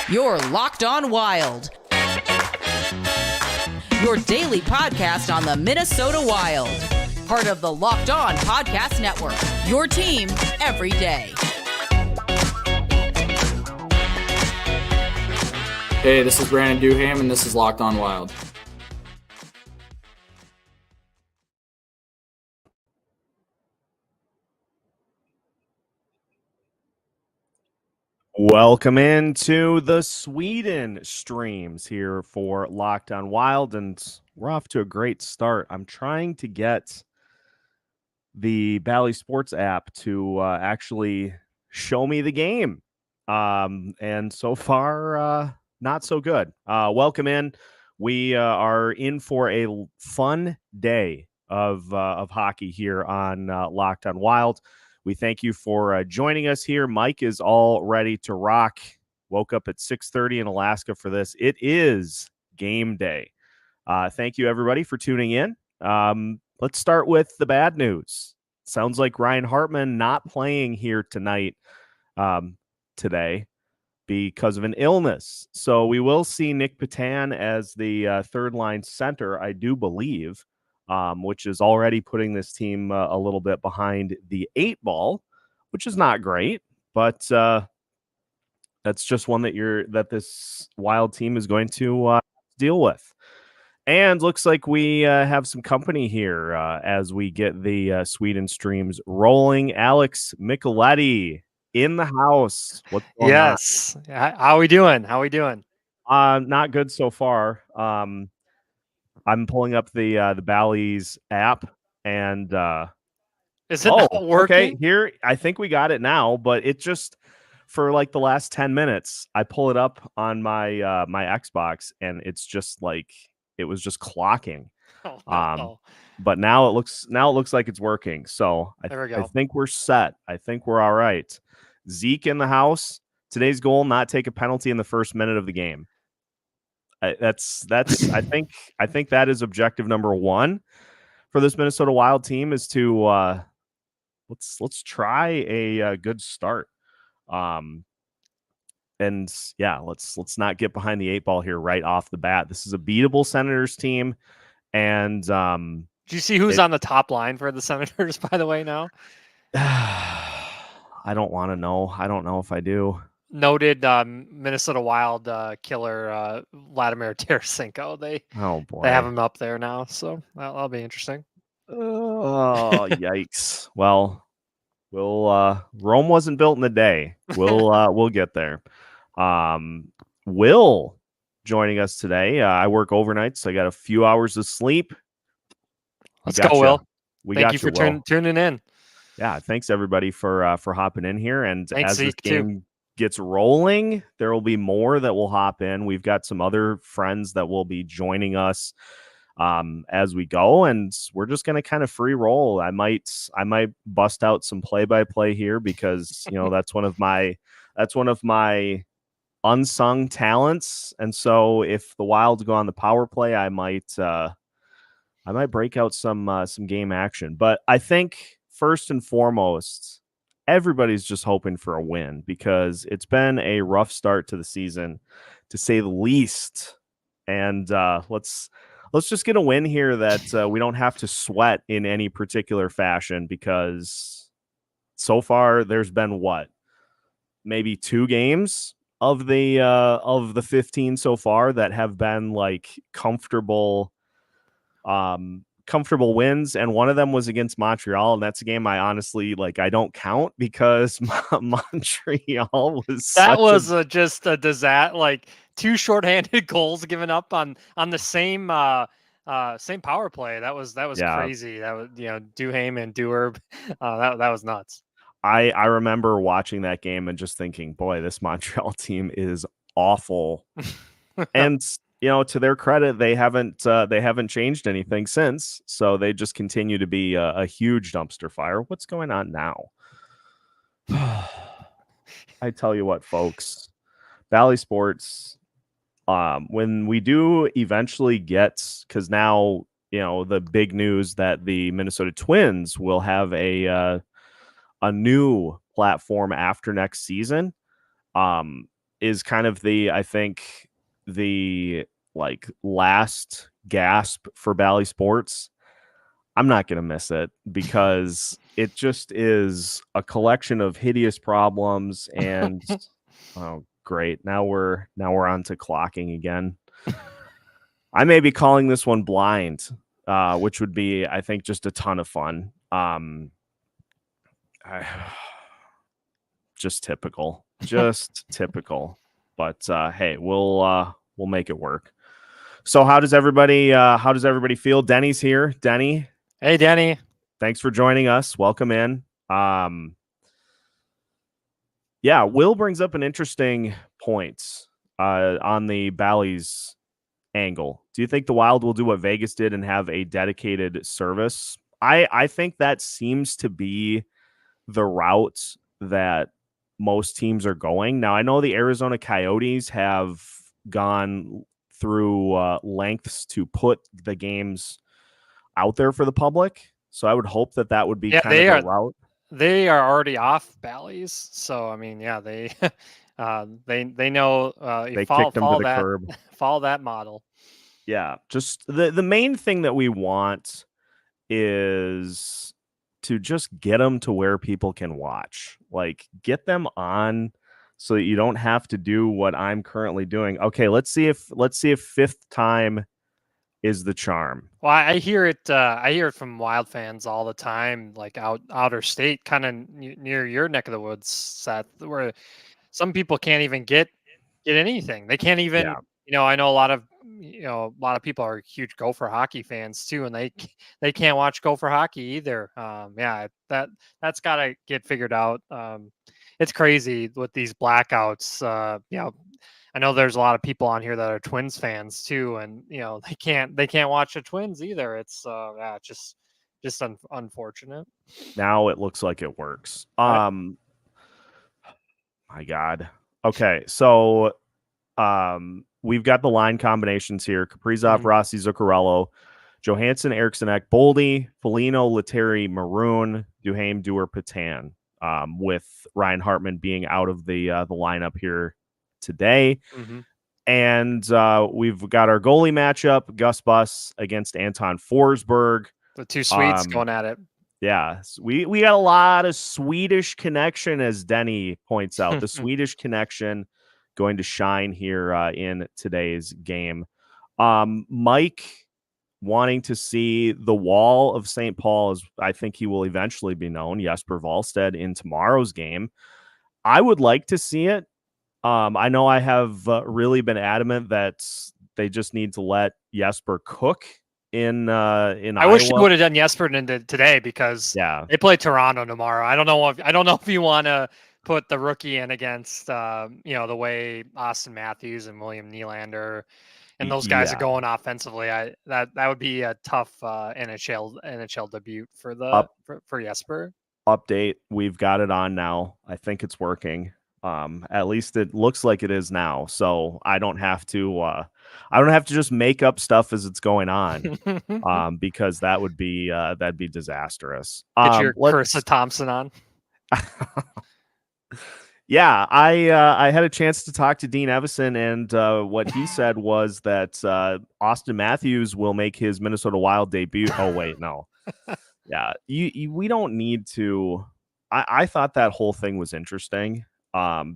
You're Locked On Wild. Your daily podcast on the Minnesota Wild. Part of the Locked On Podcast Network. Your team every day. Hey, this is Brandon Duham, and this is Locked On Wild. Welcome into the Sweden streams here for Locked On Wild, and we're off to a great start. I'm trying to get the Bally Sports app to actually show me the game, and so far, not so good. Welcome in. We are in for a fun day of hockey here on Locked On Wild. We thank you for joining us here. Mike is all ready to rock. Woke up at 6:30 in Alaska for this. It is game day. Thank you, everybody, for tuning in. Let's start with the bad news. Sounds like Ryan Hartman not playing here tonight, today, because of an illness. So we will see Nick Patan as the third-line center, I do believe. Which is already putting this team a little bit behind the 8 ball, which is not great, but that's just one that this Wild team is going to deal with. And looks like we have some company here as we get the Sweden streams rolling. Alex Micheletti in the house. What's going on? Yes. How are we doing? Not good so far. I'm pulling up the Bally's app, and is it not working? Okay, here I think we got it now, but it just for like the last 10 minutes, I pull it up on my my Xbox, and it's just like it was just clocking. Oh, no. But now it looks like it's working. So There we go. I think we're set. I think we're all right. Zeke in the house. Today's goal: not take a penalty in the first minute of the game. That's I think that is objective number 1 for this Minnesota Wild team, is to let's try a good start. And yeah, let's not get behind the 8 ball here right off the bat. This is a beatable Senators team, and do you see who's on the top line for the Senators, by the way, now? I don't want to know. I don't know if I do. Noted Minnesota Wild killer Vladimir Tarasenko. They have him up there now, so that'll be interesting. Oh, yikes. Well, Rome wasn't built in a day. We'll get there. Will joining us today. I work overnight, so I got a few hours of sleep. Let's go, Will. Thank you for tuning in. Yeah, thanks everybody for hopping in here. And thanks, as this game gets rolling, there will be more that will hop in. We've got some other friends that will be joining us as we go, and we're just going to kind of free roll. I might bust out some play-by-play here because that's one of my unsung talents. And so if the Wilds go on the power play, I might break out some game action. But I think first and foremost, everybody's just hoping for a win because it's been a rough start to the season, to say the least. And let's just get a win here that we don't have to sweat in any particular fashion, because so far there's been maybe 2 games of the 15 so far that have been like comfortable wins, and one of them was against Montreal, and that's a game I honestly I don't count because Montreal was just a disaster. Like 2 shorthanded goals given up on the same power play. That was crazy. That was Duham and Duerb. That was nuts. I remember watching that game and just thinking, boy, this Montreal team is awful. And to their credit, they haven't changed anything since. So they just continue to be a huge dumpster fire. What's going on now? I tell you what, folks, Bally Sports, when we do eventually get, because now, the big news that the Minnesota Twins will have a new platform after next season. is kind of I think the like last gasp for Bally Sports. I'm not going to miss it because it just is a collection of hideous problems and oh great. Now we're on to clocking again. I may be calling this one blind, which would be, I think, just a ton of fun. Just typical. But hey, we'll make it work. So how does everybody feel? Denny's here. Denny. Hey, Denny. Thanks for joining us. Welcome in. Yeah, Will brings up an interesting point on the Bally's angle. Do you think the Wild will do what Vegas did and have a dedicated service? I think that seems to be the route that most teams are going. Now, I know the Arizona Coyotes have gone through lengths to put the games out there for the public. So I would hope that would be kind of the route. They are already off Bally's. So, I mean, yeah, they they know they kicked them to the curb. Follow that model. Yeah, just the main thing that we want is to just get them to where people can watch. Like, get them on so that you don't have to do what I'm currently doing. Okay, let's see if fifth time is the charm. Well, I hear it from Wild fans all the time, like outer state, kind of near your neck of the woods, Seth, where some people can't even get anything. They can't even, I know a lot of people are huge Gopher hockey fans too, and they can't watch Gopher hockey either. That's got to get figured out. It's crazy with these blackouts. I know there's a lot of people on here that are Twins fans too, and they can't watch the Twins either. It's just unfortunate. Now it looks like it works. My God. Okay, so we've got the line combinations here: Kaprizov, Rossi, Zuccarello, Johansson, Eriksson, Ek, Boldy, Foligno, Lettieri, Maroon, Duhaime, Dewar, Patan. With Ryan Hartman being out of the lineup here today. And we've got our goalie matchup, Gus Bus against Anton Forsberg. The two Swedes going at it. Yeah, we got a lot of Swedish connection, as Denny points out. The Swedish connection going to shine here in today's game. Mike wanting to see the wall of St. Paul, as I think he will eventually be known, Jesper Wallstedt, in tomorrow's game. I would like to see it. I know I have really been adamant that they just need to let Jesper cook in Iowa. I wish you would have done Jesper today because they play Toronto tomorrow. I don't know if you want to put the rookie in against the way Austin Matthews and William Nylander and those guys are going offensively. That would be a tough NHL debut for Jesper. Update: we've got it on now. I think it's working. At least it looks like it is now. So I don't have to just make up stuff as it's going on. Because that'd be disastrous. Get your Carissa Thompson on. Yeah, I had a chance to talk to Dean Evison, and what he said was that Austin Matthews will make his Minnesota Wild debut. Oh wait, no. Yeah, we don't need to. I thought that whole thing was interesting.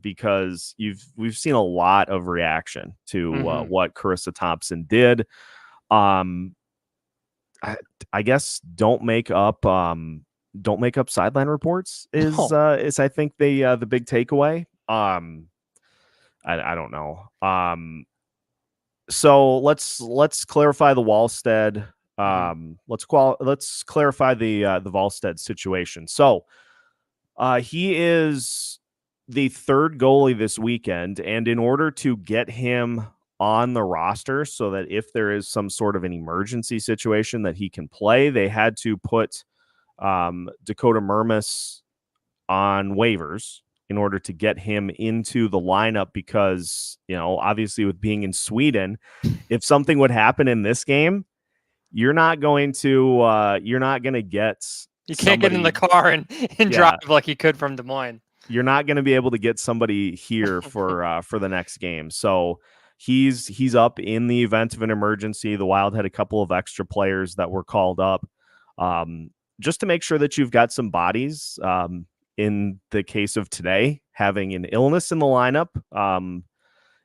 Because we've seen a lot of reaction to what Carissa Thompson did. I guess don't make up sideline reports is I think the big takeaway. I don't know. So let's clarify the Wallstedt. Let's clarify the Wallstedt situation. So he is the third goalie this weekend, and in order to get him on the roster so that if there is some sort of an emergency situation that he can play, they had to put Dakota Mermis on waivers in order to get him into the lineup because, obviously with being in Sweden, if something would happen in this game, you're not going to get you can't get in the car and drive like you could from Des Moines. you're not going to be able to get somebody here for the next game. So he's up in the event of an emergency. The Wild had a couple of extra players that were called up just to make sure that you've got some bodies. In the case of today, having an illness in the lineup.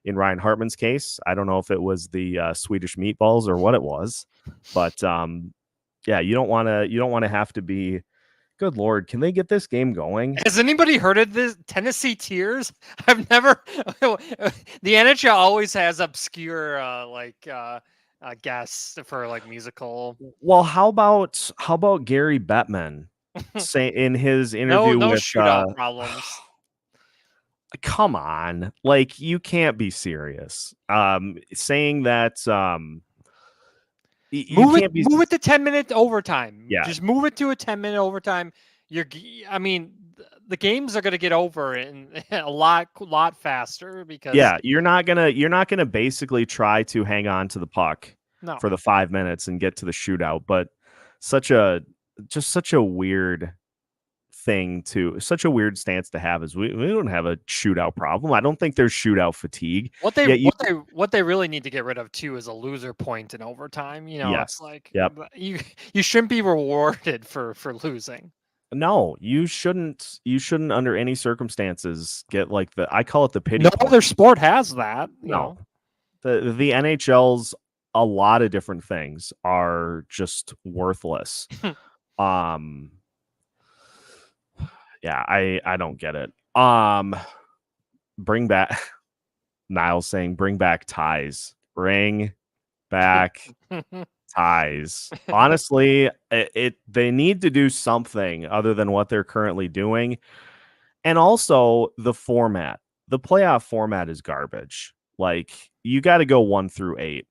In Ryan Hartman's case, I don't know if it was the Swedish meatballs or what it was, but yeah, you don't want to have to be. Good Lord, can they get this game going? Has anybody heard of this Tennessee Tears? I've never. The NHL always has obscure guests for like musical. Well, how about Gary Bettman say in his interview no with shootout problems. Come on, like you can't be serious. Saying that move it to 10-minute overtime. Yeah, just move it to a 10-minute overtime. I mean, the games are going to get over in a lot faster because you're not gonna basically try to hang on to the puck for the 5 minutes and get to the shootout. But such a weird such a weird stance to have is we don't have a shootout problem. I don't think there's shootout fatigue. What they really need to get rid of too is a loser point in overtime. It's like you shouldn't be rewarded for losing. No, you shouldn't under any circumstances get like I call it the pity. No other sport has that. No. The NHL's a lot of different things are just worthless. Yeah, I don't get it. Bring back Niles saying bring back ties. Bring back ties. Honestly, they need to do something other than what they're currently doing. And also the format. The playoff format is garbage. Like you got to go 1 through 8.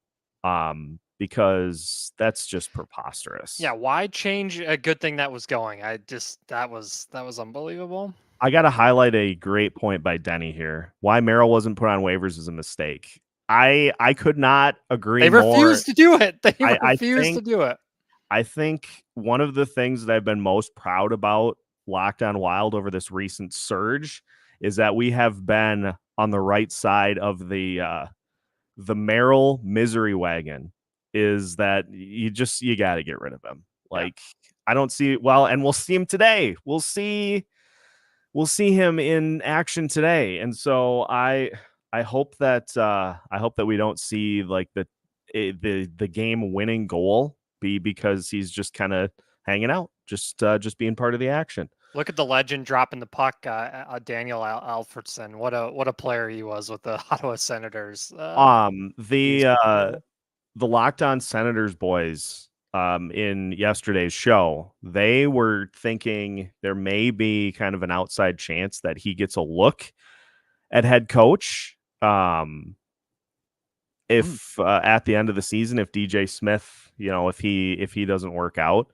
Because that's just preposterous. Yeah, why change a good thing that was going? That was unbelievable. I got to highlight a great point by Denny here. Why Merrill wasn't put on waivers is a mistake. I could not agree more. They refused to do it. They refused to do it. I think one of the things that I've been most proud about Locked On Wild over this recent surge is that we have been on the right side of the Merrill misery wagon. Is that you got to get rid of him. Like, I don't see and we'll see him today. We'll see him in action today. And so I hope that we don't see like the game winning goal be because he's just kind of hanging out, just being part of the action. Look at the legend dropping the puck, Daniel Alfredson. What a player he was with the Ottawa Senators. The Locked On Senators boys in yesterday's show, they were thinking there may be kind of an outside chance that he gets a look at head coach if at the end of the season, if DJ Smith, if he doesn't work out.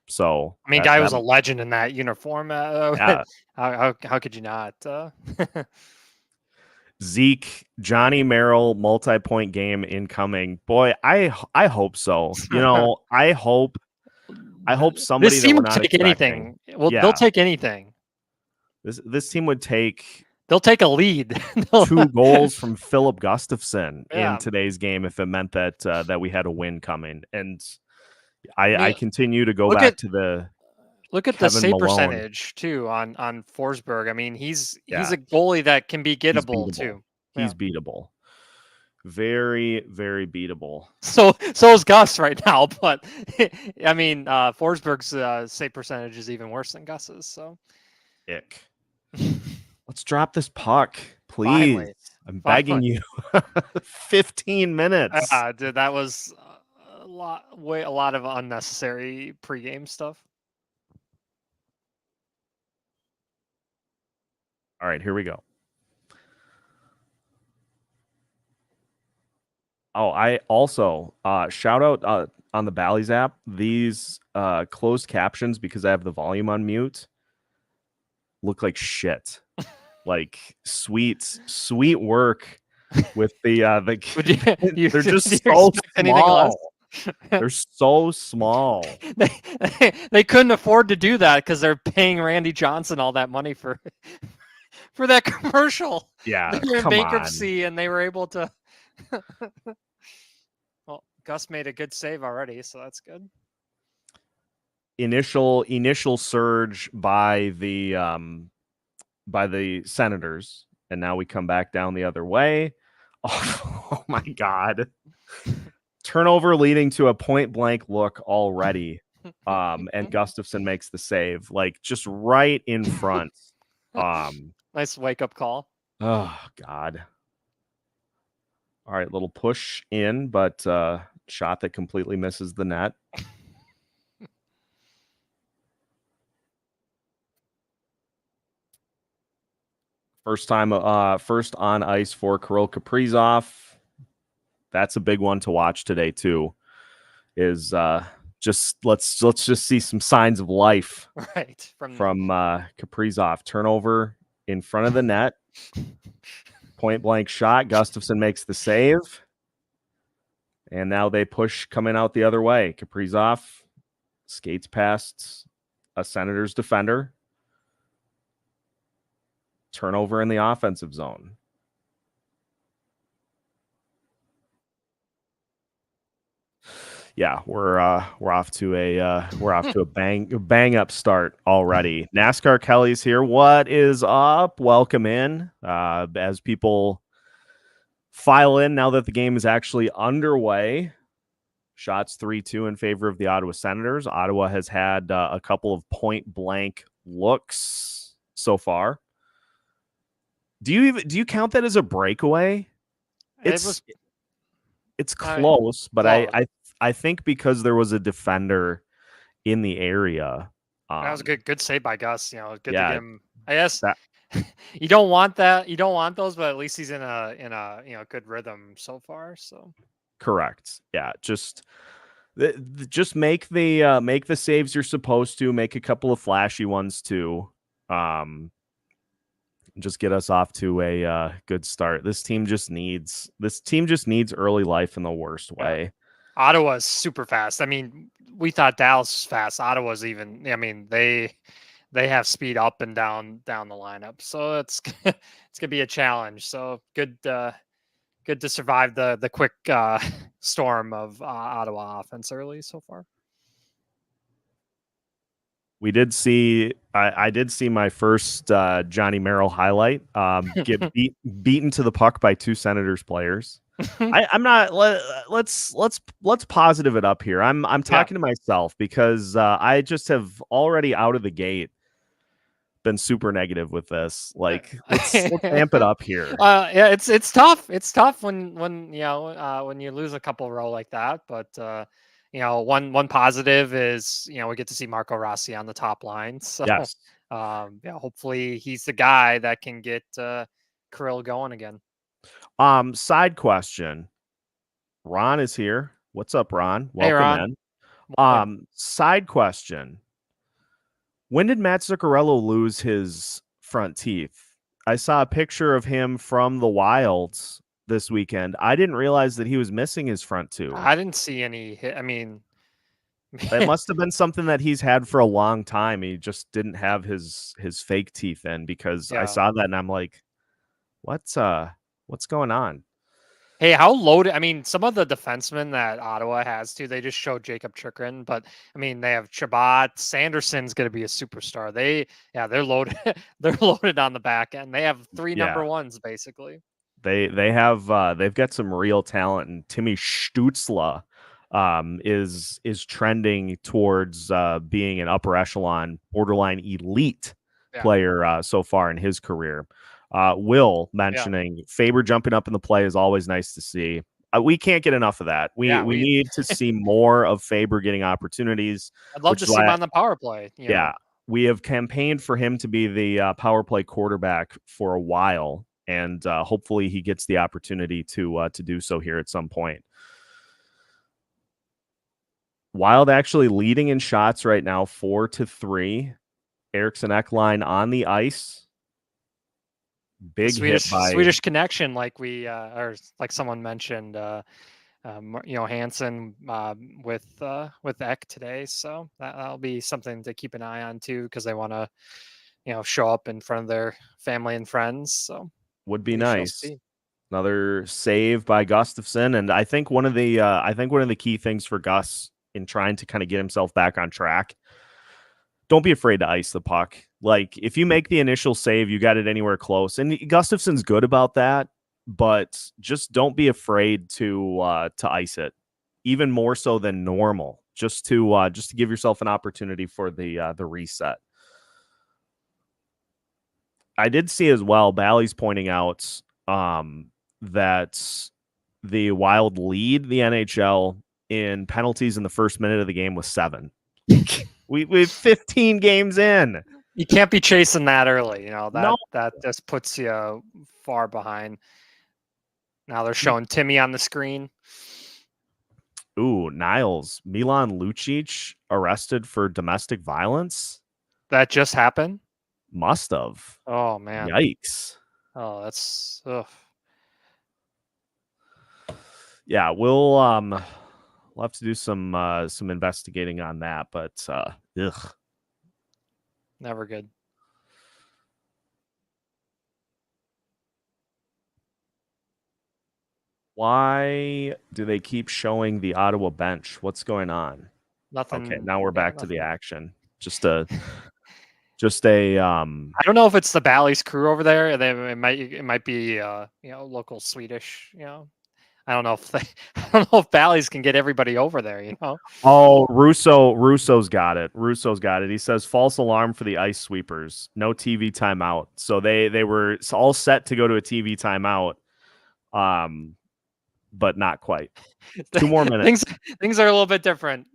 So I mean, guy was a legend in that uniform. How could you not? Zeke, Johnny Merrill, multi-point game incoming. Boy, I hope so. I hope somebody this team would take anything. Well, they'll take anything. This team would take. They'll take a lead. 2 goals from Philip Gustafsson in today's game if it meant that we had a win coming. And I continue to go back to the. Look at Kevin the save Malone. Percentage too on Forsberg. I mean, he's a goalie that can be gettable too. He's beatable. Very, very beatable. So is Gus right now, but I mean, Forsberg's save percentage is even worse than Gus's. So, ick. Let's drop this puck, please. Finally. I'm begging you. 15 minutes. Dude, that was a lot of unnecessary pregame stuff. All right, here we go. Oh, I also shout out on the Bally's app, these closed captions, because I have the volume on mute, look like shit. Like sweet work with the they're just so small. They're so small. They couldn't afford to do that because they're paying Randy Johnson all that money for that commercial. Yeah, They were in come on. bankruptcy and they were able to. Well, Gus made a good save already, so that's good. Initial surge by the Senators, and now we come back down the other way. Oh my God. Turnover leading to a point blank look already. And Gustafson makes the save, like just right in front. Nice wake up call. Oh God. All right, little push in, but shot that completely misses the net. First on ice for Kirill Kaprizov. That's a big one to watch today too. Is let's just see some signs of life, right, from Kaprizov. Turnover in front of the net, point blank shot. Gustafson makes the save, and now they push coming out the other way. Kaprizov skates past a Senators defender. Turnover in the offensive zone. Yeah, we're off to a bang up start already. NASCAR Kelly's here. What is up? Welcome in. As people file in now that the game is actually underway. Shots 3-2 in favor of the Ottawa Senators. Ottawa has had a couple of point blank looks so far. Do you count that as a breakaway? It's close, but close. I think because there was a defender in the area. That was a good save by Gus. Good to get him. I guess you don't want that. You don't want those, but at least he's in a good rhythm so far. So correct. Yeah, just make the saves you're supposed to. Make a couple of flashy ones too. Just get us off to a good start. This team just needs early life in the worst way. Ottawa's super fast. I mean, we thought Dallas was fast. Ottawa's even. I mean, they have speed up and down the lineup, so it's gonna be a challenge. So good to survive the quick storm of Ottawa offense early so far. We did see. I did see my first Johnny Merrill highlight get beaten to the puck by two Senators players. I'm not. Let's positive it up here. I'm talking to myself because I just have already out of the gate been super negative with this. Like let's amp it up here. Yeah, it's tough. It's tough when when you lose a couple row like that, but. One positive is, we get to see Marco Rossi on the top line. So, yes. Hopefully he's the guy that can get Kirill going again. Side question. Ron is here. What's up, Ron? Welcome in. Side question. When did Matt Zuccarello lose his front teeth? I saw a picture of him from the Wilds this weekend. I didn't realize that he was missing his front two. I didn't see any hit. I mean, it must have been something that he's had for a long time. He just didn't have his fake teeth in because I saw that and I'm like, what's going on? Hey, how loaded? I mean, some of the defensemen that Ottawa has too, they just showed Jacob Chikrin, but I mean, they have Chabot. Sanderson's going to be a superstar. They're loaded. They're loaded on the back end. They have three number ones basically. They've got some real talent, and Timmy Stützle is trending towards being an upper echelon, borderline elite player so far in his career. Will mentioning Faber jumping up in the play is always nice to see. We can't get enough of that. We need to see more of Faber getting opportunities. I'd love to see him on the power play. We have campaigned for him to be the power play quarterback for a while. And hopefully he gets the opportunity to do so here at some point. Wild actually leading in shots right now, 4-3. Eriksson Ekline on the ice. Big hit by Swedish connection, like we or like someone mentioned. Hansen with Eck today. So that'll be something to keep an eye on too, because they want to show up in front of their family and friends. So would be we shall nice. see. Another save by Gustafsson, and I think one of the key things for Gus in trying to kind of get himself back on track, don't be afraid to ice the puck. Like, if you make the initial save, you got it anywhere close, and Gustafsson's good about that. But just don't be afraid to ice it, even more so than normal, just to give yourself an opportunity for the reset. I did see as well, Bally's pointing out that the Wild lead the NHL in penalties in the first minute of the game was 7. We've 15 games in. You can't be chasing that early. No. That just puts you far behind. Now they're showing Timmy on the screen. Ooh, Niles. Milan Lucic arrested for domestic violence? That just happened? Must have. Oh, man. Yikes. Oh, that's... Ugh. Yeah, we'll have to do some investigating on that, but ugh. Never good. Why do they keep showing the Ottawa bench? What's going on? Nothing. Okay, now we're back to the nothing. action. Just a I don't know if it's the Bally's crew over there. It might be local Swedish. I don't know if I don't know if Bally's can get everybody over there. Oh, Russo's got it. He says false alarm for the ice sweepers. No TV timeout. So they were all set to go to a TV timeout. But not quite. 2 more minutes. Things are a little bit different.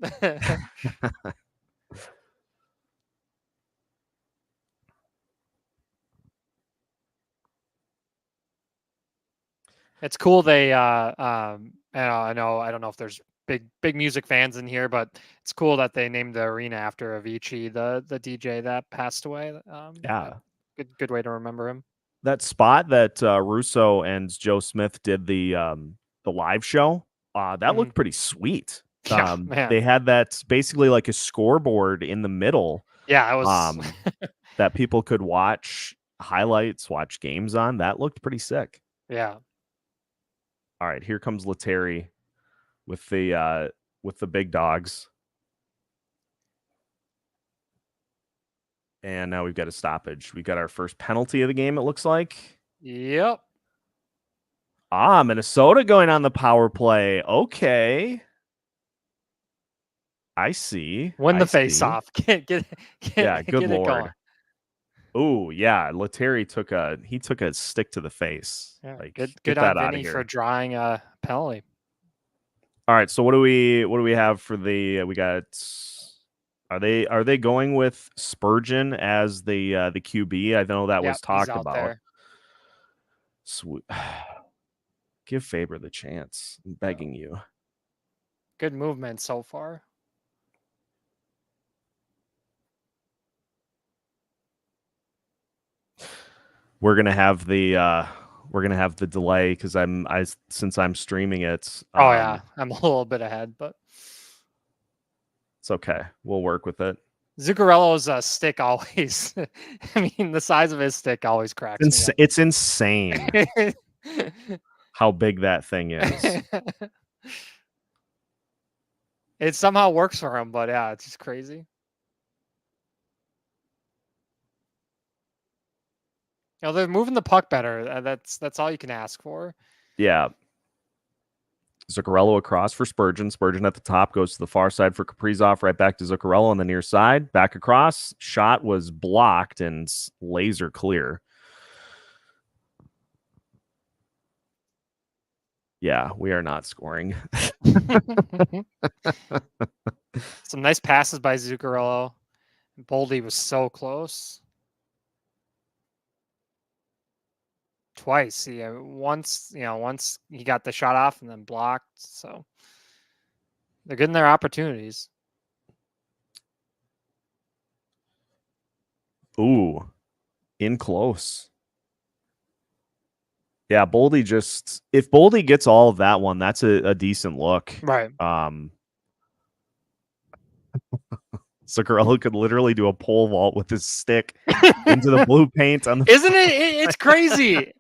It's cool. They I don't know if there's big music fans in here, but it's cool that they named the arena after Avicii, the DJ that passed away. Yeah. Good way to remember him. That spot that Russo and Joe Smith did the live show, that looked pretty sweet. Yeah, man. They had that basically like a scoreboard in the middle. Yeah, it was that people could watch highlights, watch games on. That looked pretty sick. Yeah. All right, here comes Lettieri with the big dogs. And now we've got a stoppage. We got our first penalty of the game, it looks like. Yep. Minnesota going on the power play. Okay. I see. Win the face off. Get yeah, good get Lord. Oh, yeah. Lettieri took a stick to the face. Yeah, like, good get on that out of Vinny here. for drawing a penalty. All right, so what do we have for the we got are they going with Spurgeon as the QB? I know that was talked about. There. Give Faber the chance. I'm begging you. Good movement so far. We're gonna have the delay because since I'm streaming it. Oh yeah, I'm a little bit ahead, but it's okay. We'll work with it. Zuccarello's stick always. I mean, the size of his stick always cracks me up. It's insane how big that thing is. It somehow works for him, but yeah, it's just crazy. They're moving the puck better. That's all you can ask for. Yeah. Zuccarello across for Spurgeon. Spurgeon at the top goes to the far side for Kaprizov. Right back to Zuccarello on the near side. Back across. Shot was blocked and laser clear. Yeah, we are not scoring. Some nice passes by Zuccarello. Boldy was so close. Twice. Once he got the shot off and then blocked. So they're getting their opportunities. Ooh, in close. Yeah, Boldy if Boldy gets all of that one, that's a decent look. Right. Zuccarello could literally do a pole vault with his stick into the blue paint on the. Isn't it? It's crazy.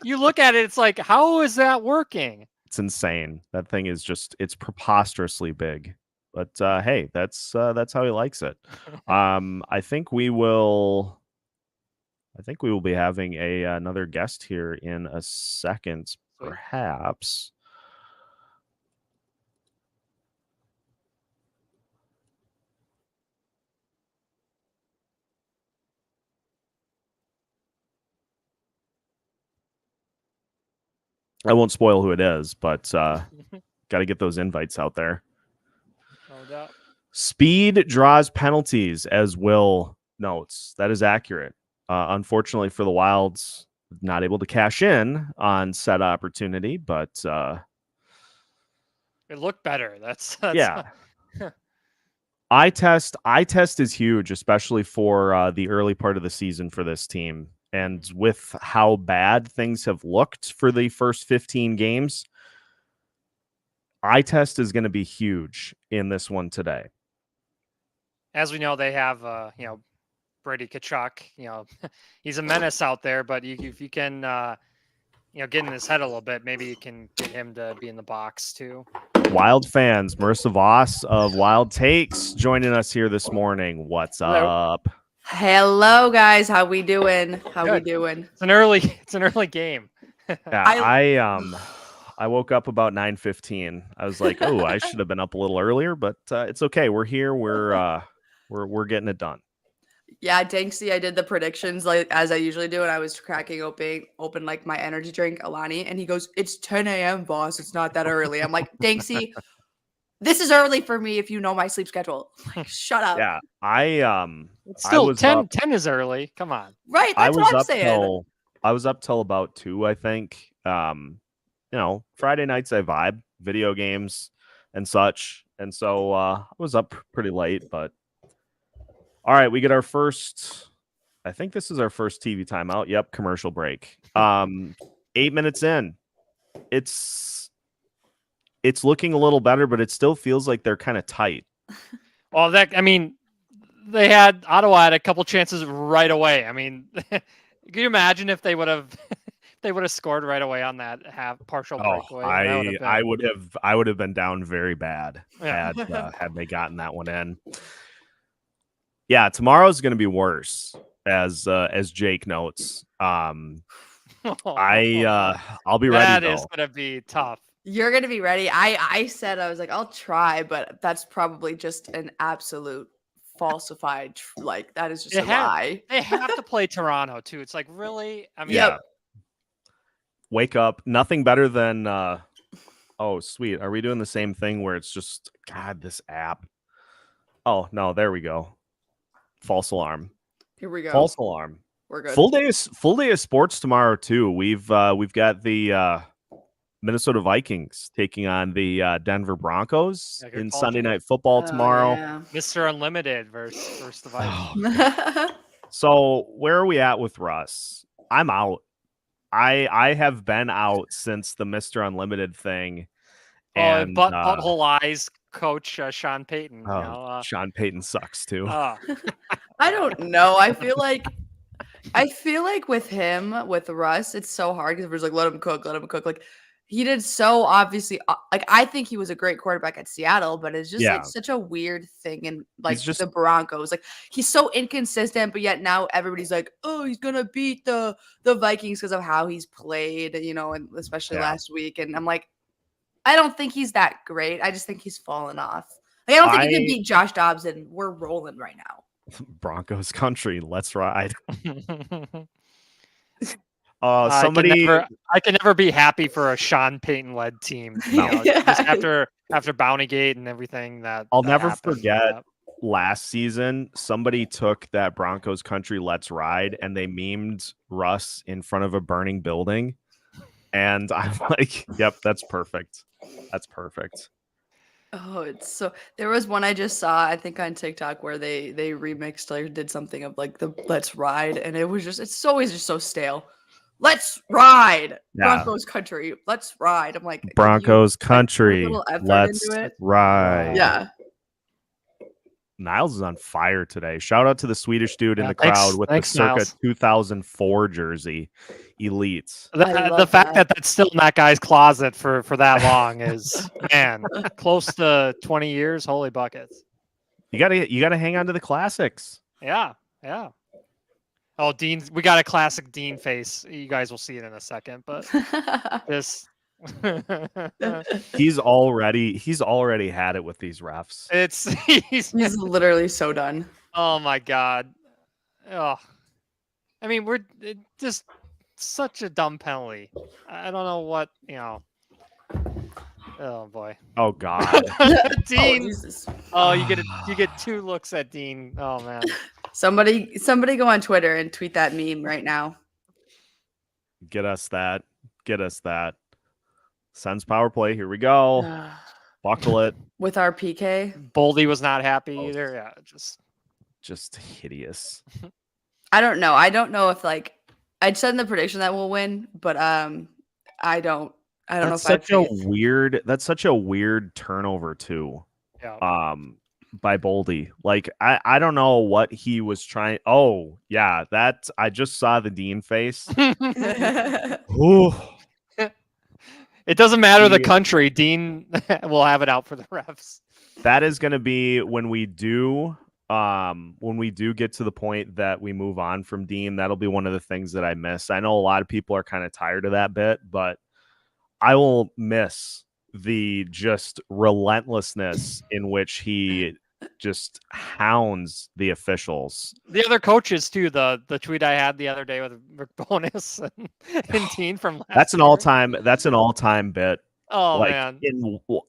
You look at it, it's like, how is that working? It's insane. That thing is it's preposterously big. But hey, that's how he likes it. I think we will be having another guest here in a second, perhaps. I won't spoil who it is, but got to get those invites out there. No doubt. Speed draws penalties, as Will notes. That is accurate. Unfortunately for the Wilds, not able to cash in on said opportunity, but it looked better. That's yeah. Eye test is huge, especially for the early part of the season for this team. And with how bad things have looked for the first 15 games, eye test is going to be huge in this one today. As we know, they have Brady Tkachuk. He's a menace out there, but if you can get in his head a little bit, maybe you can get him to be in the box too. Wild fans, Marissa Voss of Wild Takes joining us here this morning. What's up? Hello, guys. How we doing? We doing? It's an early game. Yeah, I woke up about 9:15. I was like, oh, I should have been up a little earlier, but it's okay. We're here. We're getting it done. Yeah, Danksy, I did the predictions like as I usually do, and I was cracking open like my energy drink, Alani, and he goes, "It's 10 a.m., boss. It's not that early." I'm like, Danksy, this is early for me if you know my sleep schedule. Like, shut up. Yeah, it's still 10 up, 10 is early. Come on. Right, that's what I'm saying. I was up till about 2, I think. Friday nights I vibe, video games and such. And so I was up pretty late, but all right, we get our first, I think this is our first TV timeout. Yep, commercial break. 8 minutes in. It's looking a little better, but it still feels like they're kind of tight. Well, Ottawa had a couple chances right away. I mean, can you imagine if they would have scored right away on that partial breakaway? I would have been down very bad had they gotten that one in. Yeah, tomorrow's going to be worse, as Jake notes. I'll be ready. That is going to be tough. You're going to be ready. I said I was like, I'll try, but that's probably just an absolute falsified. Like that is just a lie. They have to play Toronto too. It's like, really? I mean, yeah. Wake up. Nothing better than. Oh, sweet. Are we doing the same thing where it's just God? This app. Oh no, there we go. False alarm. Here we go. False alarm. We're good. Full day of sports tomorrow too. We've got the Minnesota Vikings taking on the Denver Broncos in Sunday Night Football tomorrow. Yeah. Mr. Unlimited versus the Vikings. So where are we at with Russ? I'm out. I have been out since the Mr. Unlimited thing. And butthole eyes coach Sean Payton. Sean Payton sucks too. I don't know. I feel like with him, with Russ, it's so hard because we're just like, let him cook. Like he did so obviously. Like I think he was a great quarterback at Seattle, but it's just like such a weird thing. And like the Broncos, like he's so inconsistent, but yet now everybody's like, oh, he's gonna beat the Vikings because of how he's played, and especially last week. And I'm like, I don't think he's that great. I just think he's fallen off. Like, I don't think he can beat Josh Dobbs, and we're rolling right now. Broncos country, let's ride. I can never be happy for a Sean Payton led team. Just after Bountygate and everything I'll never forget. Last season, somebody took that Broncos country let's ride and they memed Russ in front of a burning building. And I'm like, yep, that's perfect. That's perfect. Oh, it's so. There was one I just saw, I think on TikTok, where they remixed or did something of like the "Let's Ride," and it's always just so stale. let's ride. Yeah. Broncos country. Let's ride. I'm like, Broncos can you, like, put a country. little effort Let's into it? ride. Yeah. Niles is on fire today. Shout out to the Swedish dude in the thanks- crowd with thanks, the circa Niles. 2004 jersey. Elite. I The love fact that. that that's still in that guy's closet for that long is, man, close to 20 years. Holy buckets. You gotta hang on to the classics. Yeah. Oh, Dean, we got a classic Dean face. You guys will see it in a second, but this He's already had it with these refs. he's He's literally so done. oh my god. Oh. I mean, just such a dumb penalty. I don't know what, Oh boy. Oh God. Dean. Jesus. Oh, you get 2 looks at Dean. Oh man. Somebody go on Twitter and tweet that meme right now. Get us that. Sens power play. Here we go. Buckle it. With our PK. Boldy was not happy either. Yeah, Just hideous. I don't know. I don't know if I'd said in the prediction that we'll win, but I don't know if that's such a weird turnover too. Yeah. By Boldy. Like I don't know what he was trying. Oh, yeah, I just saw the Dean face. Ooh. It doesn't matter the country. Dean will have it out for the refs. That is going to be when we do get to the point that we move on from Dean. That'll be one of the things that I miss. I know a lot of people are kind of tired of that bit, but I will miss the just relentlessness in which he just hounds the officials. The other coaches too. The tweet I had the other day with Rick Bonus and Dean from last That's an year. all-time bit. Oh man.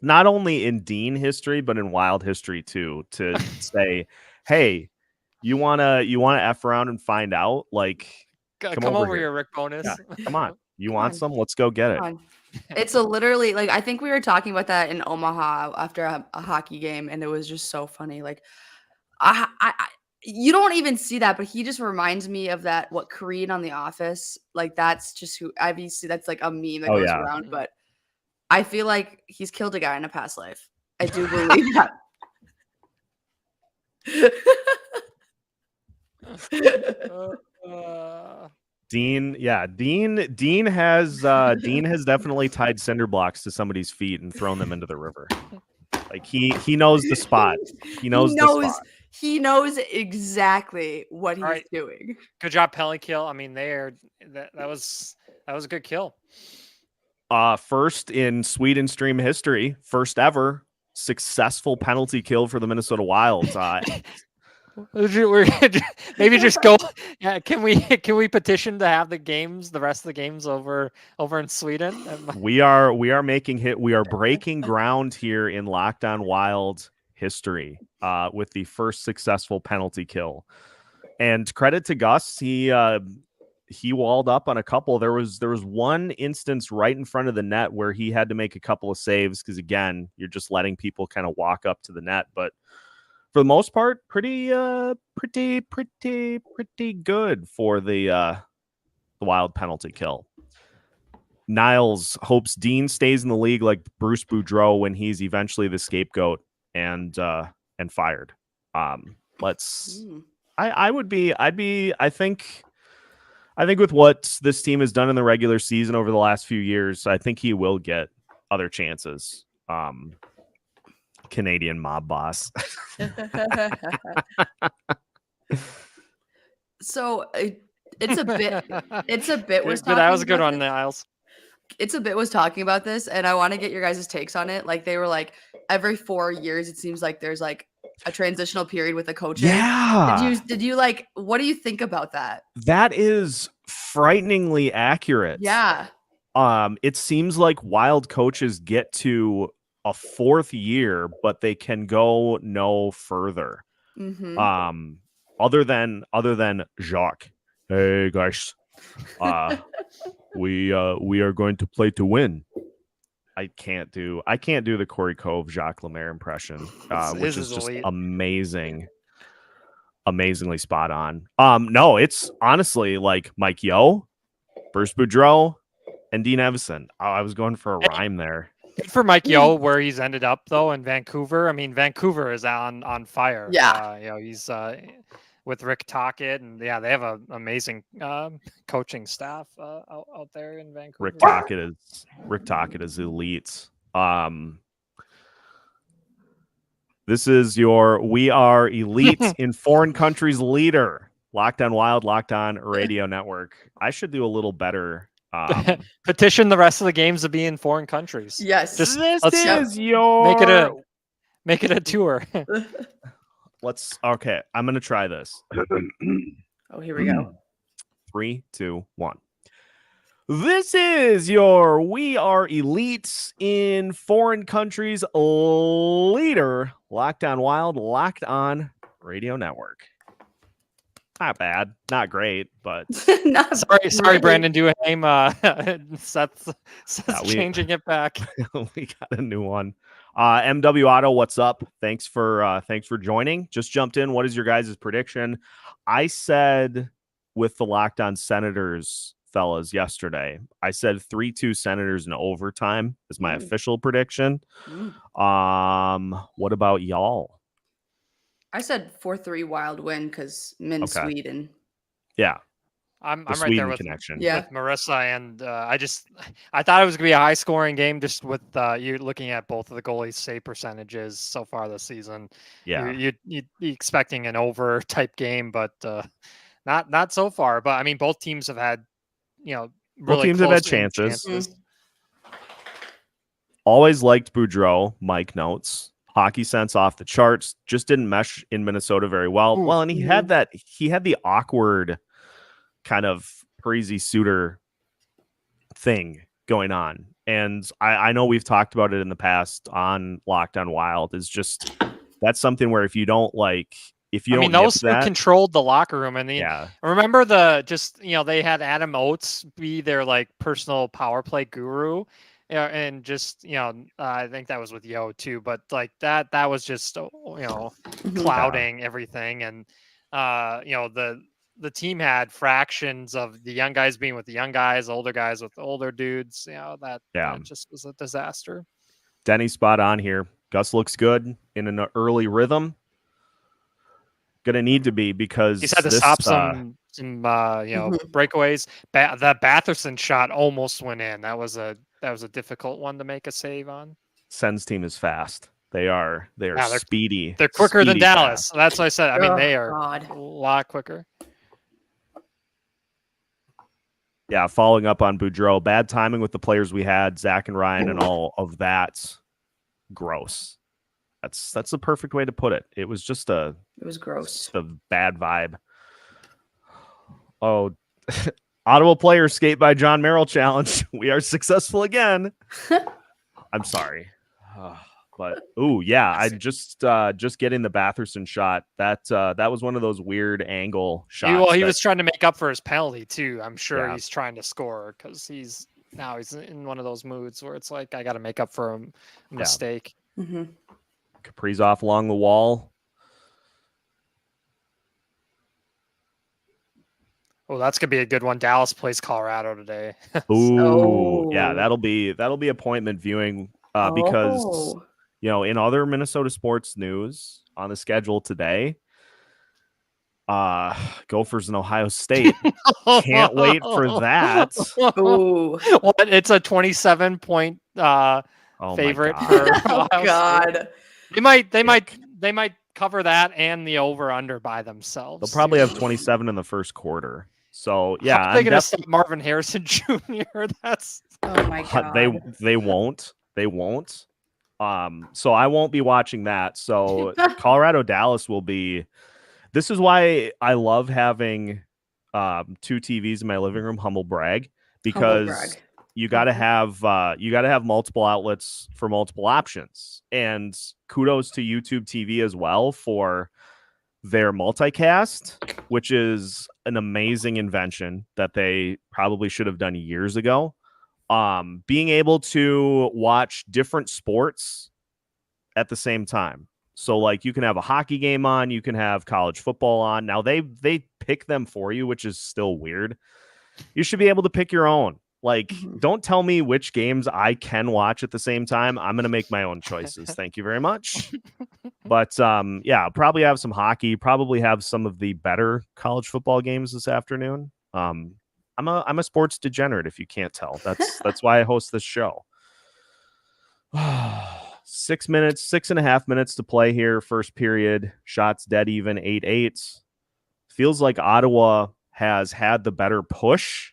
Not only in Dean history, but in Wild history too, to say, hey, you wanna F around and find out? Like, come over here, Rick Bonus. Yeah, come on. You want some? Let's go get it. It's literally I think we were talking about that in Omaha after a hockey game, and it was just so funny. Like, I you don't even see that, but he just reminds me of that Creed on The Office. Like, that's just who obviously that's like a meme that goes around, but I feel like he's killed a guy in a past life. I do believe that. Dean has definitely tied cinder blocks to somebody's feet and thrown them into the river. Like he knows the spot. He knows the spot. He knows exactly what he's doing. Good job, penalty kill. I mean, that was a good kill. First in Sweden stream history, first ever successful penalty kill for the Minnesota Wild. Maybe just go. Yeah, can we petition to have the rest of the games over in Sweden? We are breaking ground here in Locked On Wild history with the first successful penalty kill. And credit to Gus, he walled up on a couple. There was one instance right in front of the net where he had to make a couple of saves because, again, you're just letting people kind of walk up to the net, but for the most part, pretty good for the Wild penalty kill. Niles hopes Dean stays in the league like Bruce Boudreau when he's eventually the scapegoat and fired. I think with what this team has done in the regular season over the last few years, I think he will get other chances. Canadian mob boss. So it's a bit was talking that was a good about one, Niles. It's a bit was talking about this, and I want to get your guys' takes on it. Like, they were like, every 4 years it seems like there's like a transitional period with a coach. Yeah. Did you what do you think about that? That is frighteningly accurate. Yeah. It seems like Wild coaches get to a 4th year, but they can go no further. Mm-hmm. Other than Jacques. Hey guys, we are going to play to win. I can't do the Corey Cove Jacques Lemaire impression, which is just amazingly spot on. No, it's honestly like Mike Yo. Bruce Boudreau and Dean Evison. Oh, I was going for a rhyme there. Good for Mike Yeo where he's ended up though in Vancouver. I mean, Vancouver is on fire. Yeah. He's with Rick Tocchet, and they have an amazing coaching staff out there in Vancouver. Rick Tocchet is elite. This is your We Are Elite in Foreign Countries leader. Locked on Wild, Locked on Radio Network. I should do a little better. Petition the rest of the games to be in foreign countries. Yes. This is your make it a tour. Okay. I'm gonna try this. Oh, here we go. 3, 2, 1. This is your We Are Elites in Foreign Countries leader. Locked on Wild, Locked on Radio Network. Not bad, not great, but sorry, Brandon Duham. Seth's changing it back. We got a new one. MW Auto, what's up? Thanks for joining. Just jumped in. What is your guys' prediction? I said with the Locked on Senators fellas yesterday, I said 3-2 Senators in overtime is my official prediction. What about y'all? I said 4-3 Wild win because Sweden. Yeah. I'm right Sweden there with connection. With Marissa, and I thought it was gonna be a high scoring game just with you looking at both of the goalies' save percentages so far this season. Yeah, you'd be expecting an over type game, but not so far. But I mean, both teams have had really both teams have had chances. Always liked Boudreau. Mike notes. Hockey sense off the charts. Just didn't mesh in Minnesota very well. Well, and he had the awkward kind of Parisi Suter thing going on. And I know we've talked about it in the past on Locked on Wild. Is just that's something where if you don't those who controlled the locker room, and remember they had Adam Oates be their like personal power play guru. And just I think that was with Yo too, but like that was just clouding everything, and the team had fractions of the young guys being with the young guys, older guys with the older dudes. That just was a disaster. Denny spot on here. Gus looks good in an early rhythm. Gonna need to be because he's had to stop some breakaways. The Batherson shot almost went in. That was a difficult one to make a save on. Sens team is fast. They're speedy. They're quicker than Dallas. Fast. That's what I said. I mean, they are a lot quicker. Yeah, following up on Boudreau, bad timing with the players we had, Zach and Ryan, and all of that. Gross. That's the perfect way to put it. It was gross. A bad vibe. Oh, Ottawa players skate by John Merrill challenge. We are successful again. I'm sorry. But I just getting the Batherson shot. That was one of those weird angle shots. He was trying to make up for his penalty too. I'm sure he's trying to score because he's in one of those moods where it's like I got to make up for a mistake. Mm-hmm. Kaprizov along the wall. Oh, that's gonna be a good one. Dallas plays Colorado today. Yeah, that'll be appointment viewing because in other Minnesota sports news on the schedule today, Gophers and Ohio State. Can't wait for that. Ooh. Well, it's a 27-point favorite for Ohio State. They might cover that and the over under by themselves. They'll probably have 27 in the first quarter. So yeah, how are they going to stop Marvin Harrison Jr.? That's my God. They won't. So I won't be watching that. So Colorado Dallas will be. This is why I love having 2 TVs in my living room. Humble brag, because you got to have multiple outlets for multiple options. And kudos to YouTube TV as well for their multicast, which is an amazing invention that they probably should have done years ago. Being able to watch different sports at the same time. So like you can have a hockey game on, you can have college football on. Now they pick them for you, which is still weird. You should be able to pick your own. Like, Mhm. don't tell me which games I can watch at the same time. I'm going to make my own choices. Thank you very much. But yeah, I'll probably have some hockey, probably have some of the better college football games this afternoon. I'm a sports degenerate, if you can't tell. That's why I host this show. 6 minutes, 6.5 minutes to play here. First period, shots dead even, 8-8. Feels like Ottawa has had the better push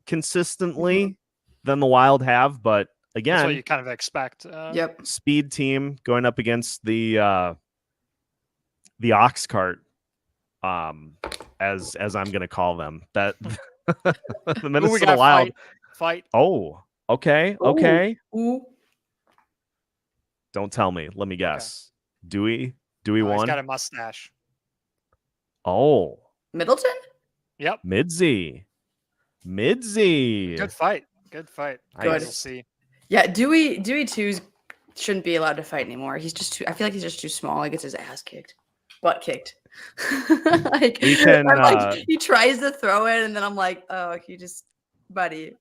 consistently than the Wild have, but again, that's what you kind of expect. Yep. Speed team going up against the ox cart, as I'm going to call them. That the Minnesota Wild fight. Oh, okay, Ooh. okay. Ooh. Don't tell me. Let me guess. Dewey He's won. got a mustache. Oh, Middleton? Yep. Midzi. Good fight. Good. Good. We'll see. Yeah, Dewey 2 shouldn't be allowed to fight anymore. He's just too. I feel like he's just too small. He gets his ass kicked, butt kicked. Like, We can, I'm like, he tries to throw it, and then I'm like, oh, he just, buddy.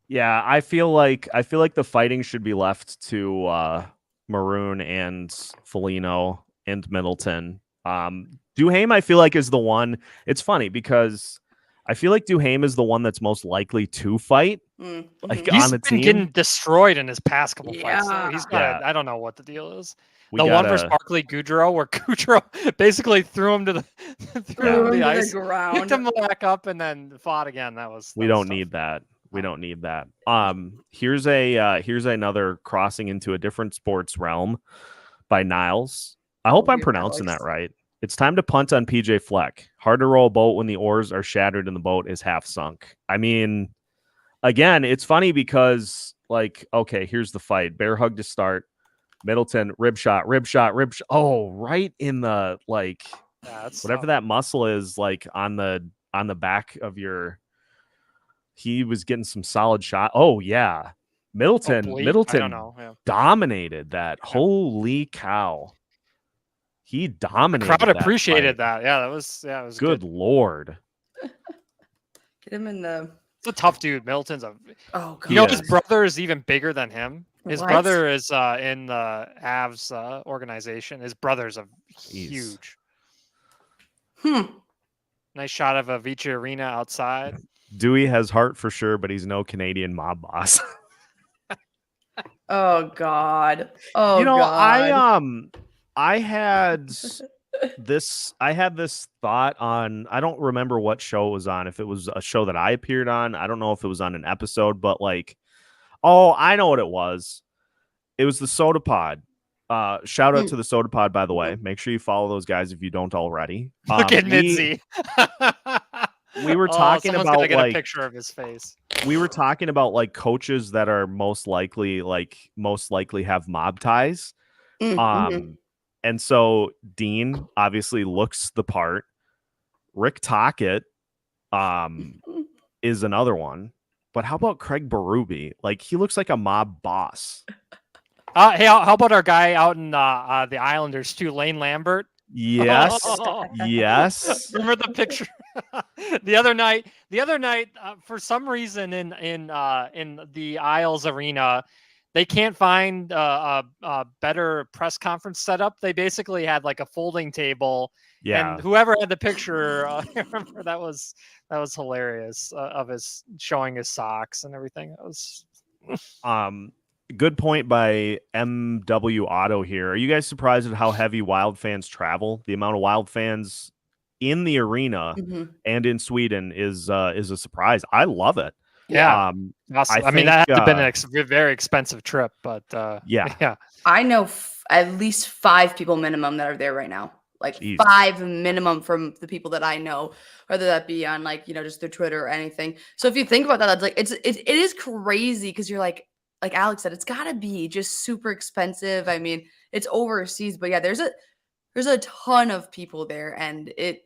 Yeah, I feel like the fighting should be left to Maroon and Foligno and Middleton. Duhaime, I feel like, is the one. It's funny because I feel like Duhaime is the one that's most likely to fight. Mm-hmm. Like, He's on the been team. getting destroyed in his past couple Yeah. fights. So he's got. I don't know what the deal is. We The one gotta- versus Barkley Goudreau, where Goudreau basically threw him to the Threw him to the ice, ground. picked him back up, and then fought again. We don't need that. We don't need that. Here's another crossing into a different sports realm by Niles. I hope I'm pronouncing that right. It's time to punt on PJ Fleck. Hard to row a boat when the oars are shattered and the boat is half sunk. I mean, again, it's funny because, like, okay, here's the fight. Bear hug to start. Middleton, rib shot. Oh, right in the, like, whatever that muscle is, like, on the back of your. He was getting some solid shot. Oh yeah, Middleton I don't know. Yeah. dominated that. Yeah. Holy cow, he dominated. The crowd appreciated that. Yeah, that was good. Lord, get him in the. It's a tough dude. Middleton's a. Oh god. You know, his brother is even bigger than him. His What? brother is in the Avs organization. His brother's huge. Nice shot of Avicii Arena outside. Dewey has heart for sure, but he's no Canadian mob boss. Oh god. Oh, you know, god. I had this thought on, I don't remember what show it was on. If it was a show that I appeared on, I don't know if it was on an episode, but like, oh, I know what it was. It was the Soda Pod. Shout out to the Soda Pod, by the way. Make sure you follow those guys if you don't already. Look at Mitzi. We were talking about, gonna get like, a picture of his face. We were talking about, like, coaches that are most likely have mob ties. And so Dean obviously looks the part. Rick Tocchet is another one. But how about Craig Berube? Like, he looks like a mob boss. Hey, how about our guy out in the Islanders too, Lane Lambert? Yes. Yes. Remember the picture the other night? For some reason in the Isles Arena, they can't find a better press conference setup. They basically had like a folding table. Yeah. And whoever had the picture, I remember that was hilarious of his showing his socks and everything. That was. Good point by MW Auto here. Are you guys surprised at how heavy Wild fans travel? The amount of Wild fans in the arena and in Sweden is a surprise. I love it. Yeah. I mean, that had been a very expensive trip, but yeah. I know at least 5 people minimum that are there right now. Like, jeez. 5 minimum from the people that I know, whether that be on, like, you know, just their Twitter or anything. So if you think about that, that's like, it is crazy because you're like Alex said, it's gotta be just super expensive. I mean, it's overseas, but yeah, there's a ton of people there, and it's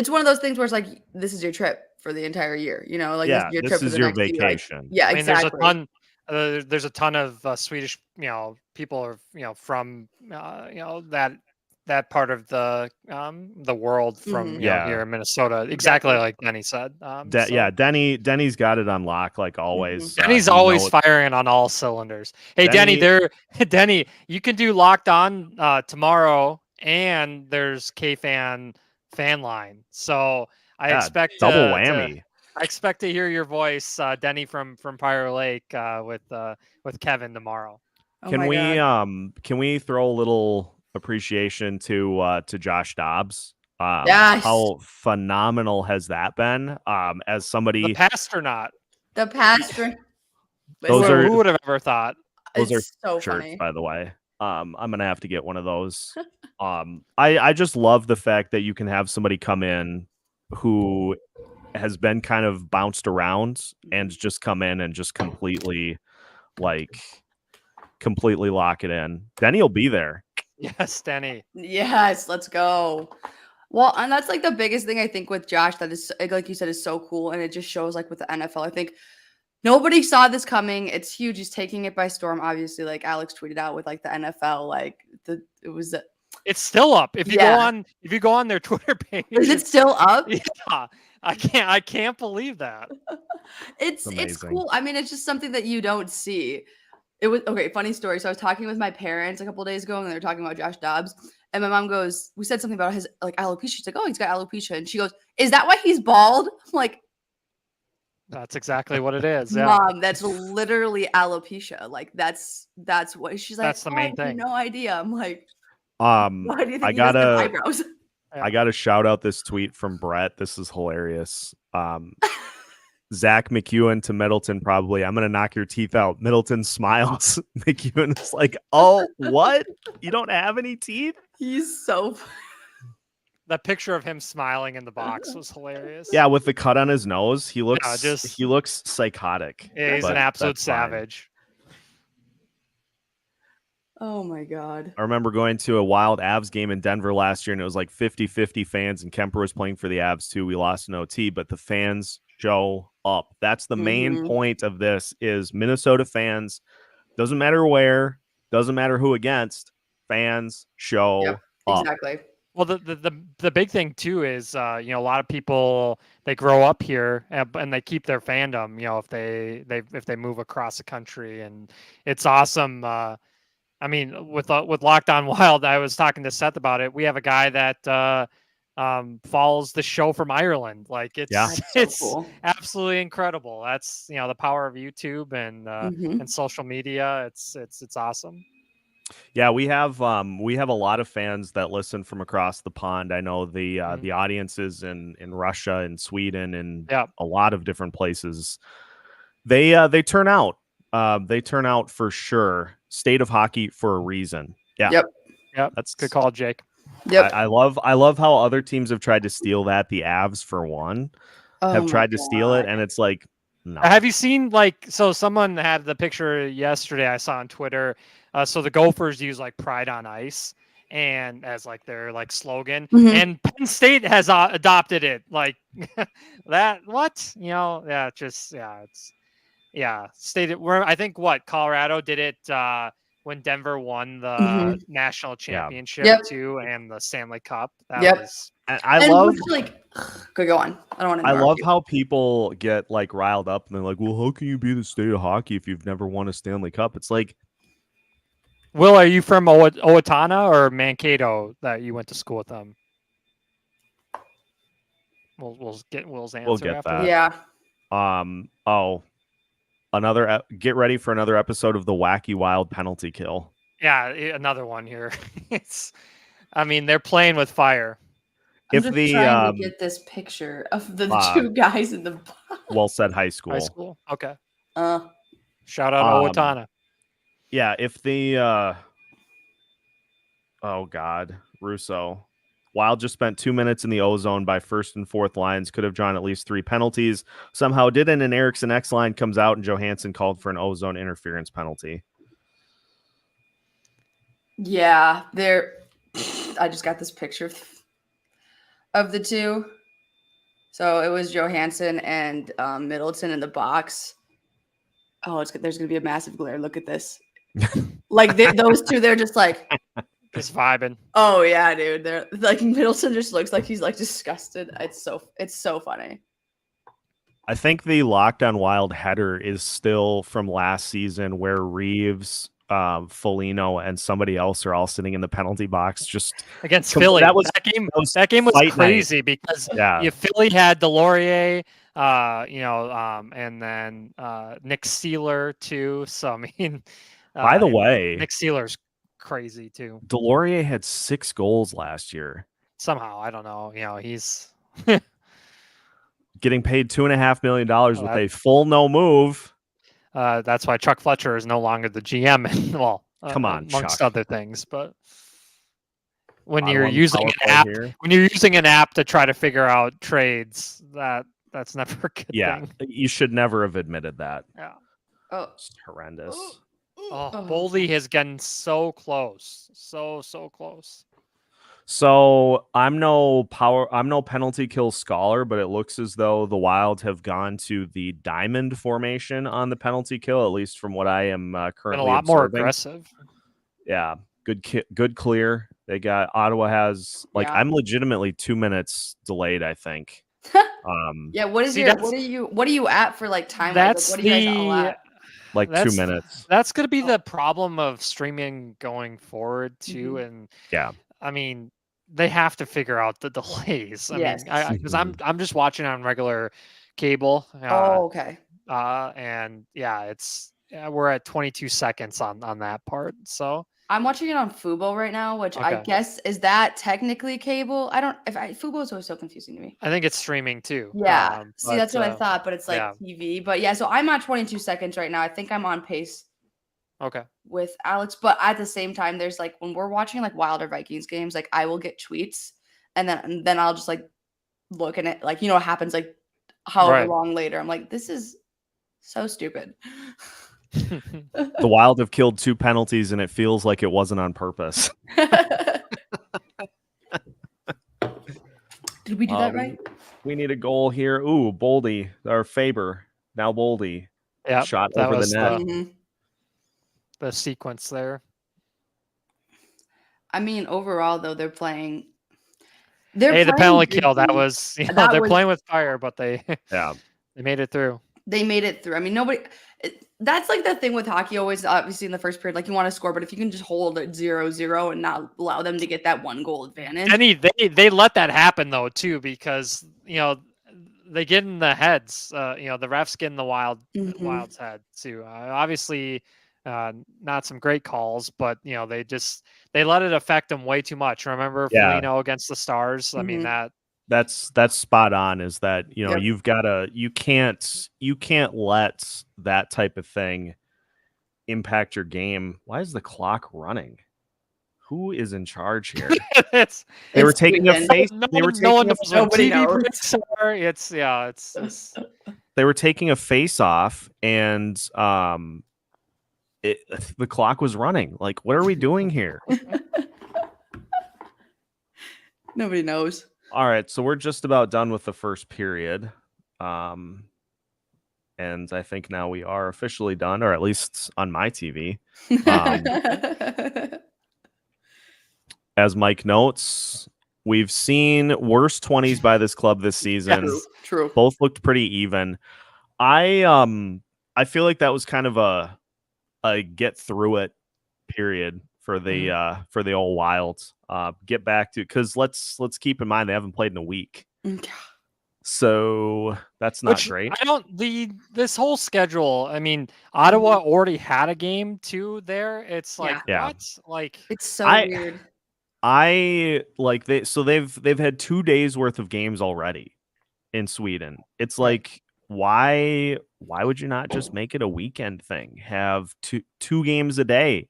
one of those things where it's like, this is your trip for the entire year, you know, like, yeah, this is your vacation. Like, yeah, exactly. I mean, there's a ton of Swedish, people are, from, that that part of the world from here in Minnesota. Exactly like Denny said. Yeah, Denny's got it on lock like always. Denny's always firing on all cylinders. Hey, Denny, you can do Locked On tomorrow, and there's fan line. So I expect double whammy. I expect to hear your voice, Denny from Prior Lake, with Kevin tomorrow. Can we throw a little appreciation to Josh Dobbs? Yes. How phenomenal has that been? As somebody, the pastor. Who would have ever thought? Those it's are so shirts, funny. by the way. I'm gonna have to get one of those. I just love the fact that you can have somebody come in who has been kind of bounced around and just come in and just completely lock it in. Denny will be there. Yes, Denny. Yes, let's go. Well, and that's like the biggest thing I think with Josh that is, like you said, is so cool, and it just shows like with the NFL. I think nobody saw this coming. It's huge. He's taking it by storm. Obviously, like Alex tweeted out with like the NFL, it's still up. If you go on their Twitter page, is it still up? Yeah, I can't believe that. It's cool. I mean, it's just something that you don't see. It was okay. Funny story. So I was talking with my parents a couple of days ago, and they were talking about Josh Dobbs. And my mom goes, "We said something about his like alopecia." She's like, "Oh, he's got alopecia," and she goes, "Is that why he's bald?" I'm like, that's exactly what it is. Yeah. Mom, that's literally alopecia. Like that's what she's like. That's the main thing. No idea. I'm like, why do you think he doesn't have eyebrows? I gotta shout out this tweet from Brett. This is hilarious. Zach McEwen to Middleton, probably. I'm gonna knock your teeth out. Middleton smiles. McEwen is like, "Oh, what? You don't have any teeth?" He's so. That picture of him smiling in the box was hilarious. Yeah, with the cut on his nose, he looks psychotic. Yeah, he's an absolute savage. Oh my God. I remember going to a Wild Avs game in Denver last year, and it was like 50-50 fans, and Kemper was playing for the Avs too. We lost in OT, but the fans show up. That's the main point of this is Minnesota fans, doesn't matter where, doesn't matter who against, fans show up. Exactly. Well, the big thing too is a lot of people, they grow up here and they keep their fandom. If they move across the country, and it's awesome. I mean, with Locked On Wild, I was talking to Seth about it. We have a guy that follows the show from Ireland. Like it's cool. Absolutely incredible. That's the power of YouTube and social media. It's awesome. Yeah, we have a lot of fans that listen from across the pond. I know the audiences in Russia and Sweden and a lot of different places. They turn out. They turn out for sure. State of hockey for a reason. Yeah. Yep. That's good call, Jake. Yep. I love how other teams have tried to steal that. The Avs, for one, have tried to steal it, and it's like, no. Have you seen so someone had the picture yesterday I saw on Twitter. So the Gophers use Pride on Ice and as their slogan, and Penn State has adopted it that. What stated where I think Colorado did it when Denver won the national championship too, and the Stanley Cup. I love go on. I don't want to. I love how people get riled up and they're like, "Well, how can you be the state of hockey if you've never won a Stanley Cup?" It's like, Will, are you from Owatonna or Mankato that you went to school with them? We'll get Will's answer. We'll get after that. Yeah. Get ready for another episode of the Wacky Wild penalty kill. Yeah, another one here. They're playing with fire. I'm just trying to get this picture of the two guys in the box. Well said, high school. High school. Okay. Shout out Owatonna. Yeah, if the oh God, Russo. Wild just spent 2 minutes in the O zone by first and fourth lines, could have drawn at least 3 penalties. Somehow didn't, and Eriksson X line comes out, and Johansson called for an O zone interference penalty. Yeah, I just got this picture of the two. So it was Johansson and Middleton in the box. Oh, there's going to be a massive glare. Look at this. Those two, they're just like, Just vibing. Oh yeah, dude. They're like Middleton just looks like he's like disgusted. It's so funny. I think the Locked On Wild header is still from last season where Reeves, Foligno, and somebody else are all sitting in the penalty box just Against Philly. That game was crazy night. because Yeah. Philly had Delorier, and then Nick Seeler too. So I mean, By the way, Nick Seeler's crazy too. Delorier had 6 goals last year. Somehow, I don't know. He's getting paid $2.5 million with a full no move. That's why Chuck Fletcher is no longer the GM. And, well, come on, amongst Chuck. other things, but when you're using an app to try to figure out trades, that's never a good thing. You should never have admitted that. Yeah. Oh, it's horrendous. Boldy has gotten so close, so close. So I'm no penalty kill scholar, but it looks as though the Wild have gone to the diamond formation on the penalty kill, at least from what I am currently a lot observing. More aggressive. Yeah, good clear. They got Ottawa has I'm legitimately 2 minutes delayed, I think. Yeah, what are you at for like time? That's what are you guys all at? Like 2 minutes. That's going to be the problem of streaming going forward too. And I mean, they have to figure out the delays. I mean, because I'm just watching on regular cable. Okay. And we're at 22 seconds on that part. So I'm watching it on Fubo right now, which I guess is that technically cable? Fubo is always so confusing to me. I think it's streaming too. Yeah. See, that's what I thought, but it's like TV. But yeah, so I'm at 22 seconds right now. I think I'm on pace. Okay. With Alex, but at the same time, there's like when we're watching like Wilder Vikings games, like I will get tweets and then I'll just like look at it, like what happens like however long later. I'm like, this is so stupid. The Wild have killed 2 penalties and it feels like it wasn't on purpose. Did we do that right? We need a goal here. Ooh, Boldy, or Faber. Now Boldy. Yeah. Shot over the net. The sequence there. I mean, overall though, they're playing. The penalty kill. That was they're playing with fire, but they they made it through. They made it through. I mean, that's like the thing with hockey. Always, obviously, in the first period, like you want to score, but if you can just hold it 0-0 and not allow them to get that 1 goal advantage. And they let that happen though too, because they get in the heads. The refs get in the Wild's head too. Obviously, not some great calls, but they let it affect them way too much. Remember Foligno against the Stars? I mean that's spot on. Is that you've got to you can't let that type of thing impact your game. Why is the clock running? Who is in charge here? They were taking a face. They were taking They were taking a face off, and the clock was running. Like, what are we doing here? Nobody knows. All right, so we're just about done with the first period. And I think now we are officially done, or at least on my TV. As Mike notes, we've seen worse 20s by this club this season. True. Both looked pretty even. I feel like that was kind of a get through it period for the old Wilds. Get back to, because let's keep in mind they haven't played in a week. So that's not great. This whole schedule, I mean, Ottawa already had a game too there. It's like what? Like it's so weird. They've had 2 days worth of games already in Sweden. It's like, why would you not just make it a weekend thing? Have two games a day,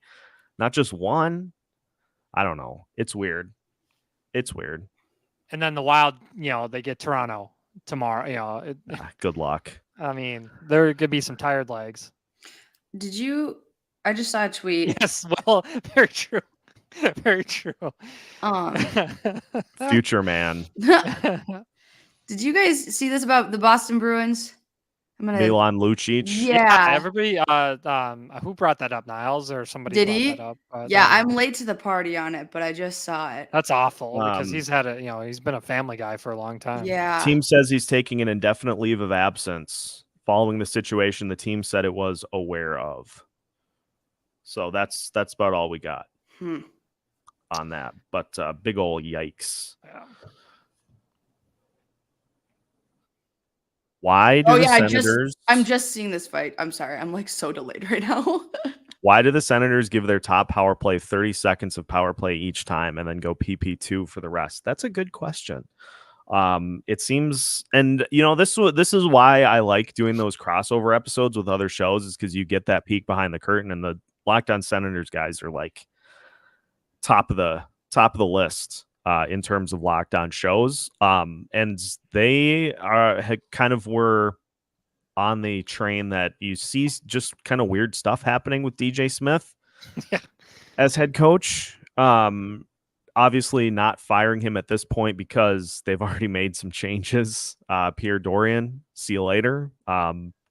not just one. I don't know. It's weird. And then the Wild, they get Toronto tomorrow. Good luck. I mean, there could be some tired legs. I just saw a tweet. Yes, well, very true. Very true. Future man. Did you guys see this about the Boston Bruins? I'm gonna. Milan Lucic. Yeah. Everybody. Who brought that up? Niles or somebody Did brought he? that up? Yeah, I'm late to the party on it, but I just saw it. That's awful because Um, he's been a family guy for a long time. Yeah. Team says he's taking an indefinite leave of absence following the situation the team said it was aware of. So that's about all we got on that. But big ol' yikes. Yeah. Why do the yeah, Senators? I'm just seeing this fight. I'm sorry. I'm like so delayed right now. Why do the Senators give their top power play 30 seconds of power play each time and then go PP2 for the rest? That's a good question. It seems, and this is why I like doing those crossover episodes with other shows, is because you get that peek behind the curtain, and the Locked On Senators guys are like top of the list in terms of Locked On shows. And they were on the train that you see just kind of weird stuff happening with DJ Smith as head coach. Obviously not firing him at this point because they've already made some changes. Pierre Dorian, see you later.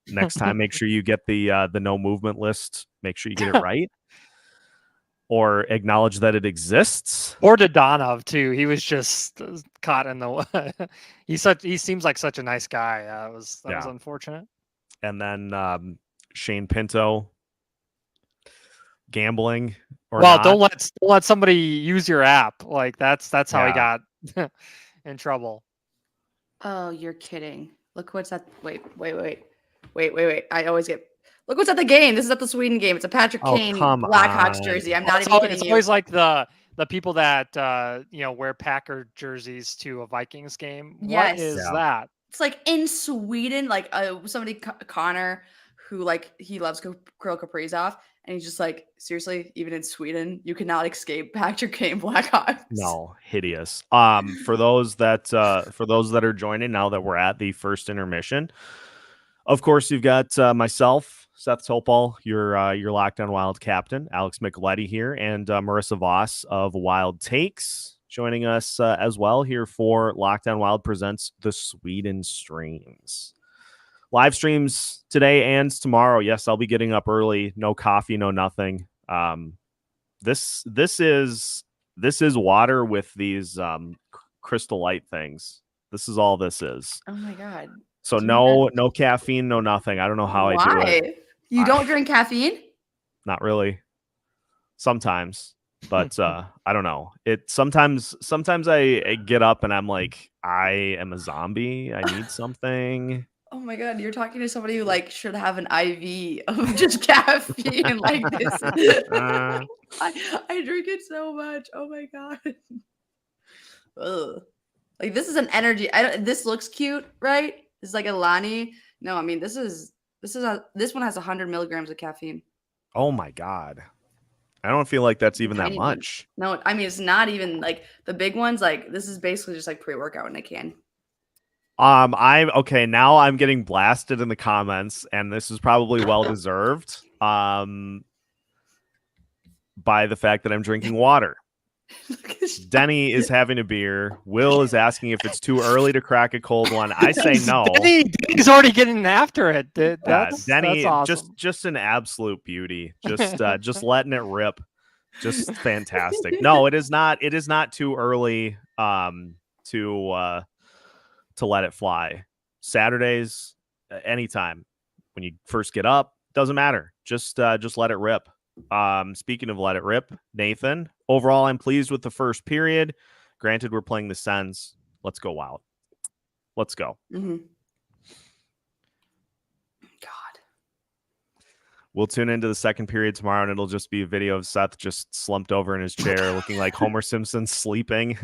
Next time, make sure you get the no movement list. Make sure you get it right, or acknowledge that it exists. Or Dodonov too. He was just caught in the. He seems like such a nice guy. That was unfortunate. And then Shane Pinto gambling. Don't let somebody use your app. Like that's how he got in trouble. Oh, you're kidding. Look what's at. Wait. I always get. Look what's at the game. This is at the Sweden game. It's a Patrick Kane Blackhawks jersey. I'm not even kidding you. It's always like the people that wear Packer jerseys to a Vikings game. Yes. What is that? It's like in Sweden, like somebody Connor who like he loves Kirill Kaprizov, and he's just like, seriously, even in Sweden, you cannot escape Patrick Kane Blackhawks. No, hideous. For those that are joining now that we're at the first intermission, of course you've got myself, Seth Topol, your Locked On Wild captain, Alex Micheletti here, and Marissa Voss of Wild Takes joining us as well here for Locked On Wild presents the Sweden Streams. Live streams today and tomorrow. Yes, I'll be getting up early. No coffee, no nothing. This is water with these crystal light things. This is all this is. Oh my god. So no caffeine, no nothing. I don't know how I do it. You don't drink caffeine? Not really. Sometimes. But I don't know. It sometimes I get up and I'm like, I am a zombie. I need something. Oh my god, you're talking to somebody who like should have an IV of just caffeine like this. I drink it so much. Oh my god. Ugh. Like this is an energy. This looks cute, right? This is like a Lani. No, I mean this one has 100 milligrams of caffeine. Oh my god. I don't feel like that's even that much. No, I mean it's not even like the big ones. Like this is basically just like pre-workout in a can. Now I'm getting blasted in the comments, and this is probably well deserved. By the fact that I'm drinking water. Denny is having a beer. Will is asking if it's too early to crack a cold one. I say no. Denny's already getting after it. Denny, that's awesome. just an absolute beauty. Just letting it rip. Just fantastic. No, it is not. It is not too early to let it fly. Saturdays, anytime when you first get up, doesn't matter. Just let it rip. Speaking of let it rip, Nathan, overall, I'm pleased with the first period. Granted, we're playing the Sens. Let's go Wild. Let's go. Mm-hmm. God. We'll tune into the second period tomorrow, and it'll just be a video of Seth just slumped over in his chair, looking like Homer Simpson sleeping.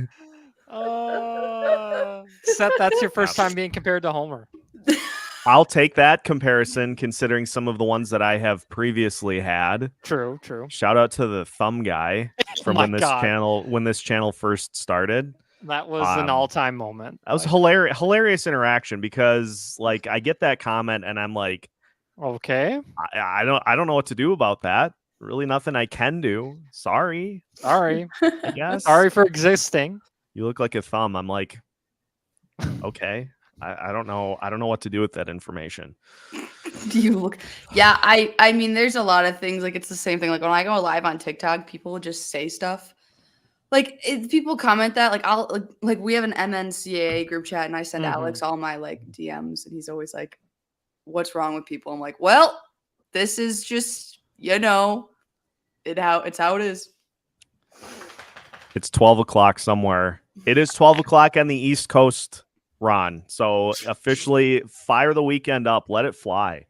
Seth, that's your first time being compared to Homer. I'll take that comparison, considering some of the ones that I have previously had. True. Shout out to the thumb guy from when this channel first started. That was an all-time moment. That was hilarious interaction, because like I get that comment and I'm like, okay, I don't know what to do about that. Really, nothing I can do. Sorry. I guess. Sorry for existing. You look like a thumb. I'm like, okay. I don't know. I don't know what to do with that information. Do you look? Yeah, I mean, there's a lot of things. Like it's the same thing. Like when I go live on TikTok, people will just say stuff. Like people comment that. Like I'll like we have an MNCAA group chat, and I send Alex all my like DMs, and he's always like, "What's wrong with people?" I'm like, "Well, this is just it's how it is." It's 12 o'clock somewhere. It is 12 o'clock on the East Coast, Ron. So officially fire the weekend up. Let it fly.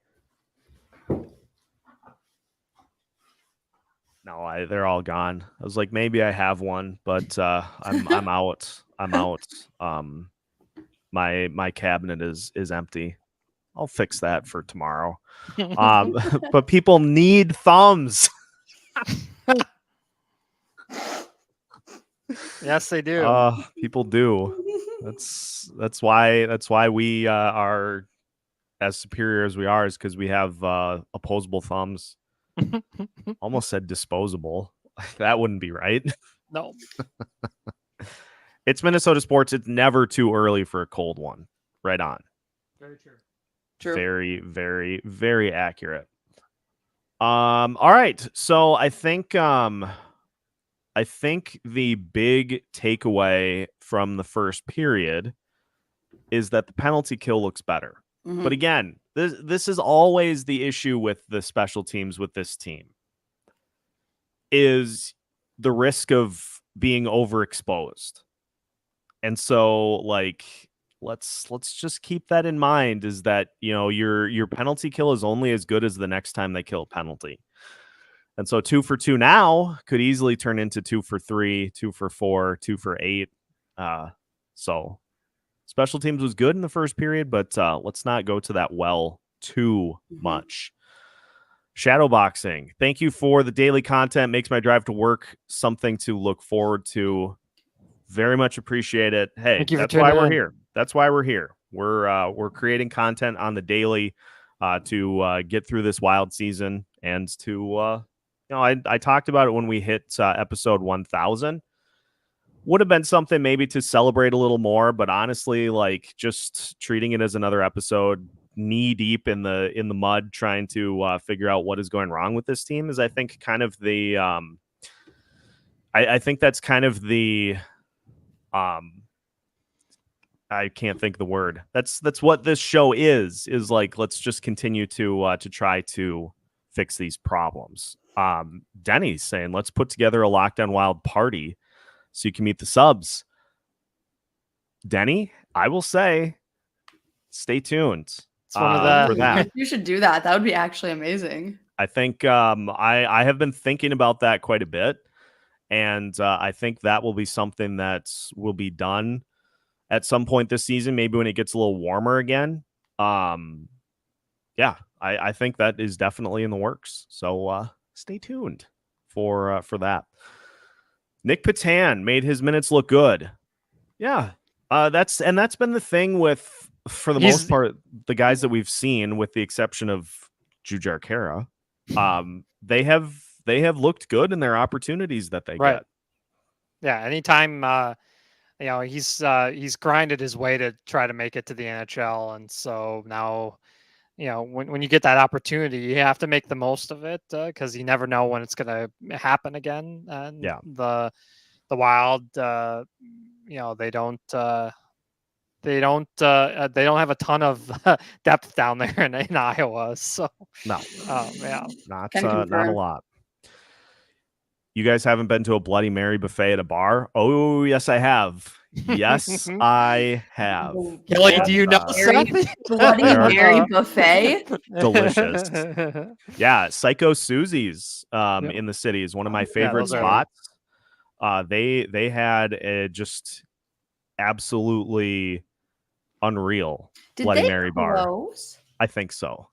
No, they're all gone. I was like, maybe I have one, but I'm out. I'm out. My cabinet is empty. I'll fix that for tomorrow. But people need thumbs. Yes, they do. People do. That's why we are as superior as we are, is because we have opposable thumbs. Almost said disposable. That wouldn't be right. No. It's Minnesota sports. It's never too early for a cold one. Right on. Very true. True. Very, very, very accurate. All right. So I think the big takeaway from the first period is that the penalty kill looks better. Mhm. But again, this is always the issue with the special teams with this team, is the risk of being overexposed. And so like let's just keep that in mind, is that your penalty kill is only as good as the next time they kill a penalty. And so 2 for 2 now could easily turn into 2 for 3, 2 for 4, 2 for 8. So special teams was good in the first period, but let's not go to that well too much. Shadowboxing, thank you for the daily content. Makes my drive to work something to look forward to. Very much appreciate it. Hey, that's why we're here. That's why we're here. We're creating content on the daily to get through this wild season, and to I talked about it when we hit episode 1000. Would have been something maybe to celebrate a little more, but honestly, like just treating it as another episode, knee deep in the mud, trying to figure out what is going wrong with this team, is I think kind of the I think that's kind of the I can't think of the word. That's what this show is like. Let's just continue to try to fix these problems. Denny's saying, let's put together a Lockdown Wild party so you can meet the subs. Denny, I will say, stay tuned. It's one of the for that. You should do that. That would be actually amazing. I think I have been thinking about that quite a bit, and I think that will be something that will be done at some point this season, maybe when it gets a little warmer again. Yeah, I think that is definitely in the works. So stay tuned for that. Nick Patan made his minutes look good. Yeah, that's been the thing with, for the most part, the guys that we've seen, with the exception of Jujhar Khaira, they have looked good in their opportunities that they get. Yeah, anytime he's grinded his way to try to make it to the NHL, and so now when you get that opportunity, you have to make the most of it, because you never know when it's going to happen again. And the Wild, they don't have a ton of depth down there in Iowa. So no, not a lot. You guys haven't been to a Bloody Mary buffet at a bar? Oh, yes, I have. Yes, I have. Kelly, do you know Bloody Mary buffet? Delicious. Yeah, Psycho Susie's in the city is one of my favorite spots. They had a just absolutely unreal Bloody Mary bar. I think so.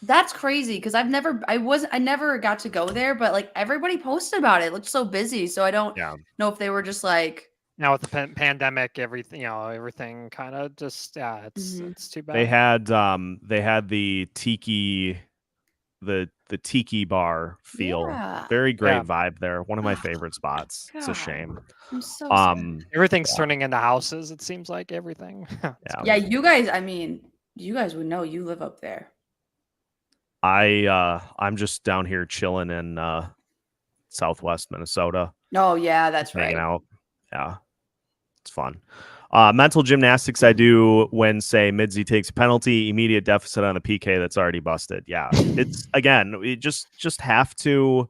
That's crazy, because I never got to go there, but like everybody posted about it. It looked so busy, so I don't know if they were just like, now with the pandemic, everything kind of just it's too bad. They had the tiki the tiki bar feel. Yeah. Very great Yeah. vibe there. One of my Oh, favorite spots. It's a God. shame. I'm so sad. Everything's turning into houses. It seems like everything. Yeah. Yeah, you guys. I mean, you guys would know. You live up there. I'm just down here chilling in Southwest Minnesota, Oh yeah, that's hanging right. out. Yeah, it's fun. Mental gymnastics I do when, say, Midzi takes a penalty, immediate deficit on a PK that's already busted. Yeah, it's again, we just have to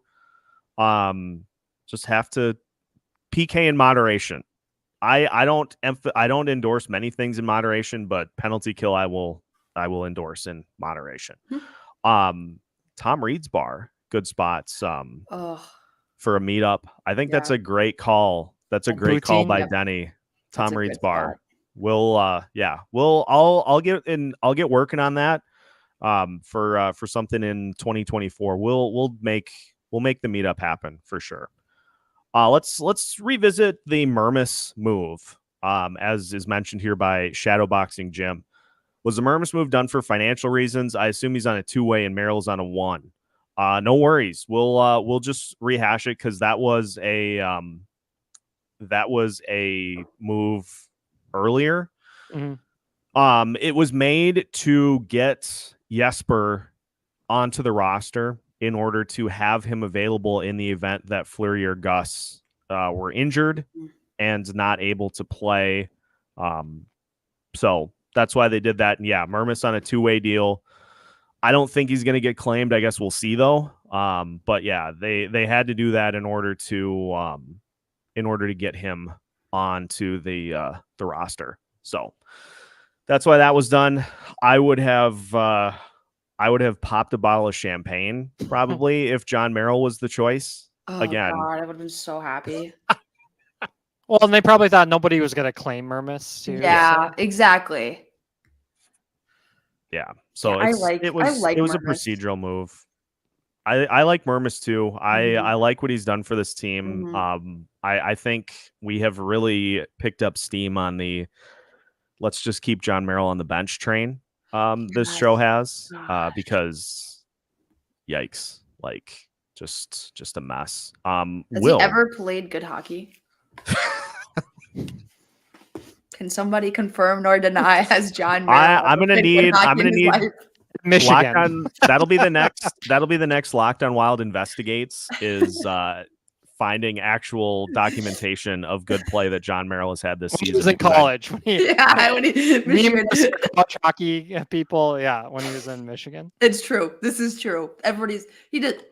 PK in moderation. I don't endorse many things in moderation, but penalty kill I will endorse in moderation. Tom Reed's bar, good spots Oh, for a meetup. I think that's Yeah. a great call. That's a Oh, great call poutine. by Yep. Denny. That's Tom a Reed's good bar. spot. I'll get working on that for something in 2024. We'll make the meetup happen for sure. Let's revisit the Murmis move. As is mentioned here by Shadowboxing Jim. Was the Murmis move done for financial reasons? I assume he's on a 2-way and Merrill's on a 1. No worries. We'll just rehash it because that was a move earlier. Mhm. It was made to get Jesper onto the roster in order to have him available in the event that Fleury or Gus were injured and not able to play. So that's why they did that. And yeah, Murmis on a 2-way deal. I don't think he's going to get claimed. I guess we'll see though. But yeah, they had to do that in order to get him onto the roster. So that's why that was done. I would have popped a bottle of champagne probably if John Merrill was the choice. Oh Again, God, I would have been so happy. Well, and they probably thought nobody was going to claim Murmis too. Yeah, So. exactly. yeah. So Yeah, it I was like a Murmis. procedural move. I like Murmis too. Mhm. I like what he's done for this team. Mhm. I think we have really picked up steam on the let's just keep John Merrill on the bench train. This Yes. show has Gosh. because yikes, like just a mess. Has Will he ever played good hockey? Can somebody confirm nor deny? Has John Merrill I'm ever gonna played good need hockey in his life? Michigan. Locked on. That'll be the next Locked on Wild investigates is finding actual documentation of good play that John Merrill has had this When he season. was in because college. Yeah, when he, Me and Michigan. the college hockey people. Yeah, when he was in Michigan. It's true. This is true. He did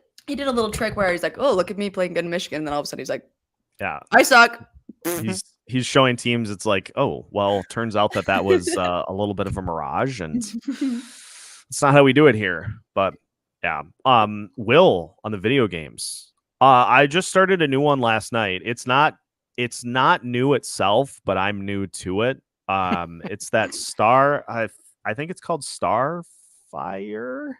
a little trick where he's like, "Oh, look at me playing good in Michigan," and then all of a sudden he's like, Yeah, "I suck." he's showing teams. It's like, oh well, turns out that was a little bit of a mirage, and it's not how we do it here. But yeah, Will on the video games. I just started a new one last night. It's not new itself, but I'm new to it. It's that Star. I think it's called Starfire.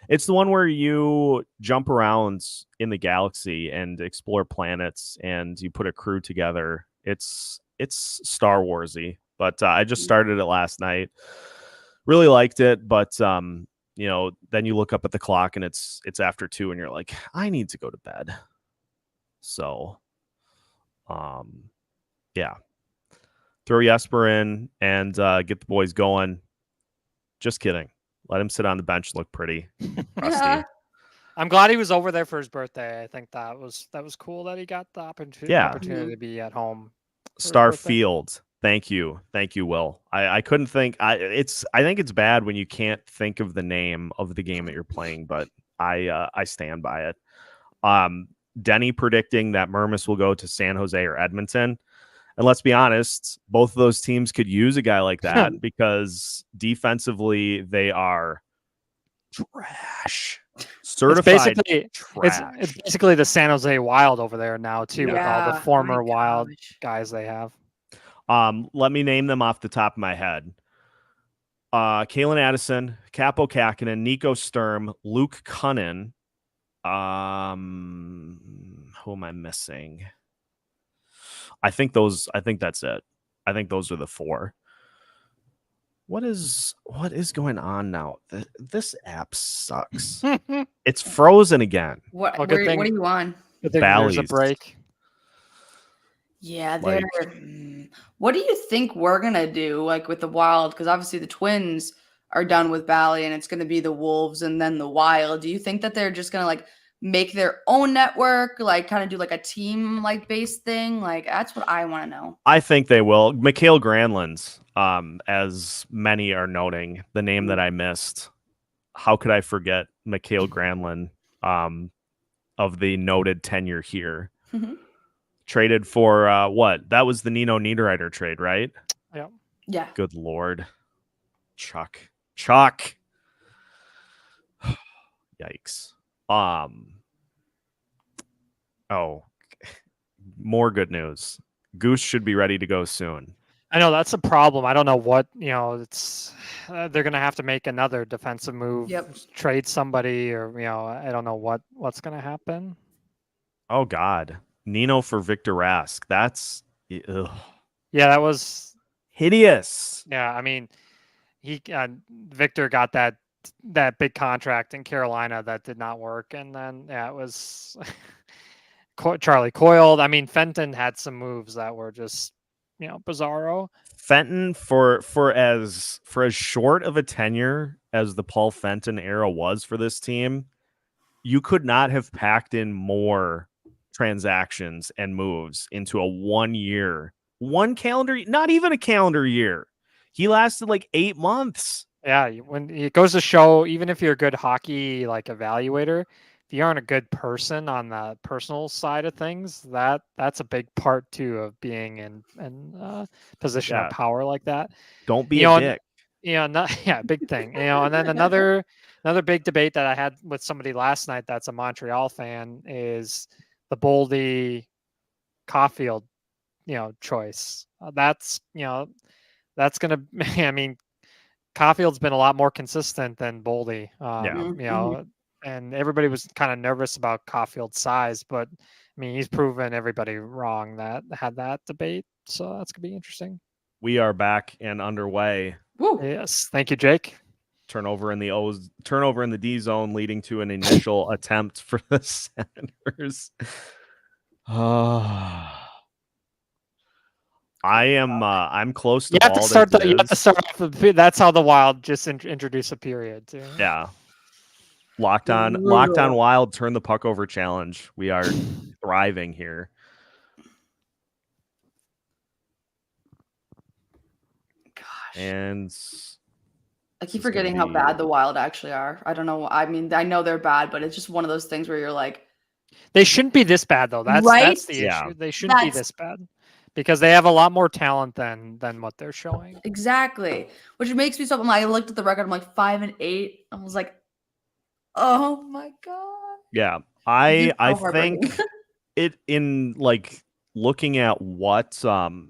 It's the one where you jump around in the galaxy and explore planets, and you put a crew together. It's Star Warsy, but I just started it last night. Really liked it, but then you look up at the clock and it's after 2, and you're like, I need to go to bed. So, yeah, throw Jesper in and get the boys going. Just kidding. Let him sit on the bench and look pretty rusty. Yeah. I'm glad he was over there for his birthday. I think that was cool that he got the opportunity to be at home. Starfield. Thank you, Will. I couldn't think. I think it's bad when you can't think of the name of the game that you're playing, but I stand by it. Denny predicting that Murmis will go to San Jose or Edmonton. And let's be honest, both of those teams could use a guy like that because defensively they are trash. Certified trash. It's basically the San Jose Wild over there now too, with all the former my Wild gosh. guys they have. Let me name them off the top of my head. Kalen Addison, Capo Kakinen, Nico Sturm, Luke Cunnin. Who am I missing? I think that's it. I think those are the 4. What is going on now? This app sucks. It's frozen again. What? Well, good What are thing. you on? Good thing there's a Bally's. break. Yeah, Like- what do you think we're gonna do, like with the Wild? Because obviously the Twins are done with Bally, and it's gonna be the Wolves and then the Wild. Do you think that they're just gonna like make their own network, like kind of do like a team like based thing? Like that's what I want to know. I think they will. Mikhail Granlund's, as many are noting, the name that I missed. How could I forget Mikhail Granlund, of the noted tenure here? Traded for what? That was the Nino Niederreiter trade, right? Yeah. Yeah. Good Lord. Chuck. Yikes. Oh, more good news. Goose should be ready to go soon. I know that's a problem. I don't know what, it's they're going to have to make another defensive move, trade somebody, or, I don't know what's going to happen. Oh God. Nino for Victor Rask. That's ugh. Yeah, that was hideous. Yeah, I mean, Victor got that big contract in Carolina that did not work, and then it was Charlie coiled. I mean, Fenton had some moves that were just bizarro. Fenton for as short of a tenure as the Paul Fenton era was for this team, you could not have packed in more transactions and moves into a 1 year, not even a calendar year. He lasted like 8 months. Yeah, when it goes to show, even if you're a good hockey like evaluator, if you aren't a good person on the personal side of things, that's a big part too of being in position of power like that. Don't be a dick. Big thing. And then another big debate that I had with somebody last night that's a Montreal fan is the Boldy Caulfield, choice. That's gonna. I mean, Caulfield's been a lot more consistent than Boldy. And everybody was kind of nervous about Caulfield's size, but I mean, he's proven everybody wrong that had that debate. So that's gonna be interesting. We are back and underway. Woo. Yes, thank you, Jake. Turnover in the D zone, leading to an initial attempt for the Senators. I'm close to you have to start off. That's how the Wild just introduce a period too. Yeah. Locked on Wild, turn the puck over challenge. We are thriving here. Gosh. And I keep forgetting how bad the Wild actually are. I don't know. I mean, I know they're bad, but it's just one of those things where you're like, they shouldn't be this bad though. That's the issue. They shouldn't be this bad because they have a lot more talent than what they're showing. Exactly. Which makes me so. I looked at the record. I'm like 5-8. I was like, oh my God. Yeah. I think it in like looking at what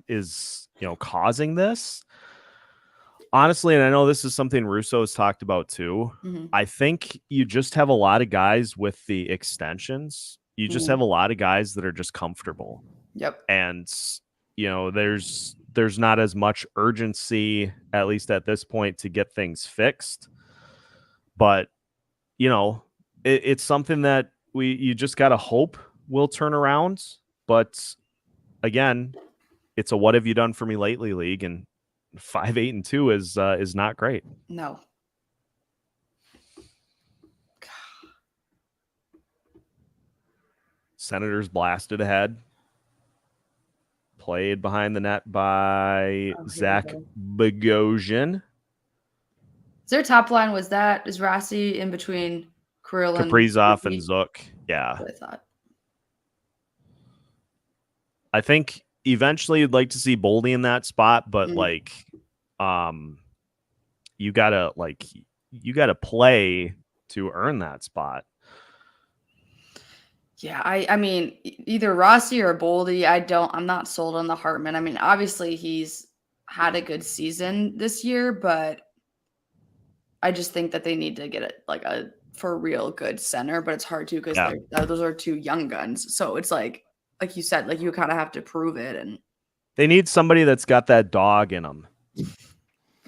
is causing this. Honestly, and I know this is something Russo has talked about too. Mm-hmm. I think you just have a lot of guys with the extensions. You just have a lot of guys that are just comfortable. Yep. And there's not as much urgency, at least at this point, to get things fixed. But it's something that you just gotta hope will turn around. But again, it's a what have you done for me lately league, and 5-8-2 is not great. No. Senators blasted ahead. Played behind the net by Zach Bogosian. Is their top line is Rassi in between Kirill and Kaprizov and Zook? Yeah. That's what I thought. I think eventually you'd like to see Boldy in that spot, but you gotta play to earn that spot. Yeah, I mean, either Rossi or Boldy. I'm not sold on the Hartman. I mean, obviously he's had a good season this year, but I just think that they need to get it like a for real good center, but it's hard to because those are two young guns. So it's like you said, like you kind of have to prove it, and they need somebody that's got that dog in them.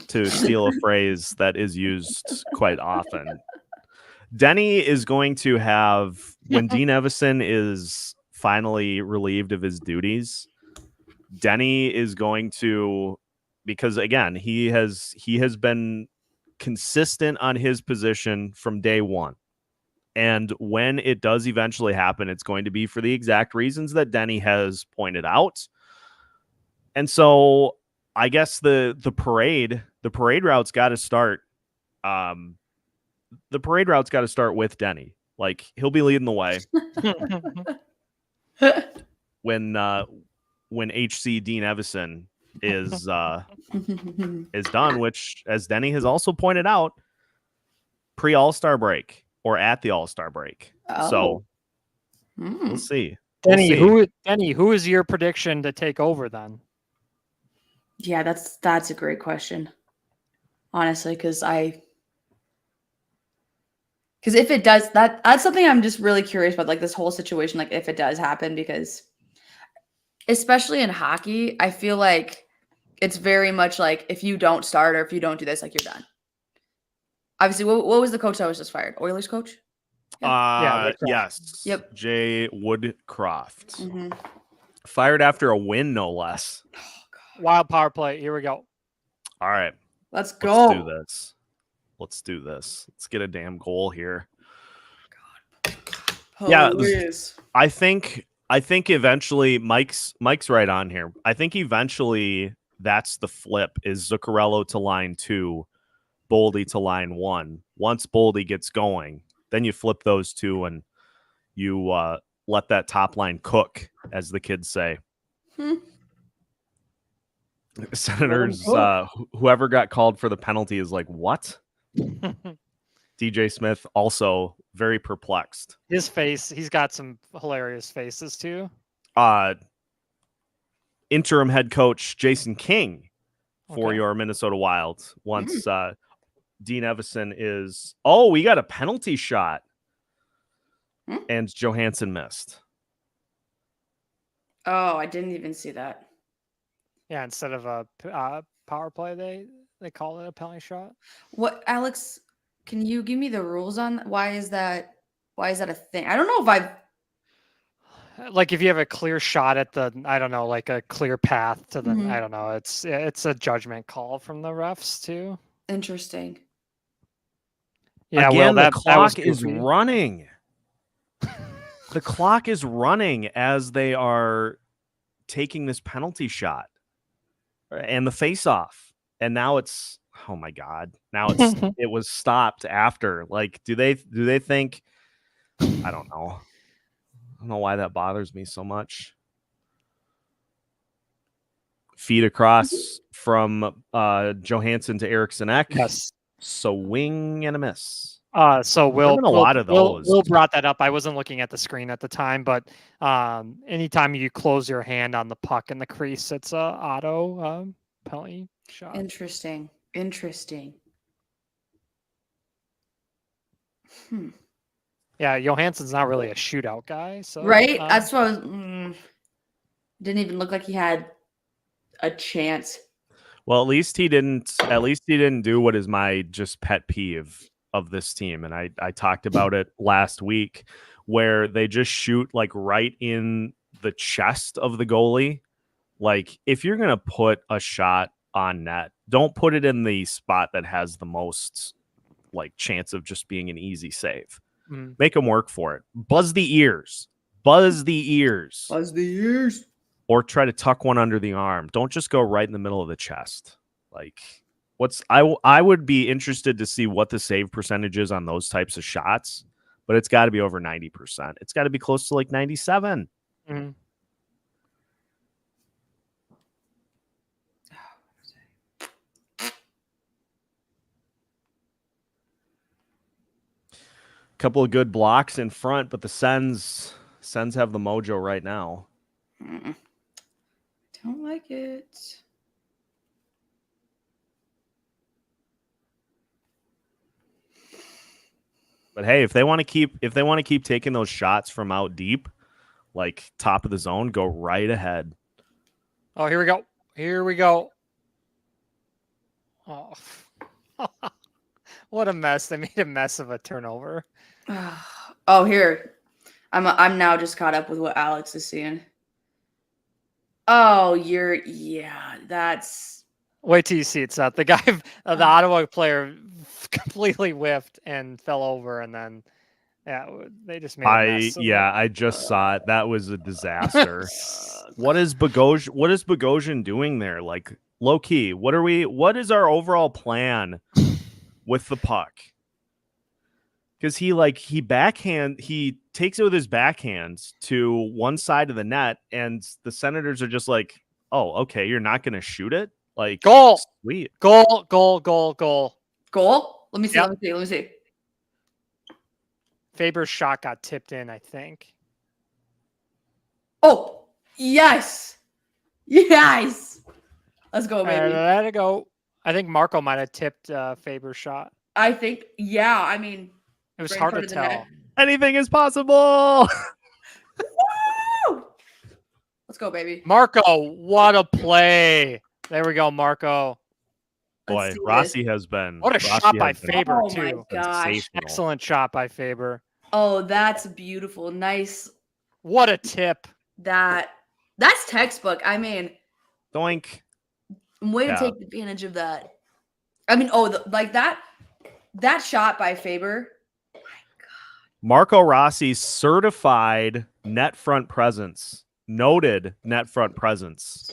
to steal a phrase that is used quite often. Denny is going to have, when Dean Evison is finally relieved of his duties, Denny is going to, because again, he has been consistent on his position from day one. And when it does eventually happen, it's going to be for the exact reasons that Denny has pointed out. And so I guess the parade route's got to start. The parade route's got to start with Denny. Like, he'll be leading the way when HC Dean Evison is done, which, as Denny has also pointed out, pre-All-Star break or at the All-Star break. Oh. So we'll see. Denny, We'll see. who is your prediction to take over then? Yeah, that's a great question. Honestly, because if it does, that's something I'm just really curious about, like this whole situation, like if it does happen, because especially in hockey, I feel like it's very much like if you don't start or if you don't do this, like you're done. Obviously, what was the coach that was just fired? Oilers coach? Yes. Yep. Jay Woodcroft. Mm-hmm. Fired after a win, no less. Wild power play. Here we go. All right. Let's go. Let's do this. Let's get a damn goal here. God. Yeah, Please. I think eventually Mike's right on here. I think eventually that's the flip, is Zuccarello to line 2, Boldy to line 1. Once Boldy gets going, then you flip those two and you let that top line cook, as the kids say. Senators, whoever got called for the penalty is like, what? DJ Smith also very perplexed. His face, he's got some hilarious faces too. Interim head coach Jason King for your Minnesota Wild. Once Dean Evison is, we got a penalty shot. And Johansson missed. Oh, I didn't even see that. Yeah, instead of a power play, they call it a penalty shot. What, Alex? Can you give me the rules on why is that a thing? I don't know if I've like if you have a clear shot at the, I don't know, like a clear path to the, I don't know. It's a judgment call from the refs too. Interesting. Yeah, again, the clock is running. The clock is running as they are taking this penalty shot and the face-off, and now it's, oh my God! Now it was stopped after. Like, do they think? I don't know. I don't know why that bothers me so much. Feed across from Johansson to Eriksson Ek. Yes. Swing and a miss. So Will Will brought that up. I wasn't looking at the screen at the time, but anytime you close your hand on the puck in the crease, it's a auto penalty shot. Interesting. Yeah, Johansson's not really a shootout guy, so right. That's what I was. Didn't even look like he had a chance. Well, at least he didn't do what is my just pet peeve of this team, and I talked about it last week, where they just shoot like right in the chest of the goalie. Like, if you're gonna put a shot on net, don't put it in the spot that has the most like chance of just being an easy save. Make them work for it. Buzz the ears, or try to tuck one under the arm. Don't just go right in the middle of the chest. Like, I would be interested to see what the save percentage is on those types of shots, but it's got to be over 90%. It's got to be close to like 97. Couple of good blocks in front, but the Sens have the mojo right now. Don't like it. But hey, if they want to keep taking those shots from out deep, like top of the zone, go right ahead. Oh, here we go. Oh, what a mess! They made a mess of a turnover. Oh, here. I'm now just caught up with what Alex is seeing. Oh, that's. Wait till you see it, Seth. The guy, the Ottawa player, completely whiffed and fell over, and then they just made a mess. I just saw it. That was a disaster. What is Bogosian doing there? Like, low key, what is our overall plan with the puck? Because he takes it with his backhands to one side of the net, and the Senators are just like, oh, okay, you're not gonna shoot it? Like, goal, sweet. goal. Goal? Let me see. Yep. Let me see. Faber's shot got tipped in, I think. Oh, yes. Yes. Let's go, baby. Let it go. I think Marco might have tipped Faber's shot. I think, yeah. I mean, it was hard to tell. Anything is possible. Woo! Let's go, baby. Marco, what a play. There we go, Marco. Boy, Rossi has been. What a shot by Faber, too. Oh, my gosh. Excellent shot by Faber. Oh, that's beautiful. Nice. What a tip. That's textbook. I mean, doink. Way to take advantage of that. I mean, that shot by Faber. Oh my God. Marco Rossi's certified net front presence. Noted net front presence.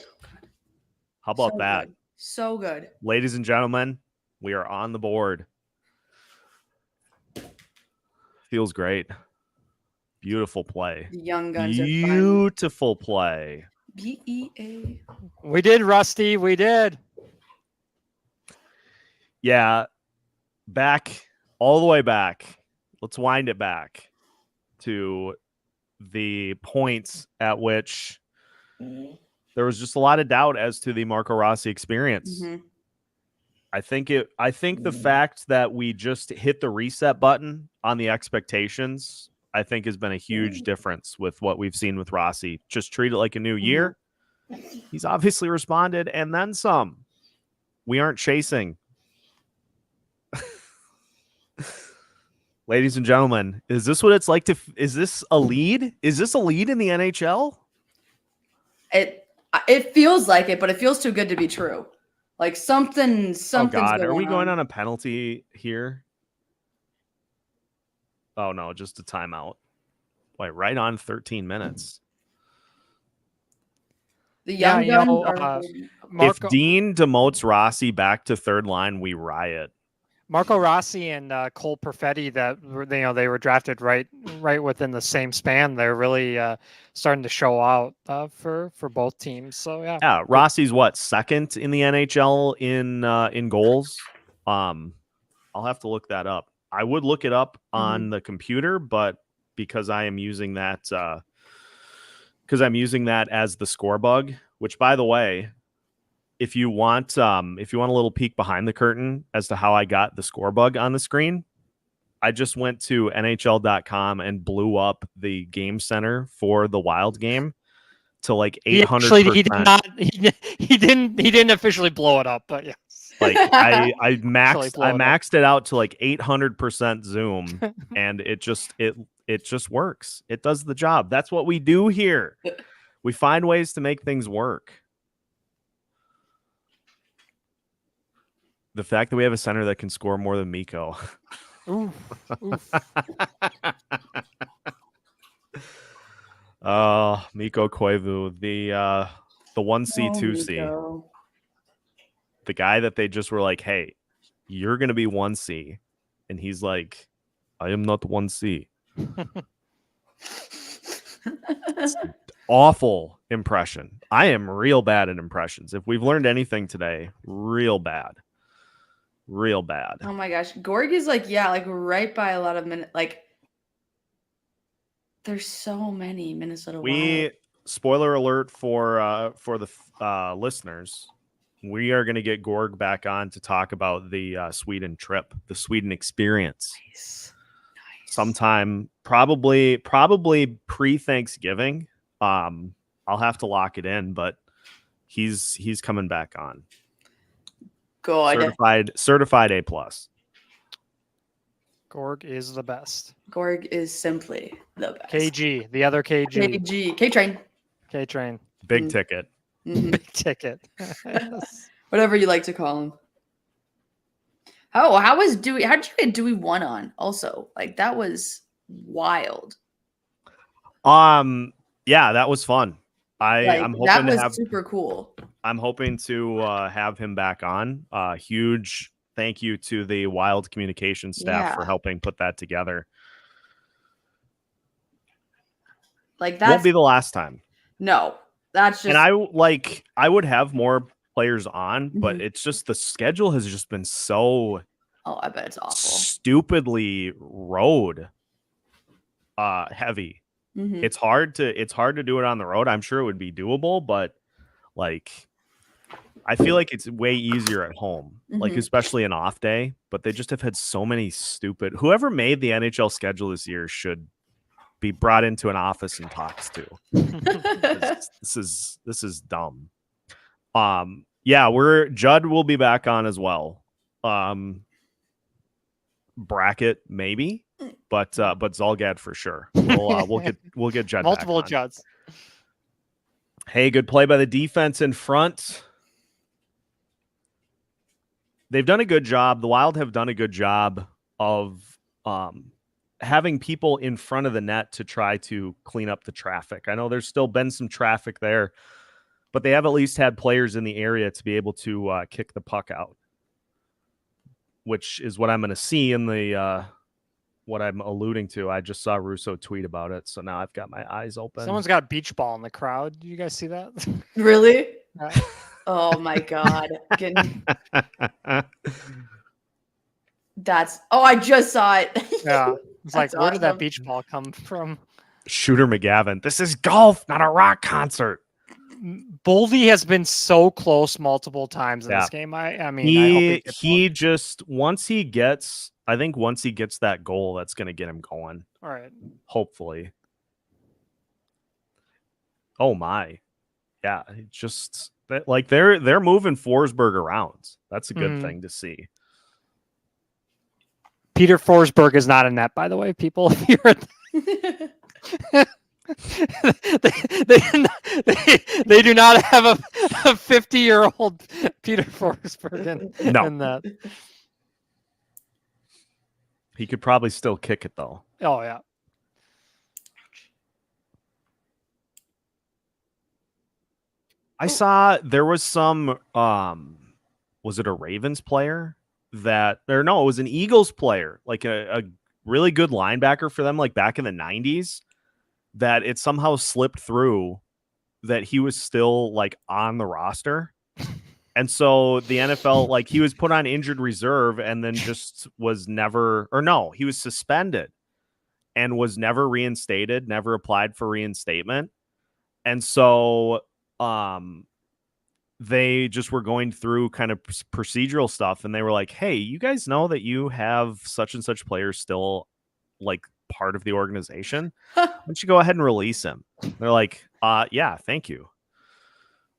How about that? Good. So good. Ladies and gentlemen, we are on the board. Feels great. Beautiful play. The young guns Beautiful play. BEA. We did, Rusty. We did. Yeah. Back, all the way back. Let's wind it back to the points at which there was just a lot of doubt as to the Marco Rossi experience. Mm-hmm. I think the fact that we just hit the reset button on the expectations, I think, has been a huge difference with what we've seen with Rossi. Just treat it like a new year. He's obviously responded, and then some. We aren't chasing. Ladies and gentlemen, is this what it's like is this a lead? Is this a lead in the NHL? It feels like it, but it feels too good to be true. Like something's oh God, are we going on a penalty here? Oh no, just a timeout. Boy, right on 13 minutes. The young guns if Dean demotes Rossi back to third line, we riot. Marco Rossi and Cole Perfetti, they were drafted right within the same span. They're really starting to show out for both teams. So yeah. Rossi's second in the NHL in goals. I'll have to look that up. I would look it up on the computer, but because I am using that as the score bug, which, by the way, if you want a little peek behind the curtain as to how I got the score bug on the screen, I just went to NHL.com and blew up the game center for the Wild game to like 800%. He didn't officially blow it up, but yeah. Like I maxed it out to like 800% zoom, and it just works. It does the job. That's what we do here. We find ways to make things work. The fact that we have a center that can score more than Mikko. Oof. Mikko Koivu, the 1C, 2C. The guy that they just were like, hey, you're going to be 1C. And he's like, I am not 1C. Awful impression. I am real bad at impressions. If we've learned anything today, real bad. Real bad. Oh my gosh. Gorg is right by a lot of minutes. There's so many Minnesota Wild. Spoiler alert for the listeners. We are going to get Gorg back on to talk about the Sweden trip, the Sweden experience. Nice. Sometime probably pre-Thanksgiving. I'll have to lock it in, but he's coming back on. Good. Certified A+. Gorg is the best. Gorg is simply the best. KG, the other KG. KG. K-Train. K-Train. Big ticket. Mhm. Big ticket. Yes. Whatever you like to call him. Oh, how was Dewey? How did you get Dewey 1 on? Also, like that was wild. Yeah, that was fun. I'm hoping that was to have super cool. I'm hoping to have him back on. Huge thank you to the Wild communication staff for helping put that together. Like that won't be the last time. No, that's just. And I would have more players on, but it's just the schedule has just been so. Oh, I bet it's awful. Stupidly road heavy. It's hard to do it on the road. I'm sure it would be doable, but like I feel like it's way easier at home, like especially an off day, but they just have had so many stupid. Whoever made the NHL schedule this year should be brought into an office and talked to. This is dumb. Yeah, Judd will be back on as well. Bracket maybe, but Zolgad for sure. We'll get Judd multiple back on. Judds. Hey, good play by the defense in front. They've done a good job. The Wild have done a good job of having people in front of the net to try to clean up the traffic. I know there's still been some traffic there, but they have at least had players in the area to be able to kick the puck out, which is what I'm going to see in the what I'm alluding to. I just saw Russo tweet about it, so now I've got my eyes open. Someone's got a beach ball in the crowd. Do you guys see that? Really? Oh my god. I just saw it. Yeah. It's like, where did that awesome. beach ball come from? Shooter McGavin. This is golf, not a rock concert. Boldy has been so close multiple times in this game. I mean, he just once he gets that goal, that's going to get him going. All right. Hopefully. Oh my. Yeah, just like they're moving Forsberg around. That's a good thing to see. Peter Forsberg is not in net, by the way, people. If you're they do not have a 50-year-old Peter Forsberg in that. He could probably still kick it though. Oh yeah. I saw there was some was it a Ravens player it was an Eagles player, like a really good linebacker for them, like back in the 90s, that it somehow slipped through that he was still like on the roster. And so the NFL, like he was put on injured reserve and then just was never, or no, he was suspended and was never reinstated, never applied for reinstatement. And so they just were going through kind of procedural stuff, and they were like, hey, you guys know that you have such and such players still like part of the organization. Why don't you go ahead and release him? They're like, yeah, thank you.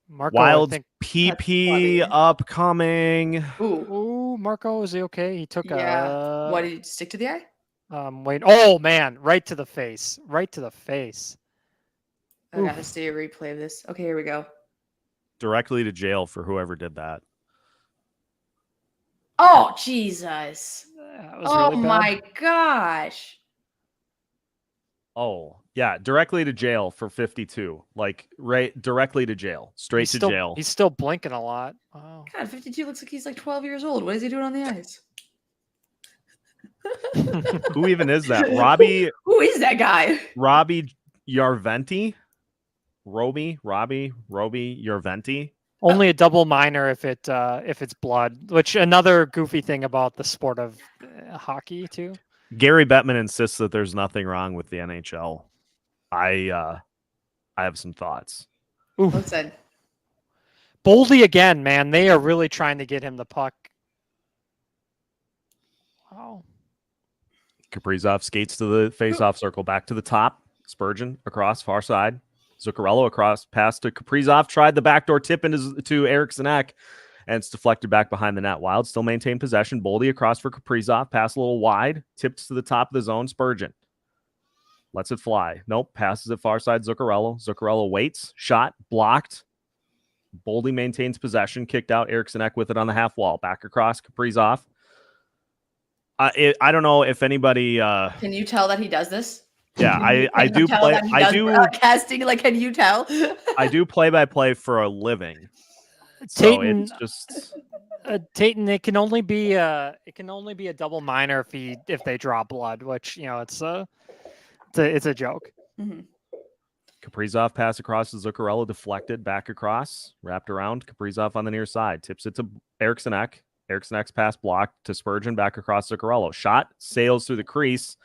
Marco, Wild PP upcoming. Ooh, Marco, is he okay? He took What, did he stick to the eye? Wait. Oh man, right to the face. Right to the face. I gotta see a replay of this. Okay, here we go. Directly to jail for whoever did that. Oh, Jesus. That was really bad. My gosh. Oh, yeah, directly to jail for 52. Like, right, directly to jail. Straight to jail. He's still blinking a lot. Wow. God, 52 looks like he's like 12 years old. What is he doing on the ice? Who even is that? Robbie? Who is that guy? Robbie Yarventi? Robbie Yarventi? Only a double minor if it's blood, which another goofy thing about the sport of hockey too. Gary Bettman insists that there's nothing wrong with the NHL. I have some thoughts. Listen. Boldy again, man. They are really trying to get him the puck. Wow. Kaprizov skates to the face-off circle, back to the top. Spurgeon across, far side. Zuccarello across, pass to Kaprizov, tried the backdoor tip to Eriksson Ek, and it's deflected back behind the net. Wild still maintain possession. Boldy across for Kaprizov. Pass a little wide. Tips to the top of the zone. Spurgeon lets it fly. Nope. Passes it far side. Zuccarello. Zuccarello waits. Shot. Blocked. Boldy maintains possession. Kicked out. Eriksson Ek with it on the half wall. Back across. Kaprizov. I don't know if anybody... Can you tell that he does this? Yeah, I do play. I do broadcasting. Like, can you tell? I do play-by-play for a living. So it's just Tayton. It can only be a double minor if they draw blood, which it's a joke. Mm-hmm. Kaprizov pass across to Zuccarello, deflected back across, wrapped around. Kaprizov on the near side, tips it to Eriksson Ek. Eriksson Ek's pass blocked to Spurgeon, back across Zuccarello. Shot sails through the crease.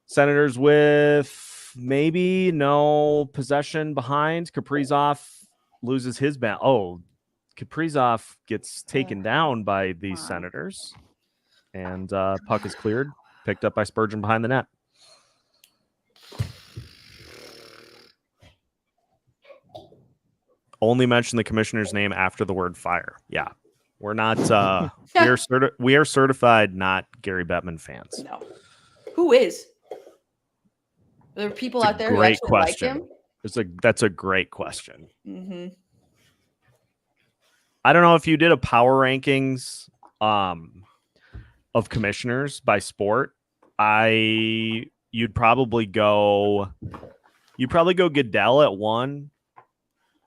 Senators with maybe no possession behind. Kaprizov loses his bat. Oh, Kaprizov gets taken down by the Senators. And puck is cleared. Picked up by Spurgeon behind the net. Only mention the commissioner's name after the word fire. Yeah. We're not we are certified not Gary Bettman fans. No. Who is? There are people out there who actually like him. That's a great question. Mm-hmm. I don't know if you did a power rankings of commissioners by sport. You'd probably go Goodell at 1,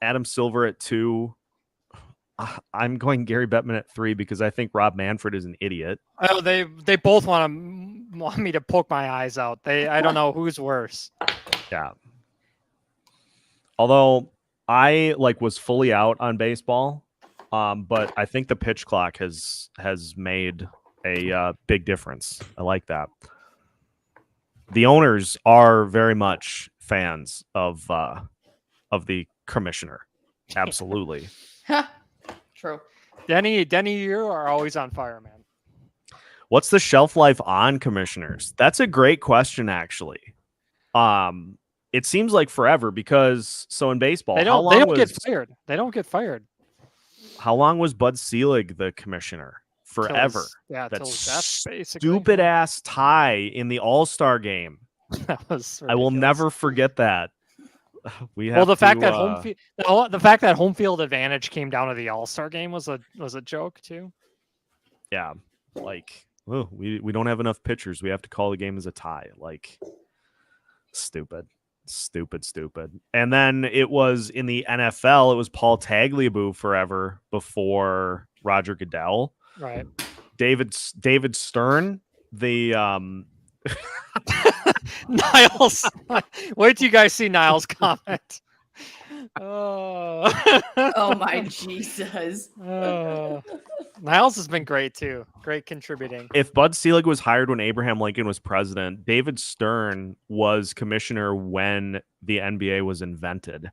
Adam Silver at 2. I'm going Gary Bettman at 3 because I think Rob Manfred is an idiot. Oh, they both want me to poke my eyes out. I don't know who's worse. Yeah. Although I was fully out on baseball, but I think the pitch clock has made a big difference. I like that. The owners are very much fans of the commissioner. Absolutely. True. Denny, you are always on fire, man. What's the shelf life on commissioners? That's a great question, actually. It seems like forever because in baseball, they don't get fired. They don't get fired. How long was Bud Selig the commissioner? Forever. Till his death, basically. Stupid ass tie in the All-Star game. That was ridiculous. I will never forget that. The fact that home field advantage came down to the All-Star game was a joke too. Yeah, we don't have enough pitchers. We have to call the game as a tie. Stupid. And then it was in the NFL. It was Paul Tagliabue forever before Roger Goodell. Right. David Stern. The Niles. Wait till you guys see Niles' comment. Oh my Jesus. Niles has been great too. Great contributing. If Bud Selig was hired when Abraham Lincoln was president, David Stern was commissioner when the NBA was invented.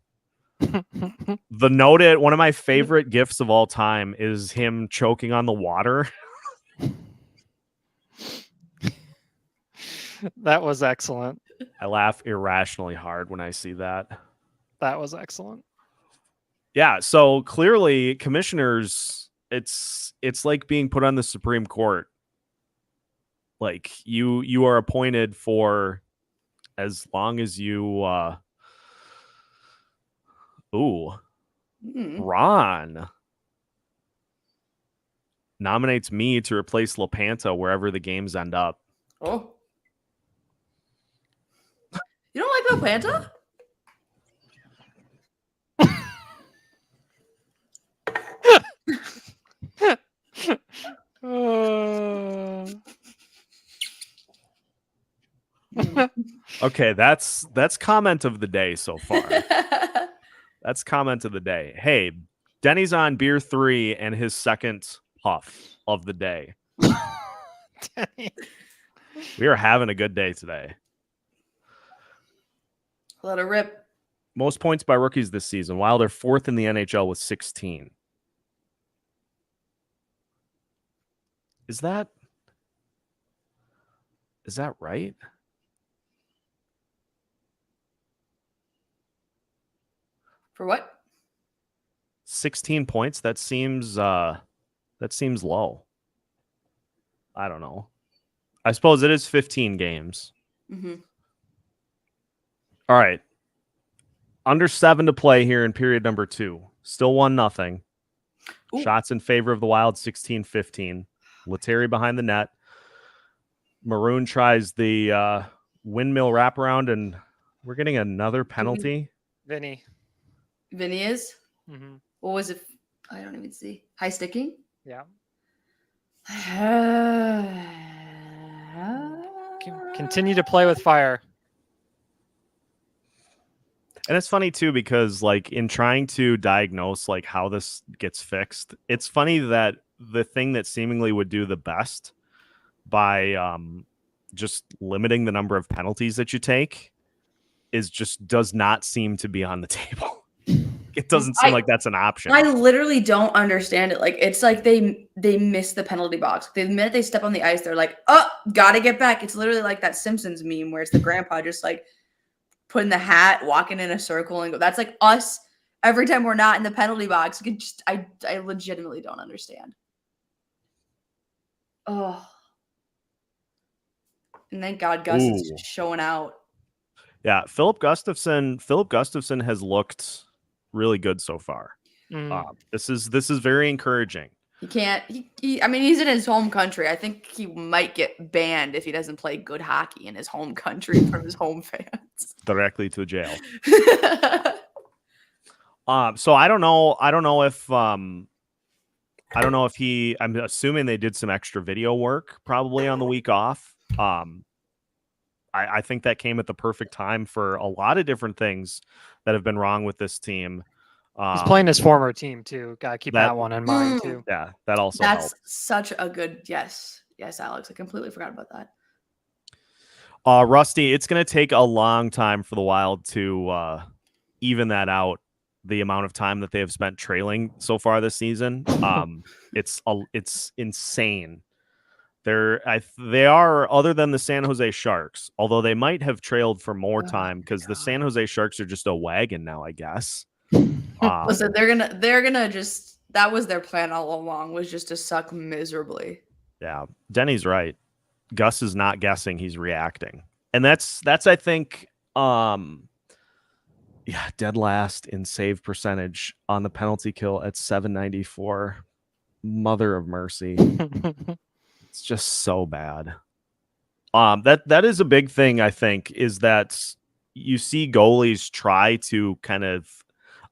One of my favorite gifs of all time is him choking on the water. That was excellent. I laugh irrationally hard when I see that. That was excellent. Yeah, so clearly commissioners, it's like being put on the Supreme Court. You are appointed for as long as you Ron nominates me to replace LaPanta wherever the games end up. Oh. You don't like LaPanta? Okay, that's comment of the day so far. That's comment of the day. Hey, Denny's on beer 3 and his second puff of the day. We are having a good day today. Let it rip. Most points by rookies this season. Wild are 4th in the NHL with 16. Is that right? For what? 16 points. That seems low. I don't know. I suppose it is 15 games. Mm-hmm. All right. Under 7 to play here in period number 2. Still 1-0. Shots in favor of the Wild, 16-15. Lettieri behind the net. Maroon tries the windmill wraparound, and we're getting another penalty. Vinny is? Mm-hmm. What was it? I don't even see. High sticking? Yeah. Continue to play with fire. And it's funny too, because like in trying to diagnose like how this gets fixed, it's funny that the thing that seemingly would do the best by just limiting the number of penalties that you take does not seem to be on the table. It doesn't seem like that's an option. I literally don't understand it. Like, it's like they miss the penalty box. The minute they step on the ice, they're like, oh, gotta get back. It's literally like that Simpsons meme where it's the grandpa just like putting the hat, walking in a circle, and go. That's like us every time we're not in the penalty box. I legitimately don't understand. Oh. And thank God Gus is just showing out. Yeah, Philip Gustafsson has looked really good so far. This is very encouraging. He can't. I mean, he's in his home country. I think he might get banned if he doesn't play good hockey in his home country from his home fans. Directly to jail. So I don't know if he. I'm assuming they did some extra video work probably on the week off. I think that came at the perfect time for a lot of different things that have been wrong with this team. He's playing his former team too. Got to keep that one in mind too. Yeah, that also That's helps. Such a good yes, Alex. I completely forgot about that. Rusty, it's going to take a long time for the Wild to even that out. The amount of time that they have spent trailing so far this season, it's insane. They are, other than the San Jose Sharks, although they might have trailed for more time because the San Jose Sharks are just a wagon now, I guess. Listen, they're gonna just, that was their plan all along, was just to suck miserably. Yeah, Denny's right. Gus is not guessing; he's reacting, and that's I think, dead last in save percentage on the penalty kill at 794. Mother of mercy. It's just so bad. That is a big thing, I think, is that you see goalies try to kind of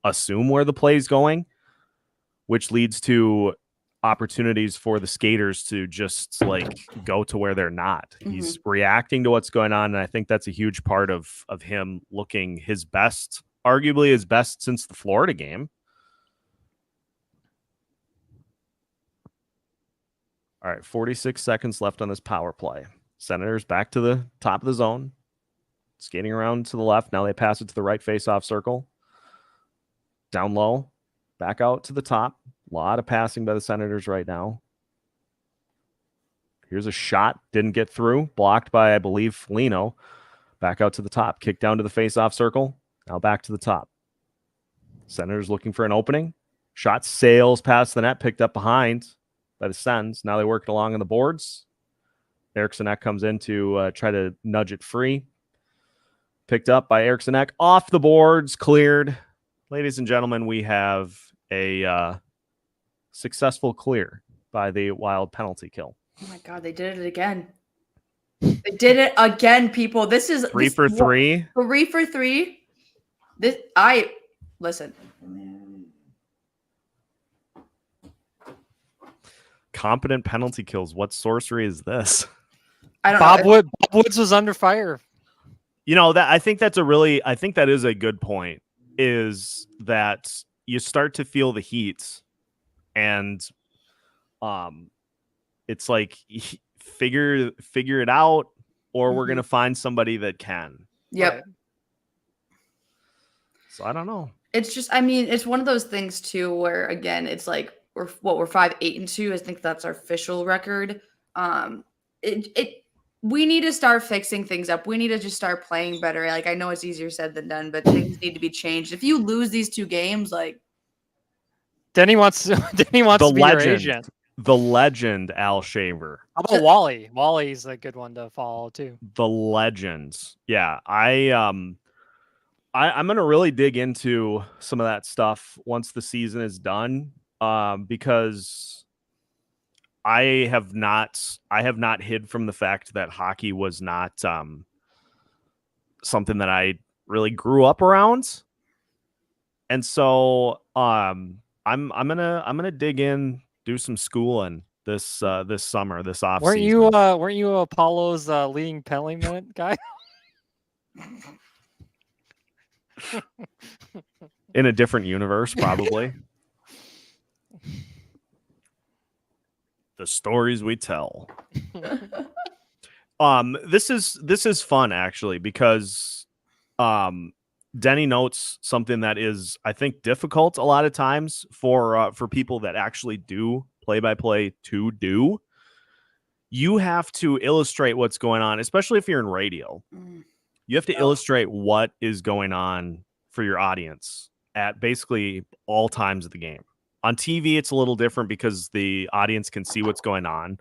assume where the play is going, which leads to opportunities for the skaters to just like go to where they're not. Mm-hmm. He's reacting to what's going on, and I think that's a huge part of him looking his best, arguably his best since the Florida game. All right, 46 seconds left on this power play. Senators back to the top of the zone, skating around to the left. Now they pass it to the right face-off circle. Down low, back out to the top. A lot of passing by the Senators right now. Here's a shot. Didn't get through. Blocked by, I believe, Foligno. Back out to the top. Kick down to the face-off circle. Now back to the top. Senators looking for an opening. Shot sails past the net. Picked up behind by the Sens. Now they work it along on the boards. Eriksson Ek comes in to try to nudge it free. Picked up by Eriksson Ek. Off the boards. Cleared. Ladies and gentlemen, we have a successful clear by the Wild penalty kill. Oh my God, they did it again. They did it again, people. This is 3 for 3. 3 for 3. Listen. Competent penalty kills. What sorcery is this? I don't know. Bob Woods was under fire. You know, I think that is a good point, is that you start to feel the heat, and it's like figure it out, or we're gonna find somebody that can. Yep. Right. So I don't know. It's just, I mean, it's one of those things too, where again, it's like we're 5-8-2. I think that's our official record. We need to start fixing things up. We need to just start playing better. Like, I know it's easier said than done, but things need to be changed. If you lose these 2 games, like, Denny wants to be your agent. The legend Al Shaver. How about Wally? Wally's a good one to follow too. The legends. Yeah, I'm gonna really dig into some of that stuff once the season is done, because I have not hid from the fact that hockey was not something that I really grew up around, and so I'm gonna dig in, do some schooling this summer, this off season. Weren't you Apollo's leading penalty minute guy? In a different universe, probably. The stories we tell. This is fun actually, because Denny notes something that is, I think, difficult a lot of times for people that actually do play-by-play to do. You have to illustrate what's going on, especially if you're in radio. You have to illustrate what is going on for your audience at basically all times of the game. On TV, it's a little different because the audience can see what's going on,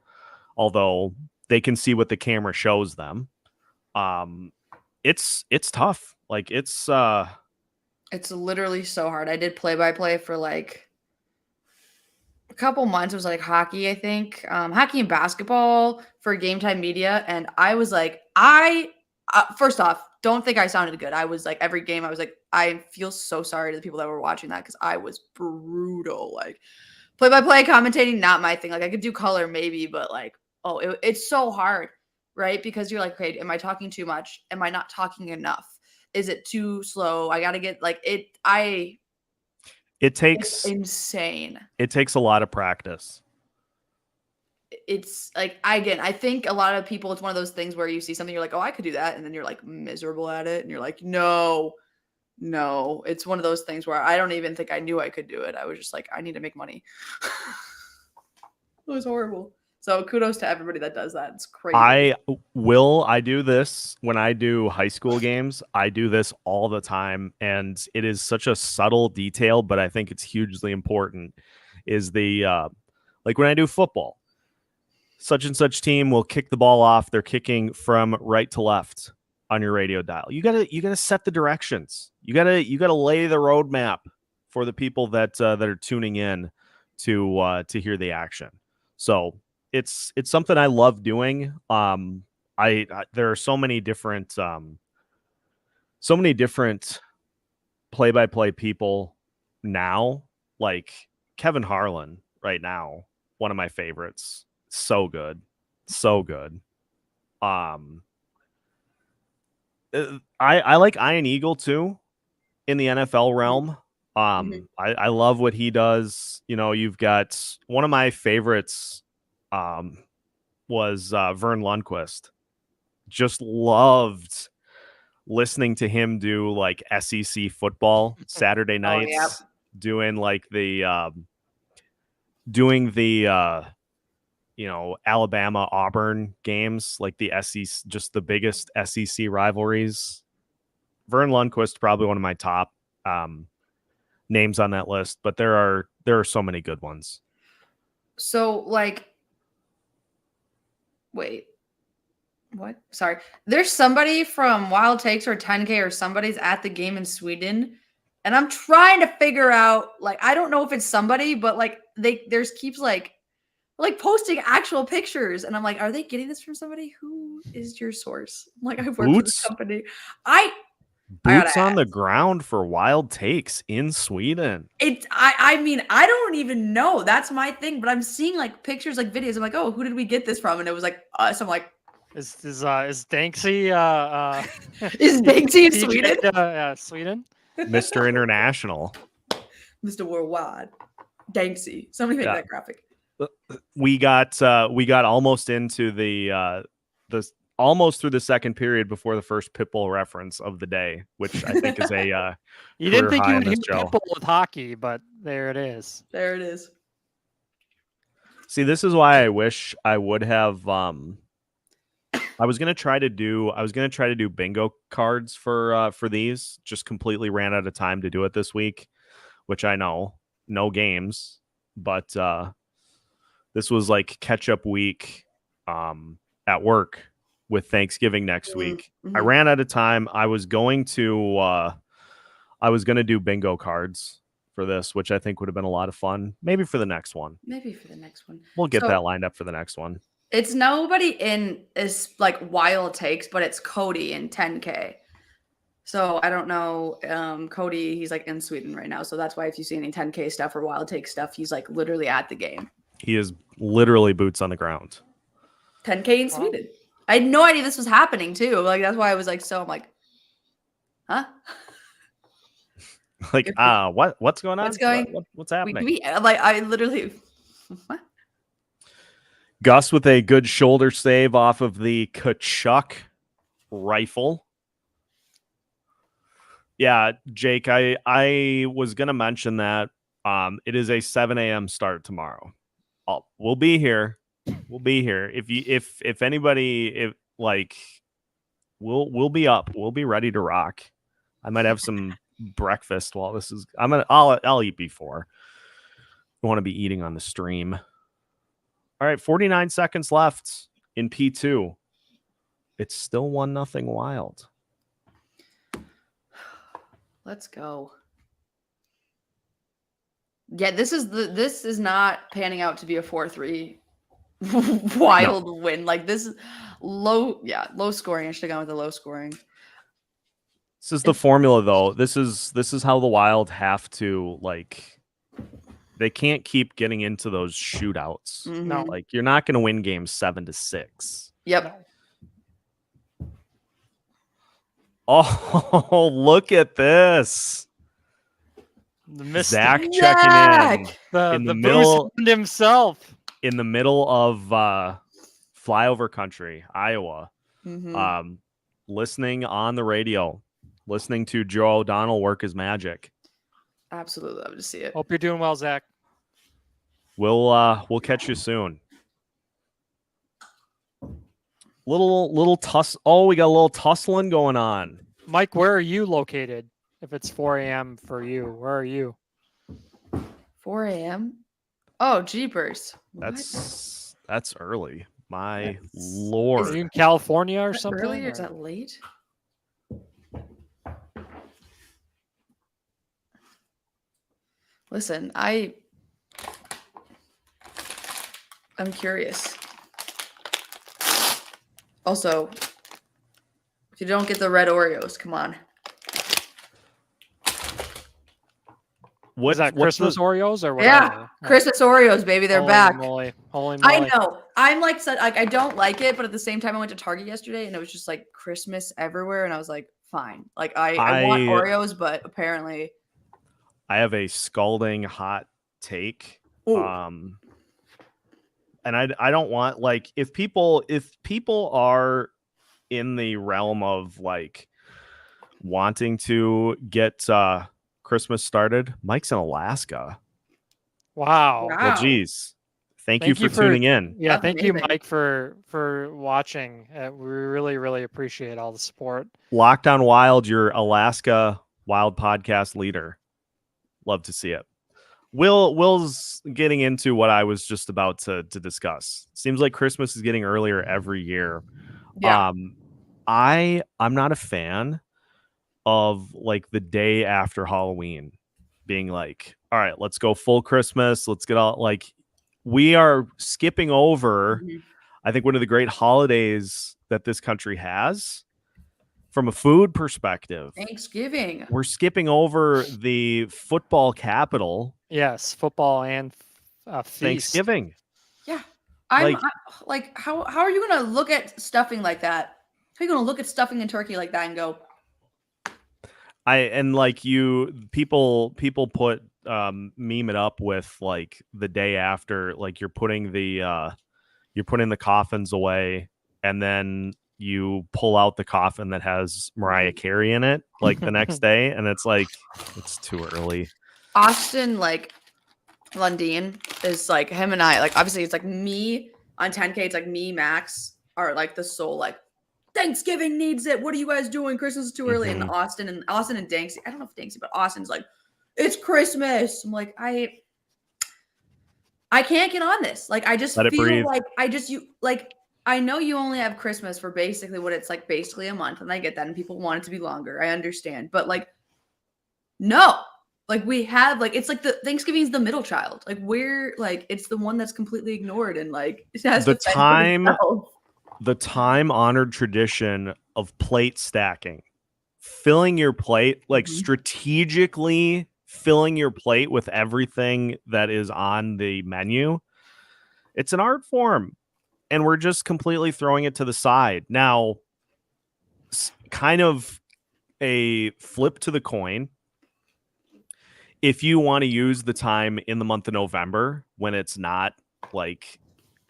although they can see what the camera shows them. It's tough. Like it's literally so hard. I did play-by-play for like a couple months. It was like hockey, I think, hockey and basketball for Game Time Media, and I was like, first off, don't think I sounded good. I was like, every game, I was like, I feel so sorry to the people that were watching that, because I was brutal. Like, play-by-play commentating, not my thing. Like, I could do color maybe, but like, it's so hard, right? Because you're like, okay, am I talking too much? Am I not talking enough? Is it too slow? I got to get like it. It's insane. It takes a lot of practice. It's like, I think a lot of people, it's one of those things where you see something, you're like, oh, I could do that. And then you're like miserable at it. And you're like, no, it's one of those things where I don't even think I knew I could do it. I was just like, I need to make money. It was horrible. So kudos to everybody that does that. It's crazy. I do this when I do high school games. I do this all the time. And it is such a subtle detail, but I think it's hugely important, is the, like when I do football, such and such team will kick the ball off. They're kicking from right to left on your radio dial. You gotta set the directions. You gotta lay the roadmap for the people that are tuning in to hear the action. So it's something I love doing. There are so many different play-by-play people now, like Kevin Harlan right now, one of my favorites. So good. I like Ian Eagle too in the NFL realm. I love what he does. You know, you've got one of my favorites was Vern Lundquist. Just loved listening to him do like SEC football Saturday nights, doing like the Alabama Auburn games, like the SEC, just the biggest SEC rivalries. Vern Lundquist, probably one of my top names on that list, but there are so many good ones. So like, wait, what? Sorry. There's somebody from Wild Takes or 10K or somebody's at the game in Sweden, and I'm trying to figure out, like, I don't know if it's somebody, but like there's keeps like posting actual pictures, and I'm like, are they getting this from somebody? Who is your source? Like, I work for this company. Boots on the ground for Wild Takes in Sweden. I mean, I don't even know. That's my thing. But I'm seeing like pictures, like videos. I'm like, oh, who did we get this from? And it was like us. I'm like, is Danksy is Danksy in Sweden? Sweden. Mr. International. Mr. Worldwide. Danksy. Somebody make that graphic. We got almost into the almost through the second period before the first Pitbull reference of the day, which I think is a you didn't think you would hit Pitbull with hockey, but there it is. There it is. See, this is why I wish I would have. I was gonna try to do bingo cards for these. Just completely ran out of time to do it this week, which I know. no games, but this was like catch up week at work with Thanksgiving next week. I ran out of time. I was going to do bingo cards for this, which I think would have been a lot of fun. Maybe for the next one. We'll get that lined up for the next one. It's nobody in is like wild takes, but it's Cody in 10K. So I don't know. Cody, he's like in Sweden right now. So that's why if you see any 10K stuff or wild take stuff, he's like literally at the game. He is literally boots on the ground. 10K in Sweden. I had no idea this was happening too. Like that's why I was like, I'm like, huh? Like, what's going on? What's happening? I literally what? Gus with a good shoulder save off of the Kachuk rifle. Yeah, Jake, I was gonna mention that it is a 7 a.m. start tomorrow. We'll be here. We'll be here. If anybody we'll be up. We'll be ready to rock. I might have some breakfast while this is. I'll eat before. I want to be eating on the stream. All right, 49 seconds left in P2. It's still 1-0 Wild. Let's go. Yeah, this is not panning out to be a 4-3 Wild win. Like this is low scoring. I should have gone with the low scoring. This is the formula though. This is how the Wild have to they can't keep getting into those shootouts. No. Like you're not going to win games 7-6. Yep. Oh, look at this. Zach checking in the middle himself. In the middle of flyover country, Iowa. Listening on the radio, listening to Joe O'Donnell work his magic. Absolutely love to see it. Hope you're doing well, Zach. We'll catch you soon. Little tuss. Oh, we got a little tussling going on. Mike, where are you located? If it's 4 a.m. for you, where are you? 4 a.m. Oh, jeepers! That's early. My lord. Are you in California or something? Early or is that late? Listen, I'm curious. Also, if you don't get the red Oreos, come on. Is that Christmas Oreos or what? Yeah, Christmas Oreos, baby, they're back. Holy moly. I know. I'm like I don't like it, but at the same time, I went to Target yesterday and it was just like Christmas everywhere, and I was like, fine. Like I want Oreos, but apparently, I have a scalding hot take. Ooh. And I don't want if people are in the realm of wanting to get Christmas started, Mike's in Alaska. Wow. Well, geez. Thank you for tuning in. Yeah, thank you, Mike, for watching. We really, really appreciate all the support. Locked on Wild, your Alaska Wild podcast leader. Love to see it. Will's getting into what I was just about to discuss. Seems like Christmas is getting earlier every year. Yeah. I'm not a fan of the day after Halloween being all right, let's go full Christmas. Let's get all we are skipping over, I think, one of the great holidays that this country has from a food perspective. Thanksgiving. We're skipping over the football capital. Yes, football and feast. Thanksgiving. Yeah. I'm how are you going to look at stuffing like that? How are you going to look at stuffing and turkey like that and go, people put meme it up with the day after, you're putting the coffins away and then you pull out the coffin that has Mariah Carey in it the next day, and it's it's too early. Austin Lundeen is him and I obviously it's me on 10K, it's me, Max are the sole Thanksgiving needs it. What are you guys doing? Christmas is too early. And Austin and Danksy. I don't know if Danksy, but Austin's it's Christmas. I'm like, I can't get on this. Like, I just Let it feel breathe. like I know you only have Christmas for basically what it's like, basically a month, and I get that, and people want it to be longer. I understand, but like, no, like we have like it's like the Thanksgiving's the middle child. Like we're like it's the one that's completely ignored and like it has The to fend for itself. the time-honored tradition of plate stacking, filling your plate, like strategically filling your plate with everything that is on the menu. It's an art form, and we're just completely throwing it to the side. Now, kind of a flip to the coin. If you want to use the time in the month of November when it's not like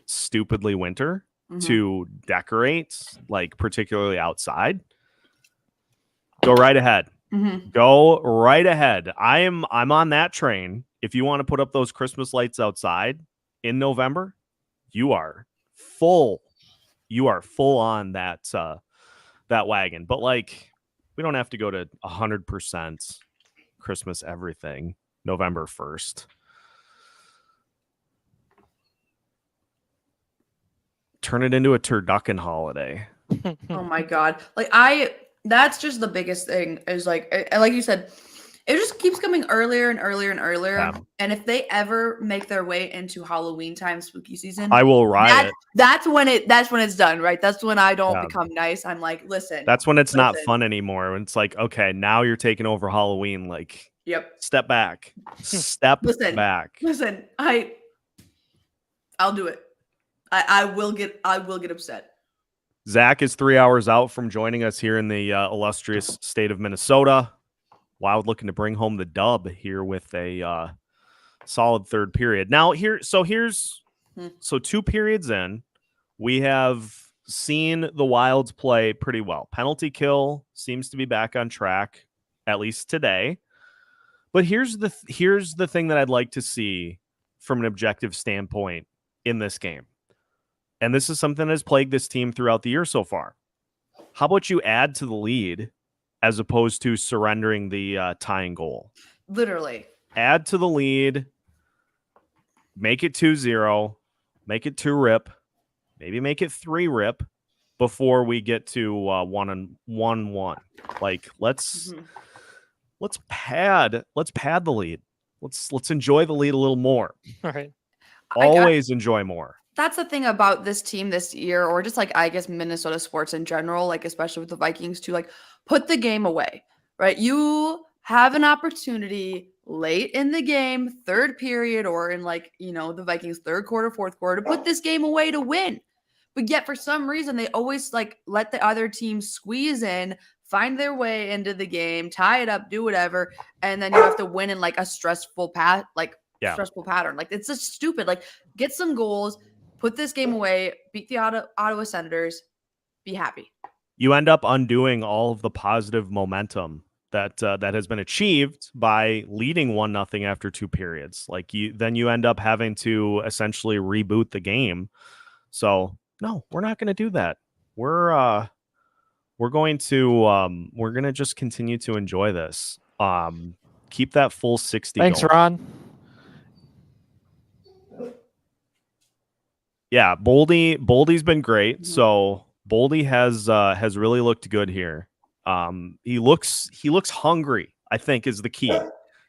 stupidly winter to decorate, like particularly outside, go right ahead. Go right ahead. I'm on that train. If you want to put up those Christmas lights outside in November, you are full on that that wagon. But like, we don't have to go to 100% Christmas everything November 1st. Turn it into a turducken holiday. Oh my god. Like that's just the biggest thing is like you said, it just keeps coming earlier and earlier and earlier. Yeah. And if they ever make their way into Halloween time, spooky season, I will riot. That's when it's done, right? That's when I don't become nice. I'm like, listen. That's when it's not fun anymore. When it's like, okay, now you're taking over Halloween. Like, yep. Step back. Step back. Listen, I'll do it. I will get upset. Zach is 3 hours out from joining us here in the illustrious state of Minnesota. Wild looking to bring home the dub here with a solid third period. Now here's 2 periods in, we have seen the Wilds play pretty well. Penalty kill seems to be back on track, at least today. But here's the thing that I'd like to see from an objective standpoint in this game. And this is something that has plagued this team throughout the year so far. How about you add to the lead as opposed to surrendering the tying goal? Literally. Add to the lead. Make it 2-0. Make it 2-rip. Maybe make it 3-rip before we get to 1-1. Like, let's pad the lead. Let's enjoy the lead a little more. All right. Always enjoy more. That's the thing about this team this year, or just like, I guess, Minnesota sports in general, like especially with the Vikings too, like put the game away, right? You have an opportunity late in the game, third period, or in like, the Vikings third quarter, fourth quarter, to put this game away to win. But yet for some reason, they always like let the other team squeeze in, find their way into the game, tie it up, do whatever. And then you have to win in like a stressful stressful pattern. Like, it's just stupid. Like, get some goals, put this game away, beat the Ottawa Senators, be happy. You end up undoing all of the positive momentum that has been achieved by leading 1-0 after 2 periods. Like, you end up having to essentially reboot the game. So no, we're not going to do that. We're going to just continue to enjoy this. Keep that full 60. Thanks, going. Ron. Yeah, Boldy's been great. So Boldy has really looked good here. He looks hungry, I think, is the key.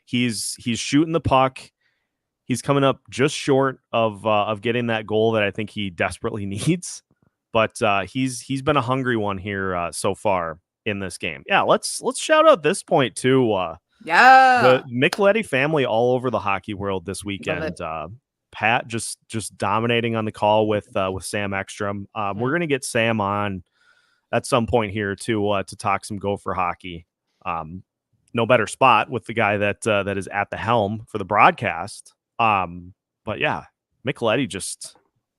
He's shooting the puck. He's coming up just short of getting that goal that I think he desperately needs. But he's been a hungry one here so far in this game. Yeah, let's shout out this point too. The Micheletti family all over the hockey world this weekend. Pat just dominating on the call with Sam Ekstrom. We're gonna get Sam on at some point here to talk some Gopher hockey. No better spot with the guy that is at the helm for the broadcast. But yeah, Micheletti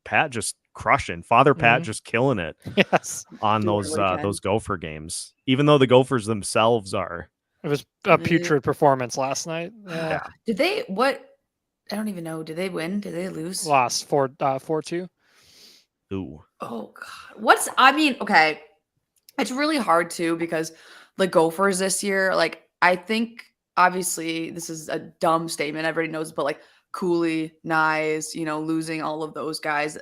Pat just crushing. Father Pat just killing it. Yes. On those Gopher games. Even though the Gophers themselves are. It was a putrid performance last night. Yeah. Did they what? I don't even know. Did they win? Did they lose? Lost 4-2. Ooh. Oh God. Okay. It's really hard too because the Gophers this year, like I think obviously this is a dumb statement. Everybody knows, but like Cooley, Nyes, losing all of those guys,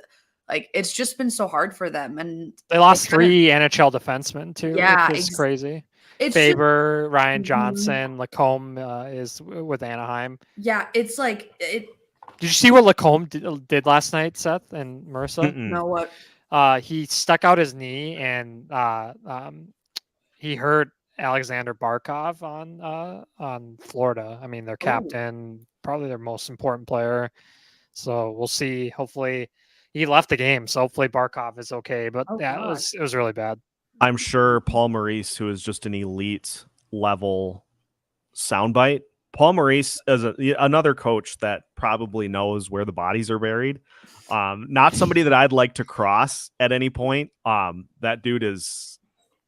like it's just been so hard for them. And they lost 3 NHL defensemen too, yeah, which is crazy. It's Faber, Ryan Mhm. Johnson, Lacombe is with Anaheim. Yeah, it's like it. Did you see what Lacombe did last night, Seth and Marissa? Know what? He stuck out his knee and he hurt Alexander Barkov on Florida. I mean, their captain, probably their most important player. So we'll see. Hopefully, he left the game, so hopefully Barkov is okay. But it was really bad. I'm sure Paul Maurice, who is just an elite level soundbite. Paul Maurice is another coach that probably knows where the bodies are buried. Not somebody that I'd like to cross at any point. That dude is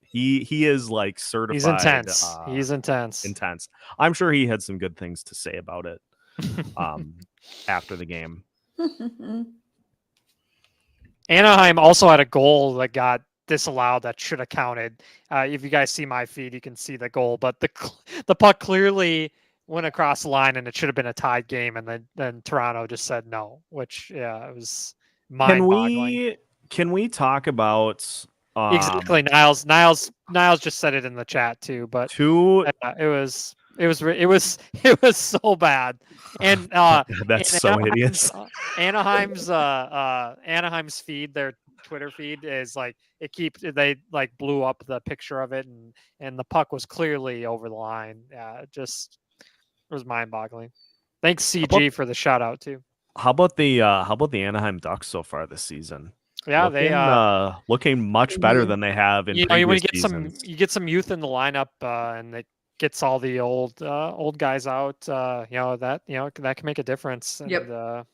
he is like certified. He's intense. He's intense. Intense. I'm sure he had some good things to say about it after the game. Anaheim also had a goal that got disallowed that should have counted. If you guys see my feed, you can see the goal, but the puck clearly went across the line and it should have been a tied game, and then Toronto just said no, which it was mind-boggling. Can we talk about exactly Niles just said it in the chat too, but it was so bad. And that's so hideous. Anaheim's feed, their Twitter feed is like they like blew up the picture of it, and the puck was clearly over the line. It was mind-boggling. Thanks CG for the shout out too. How about the Anaheim Ducks so far this season? Yeah, they looking much better than they have in previous seasons. You get some youth in the lineup, and it gets all the old guys out. That can make a difference. And, Yep.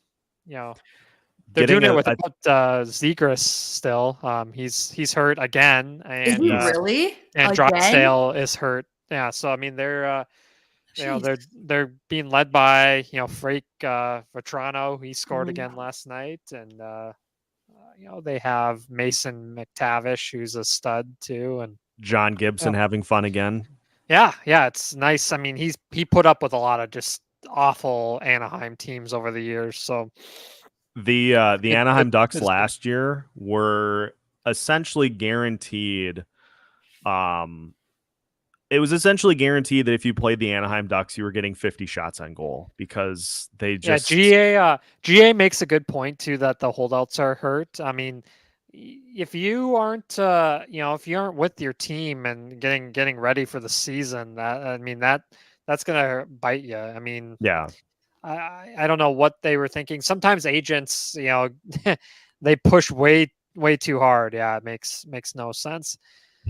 They're doing it without Zegras still. He's hurt again, and is he really? And Drysdale is hurt. Yeah, so I mean they're being led by Frank Vetrano. He scored again last night, and they have Mason McTavish, who's a stud too, and John Gibson having fun again. Yeah, it's nice. I mean, he put up with a lot of just awful Anaheim teams over the years. So the Anaheim Ducks last year were essentially guaranteed. It was essentially guaranteed that if you played the Anaheim Ducks, you were getting 50 shots on goal because they just GA makes a good point too that the holdouts are hurt. I mean, if you aren't if you aren't with your team and getting ready for the season, that's gonna bite you. I mean, yeah, I don't know what they were thinking. Sometimes agents, they push way too hard. Yeah, it makes no sense.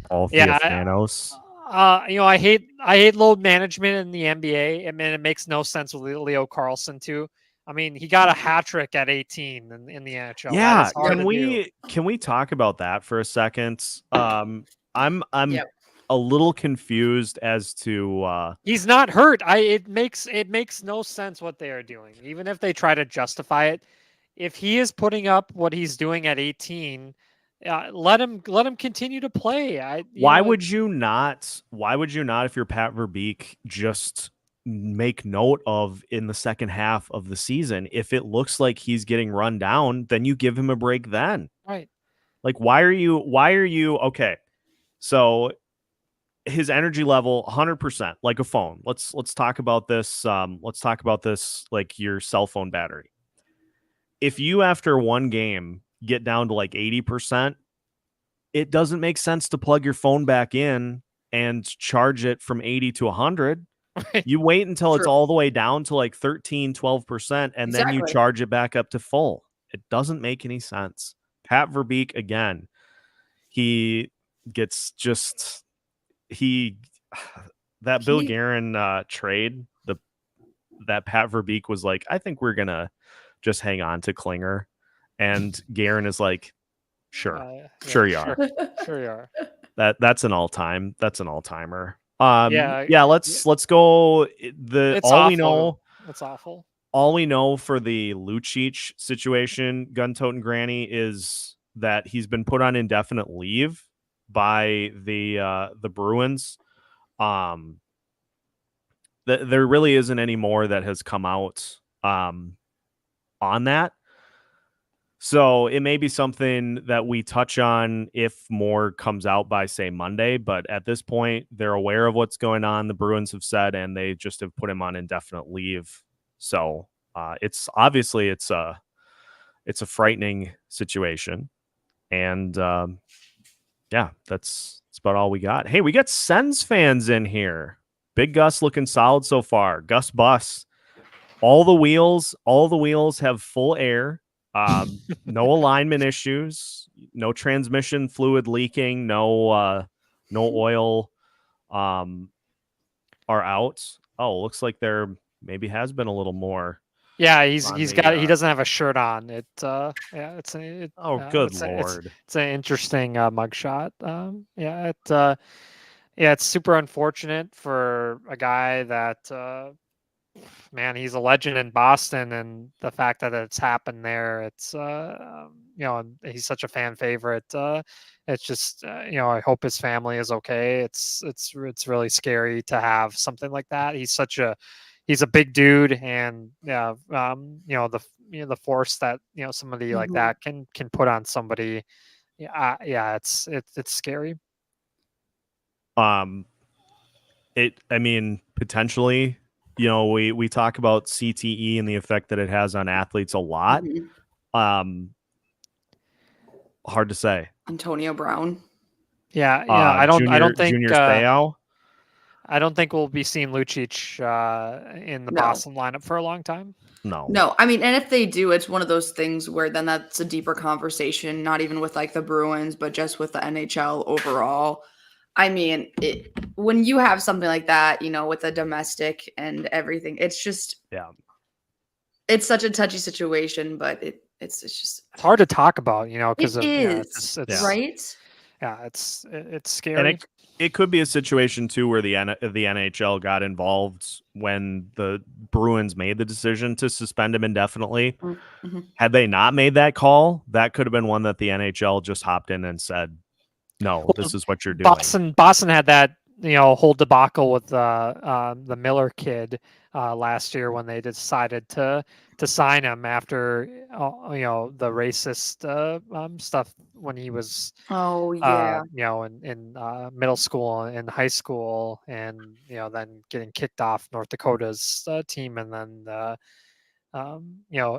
All Thanos. I hate load management in the NBA. I mean, it makes no sense with Leo Carlson too. I mean, he got a hat trick at 18 in the NHL. Yeah, can we talk about that for a second? I'm a little confused as to he's not hurt. It makes no sense what they are doing, even if they try to justify it. If he is putting up what he's doing at 18. Let him continue to play. Why would you not? If you're Pat Verbeek, just make note of in the second half of the season, if it looks like he's getting run down, then you give him a break then. Right. Like, why are you okay? So his energy level 100%, like a phone. Let's talk about this. Let's talk about this like your cell phone battery. If you after one game get down to like 80%, it doesn't make sense to plug your phone back in and charge it from 80 to 100. You wait until it's all the way down to like 13-12%, and then you charge it back up to full. It doesn't make any sense. Pat Verbeek, again, he gets that Bill Guerin trade, that Pat Verbeek was like, I think we're gonna just hang on to Klinger. And Guerin is like, sure you are. Sure you are. That's an all-timer. Let's go. It's awful. All we know for the Lucic situation, Gun-Toting Granny, is that he's been put on indefinite leave by the Bruins. there really isn't any more that has come out on that. So it may be something that we touch on if more comes out by, say, Monday. But at this point, they're aware of what's going on. The Bruins have said, and they just have put him on indefinite leave. So it's obviously it's a frightening situation. And yeah, that's about all we got. Hey, we got Sens fans in here. Big Gus looking solid so far. Gus Bus. All the wheels have full air. No alignment issues, no transmission fluid leaking, no oil are out. Oh, looks like there maybe has been a little more. Yeah, he doesn't have a shirt on. Good Lord. It's an interesting mugshot. It's super unfortunate for a guy that man, he's a legend in Boston, and the fact that it's happened there, it's he's such a fan favorite. It's just I hope his family is okay. It's really scary to have something like that. He's a big dude, and the force that somebody like that can put on somebody. It's scary. Potentially, we talk about CTE and the effect that it has on athletes a lot. Hard to say. Antonio Brown. I don't think Junior Seau. I don't think we'll be seeing Lucic in the Boston lineup for a long time. No. I mean, and if they do, it's one of those things where then that's a deeper conversation, not even with like the Bruins, but just with the NHL overall. I mean, when you have something like that, with a domestic and everything, it's just it's such a touchy situation, but it's just hard to talk about, because it's right. Yeah, it's scary. And it could be a situation too where the NHL got involved when the Bruins made the decision to suspend him indefinitely. Mm-hmm. Had they not made that call, that could have been one that the NHL just hopped in and said, "No, this is what you're doing." Boston had that whole debacle with the Miller kid last year when they decided to sign him after the racist stuff when he was in middle school and high school, and then getting kicked off North Dakota's team, and then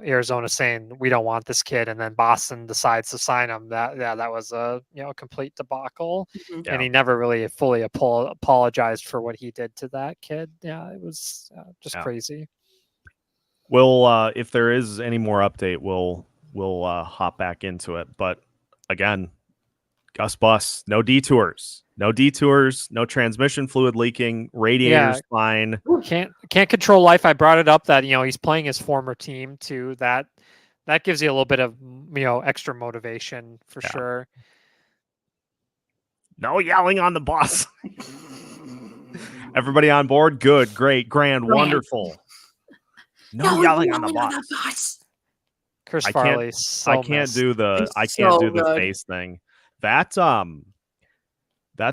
Arizona saying we don't want this kid, and then Boston decides to sign him. That was a complete debacle, and he never really fully apologized for what he did to that kid. Yeah, it was just crazy. We'll if there is any more update, we'll hop back into it. But again, Gus Bus, no detours, no transmission fluid leaking, radiators fine. Can't control life. I brought it up that he's playing his former team too. That gives you a little bit of extra motivation for sure. No yelling on the bus. Everybody on board? Good, great, grand, wonderful. No yelling on the bus. Chris Farley. I can't do the face thing. That's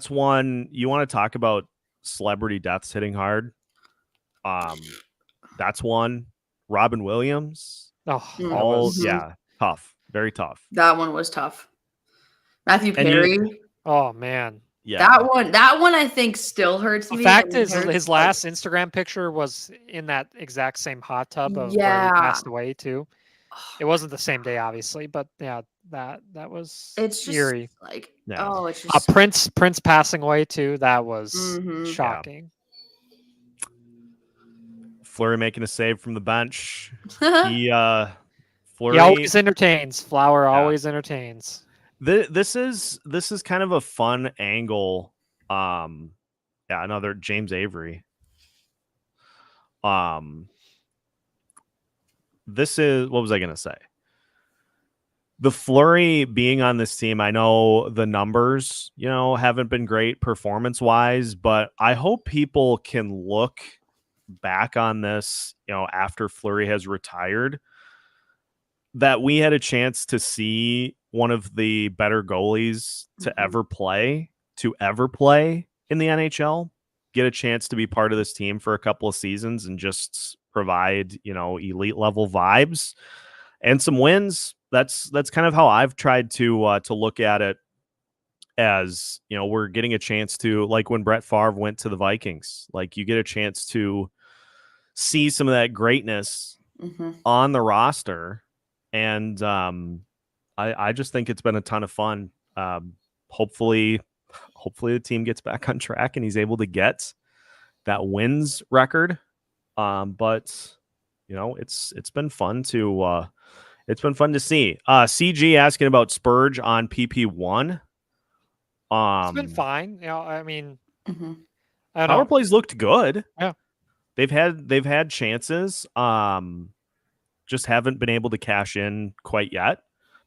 one you want to talk about celebrity deaths hitting hard. That's one. Robin Williams. Tough. Very tough. That one was tough. Matthew Perry. Oh man. Yeah. That one I think still hurts me. The fact is his last Instagram picture was in that exact same hot tub of where he passed away too. It wasn't the same day, obviously, but that was eerie. It's just Prince passing away too. That was shocking. Yeah. Fleury making a save from the bench. Fleury always entertains. Flower always entertains. This is kind of a fun angle. Another James Avery. This is, what was I going to say? The Fleury being on this team, I know the numbers, haven't been great performance-wise, but I hope people can look back on this, after Fleury has retired, that we had a chance to see one of the better goalies to ever play in the NHL. get a chance to be part of this team for a couple of seasons and just provide, elite level vibes and some wins. That's kind of how I've tried to look at it. As we're getting a chance to, like when Brett Favre went to the Vikings, like you get a chance to see some of that greatness on the roster. And I just think it's been a ton of fun. Hopefully the team gets back on track and he's able to get that wins record. But it's been fun to see. CG asking about Spurge on PP1. It's been fine. I mean, I don't power know. plays looked good. Yeah. They've had chances. Just haven't been able to cash in quite yet.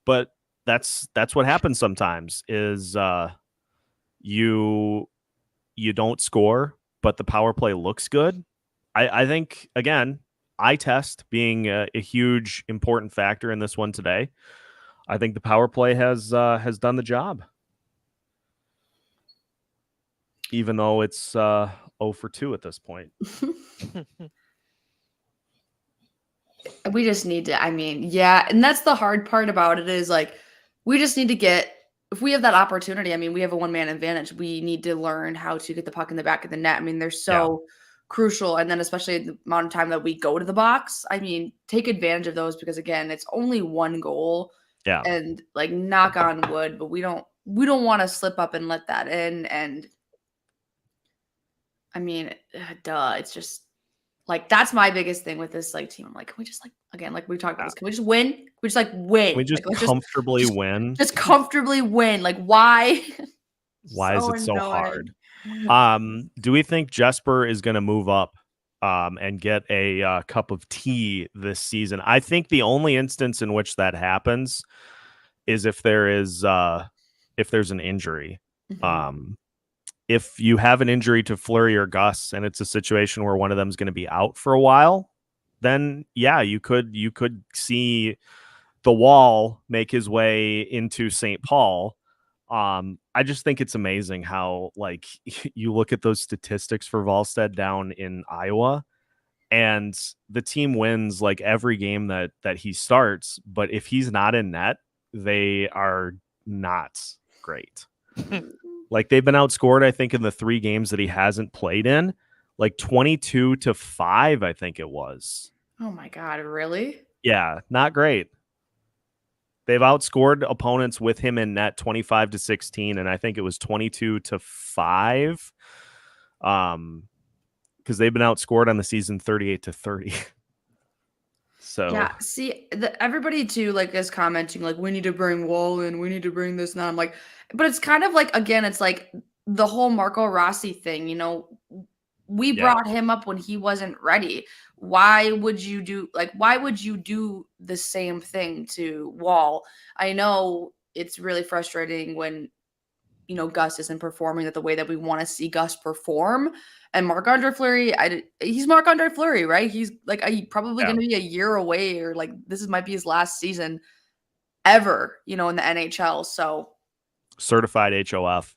But that's what happens sometimes is you don't score, but the power play looks good. I think, again, eye test being a huge important factor in this one today. I think the power play has done the job. Even though it's 0 for 2 at this point. We just need to, and that's the hard part about it is like, we just need to get, if we have that opportunity, we have a one-man advantage. We need to learn how to get the puck in the back of the net. They're so crucial. And then especially the amount of time that we go to the box, take advantage of those because again, it's only one goal. Yeah. And like knock on wood, but we don't want to slip up and let that in. And it's just like, that's my biggest thing with this like team. I'm like, can we just like, again, like we talked about this, can we just win? Can we just like win? Can we just like, comfortably win? Just comfortably win. Like why? Why is it so hard? Do we think Jesper is going to move up and get a cup of tea this season? I think the only instance in which that happens is if there's an injury. If you have an injury to Fleury or Gus and it's a situation where one of them is going to be out for a while, then yeah, you could see the Wall make his way into St. Paul. I just think it's amazing how like you look at those statistics for Volstead down in Iowa and the team wins like every game that he starts, but if he's not in net, they are not great. Like they've been outscored, I think, in the 3 games that he hasn't played in, like 22-5, I think it was. Oh my God, really? Yeah, not great. They've outscored opponents with him in net 25-16, and I think it was 22-5. Because they've been outscored on the season 38-30. So yeah, see, everybody too like is commenting like we need to bring Wall in, we need to bring this now. I'm like, but it's kind of like again, it's like the whole Marco Rossi thing. We brought him up when he wasn't ready. Why would you do the same thing to Wall? I know it's really frustrating when Gus isn't performing the way that we want to see Gus perform. And Marc-Andre Fleury, he's Marc-Andre Fleury, right? He's like probably going to be a year away, or like might be his last season ever, in the NHL. So certified HOF.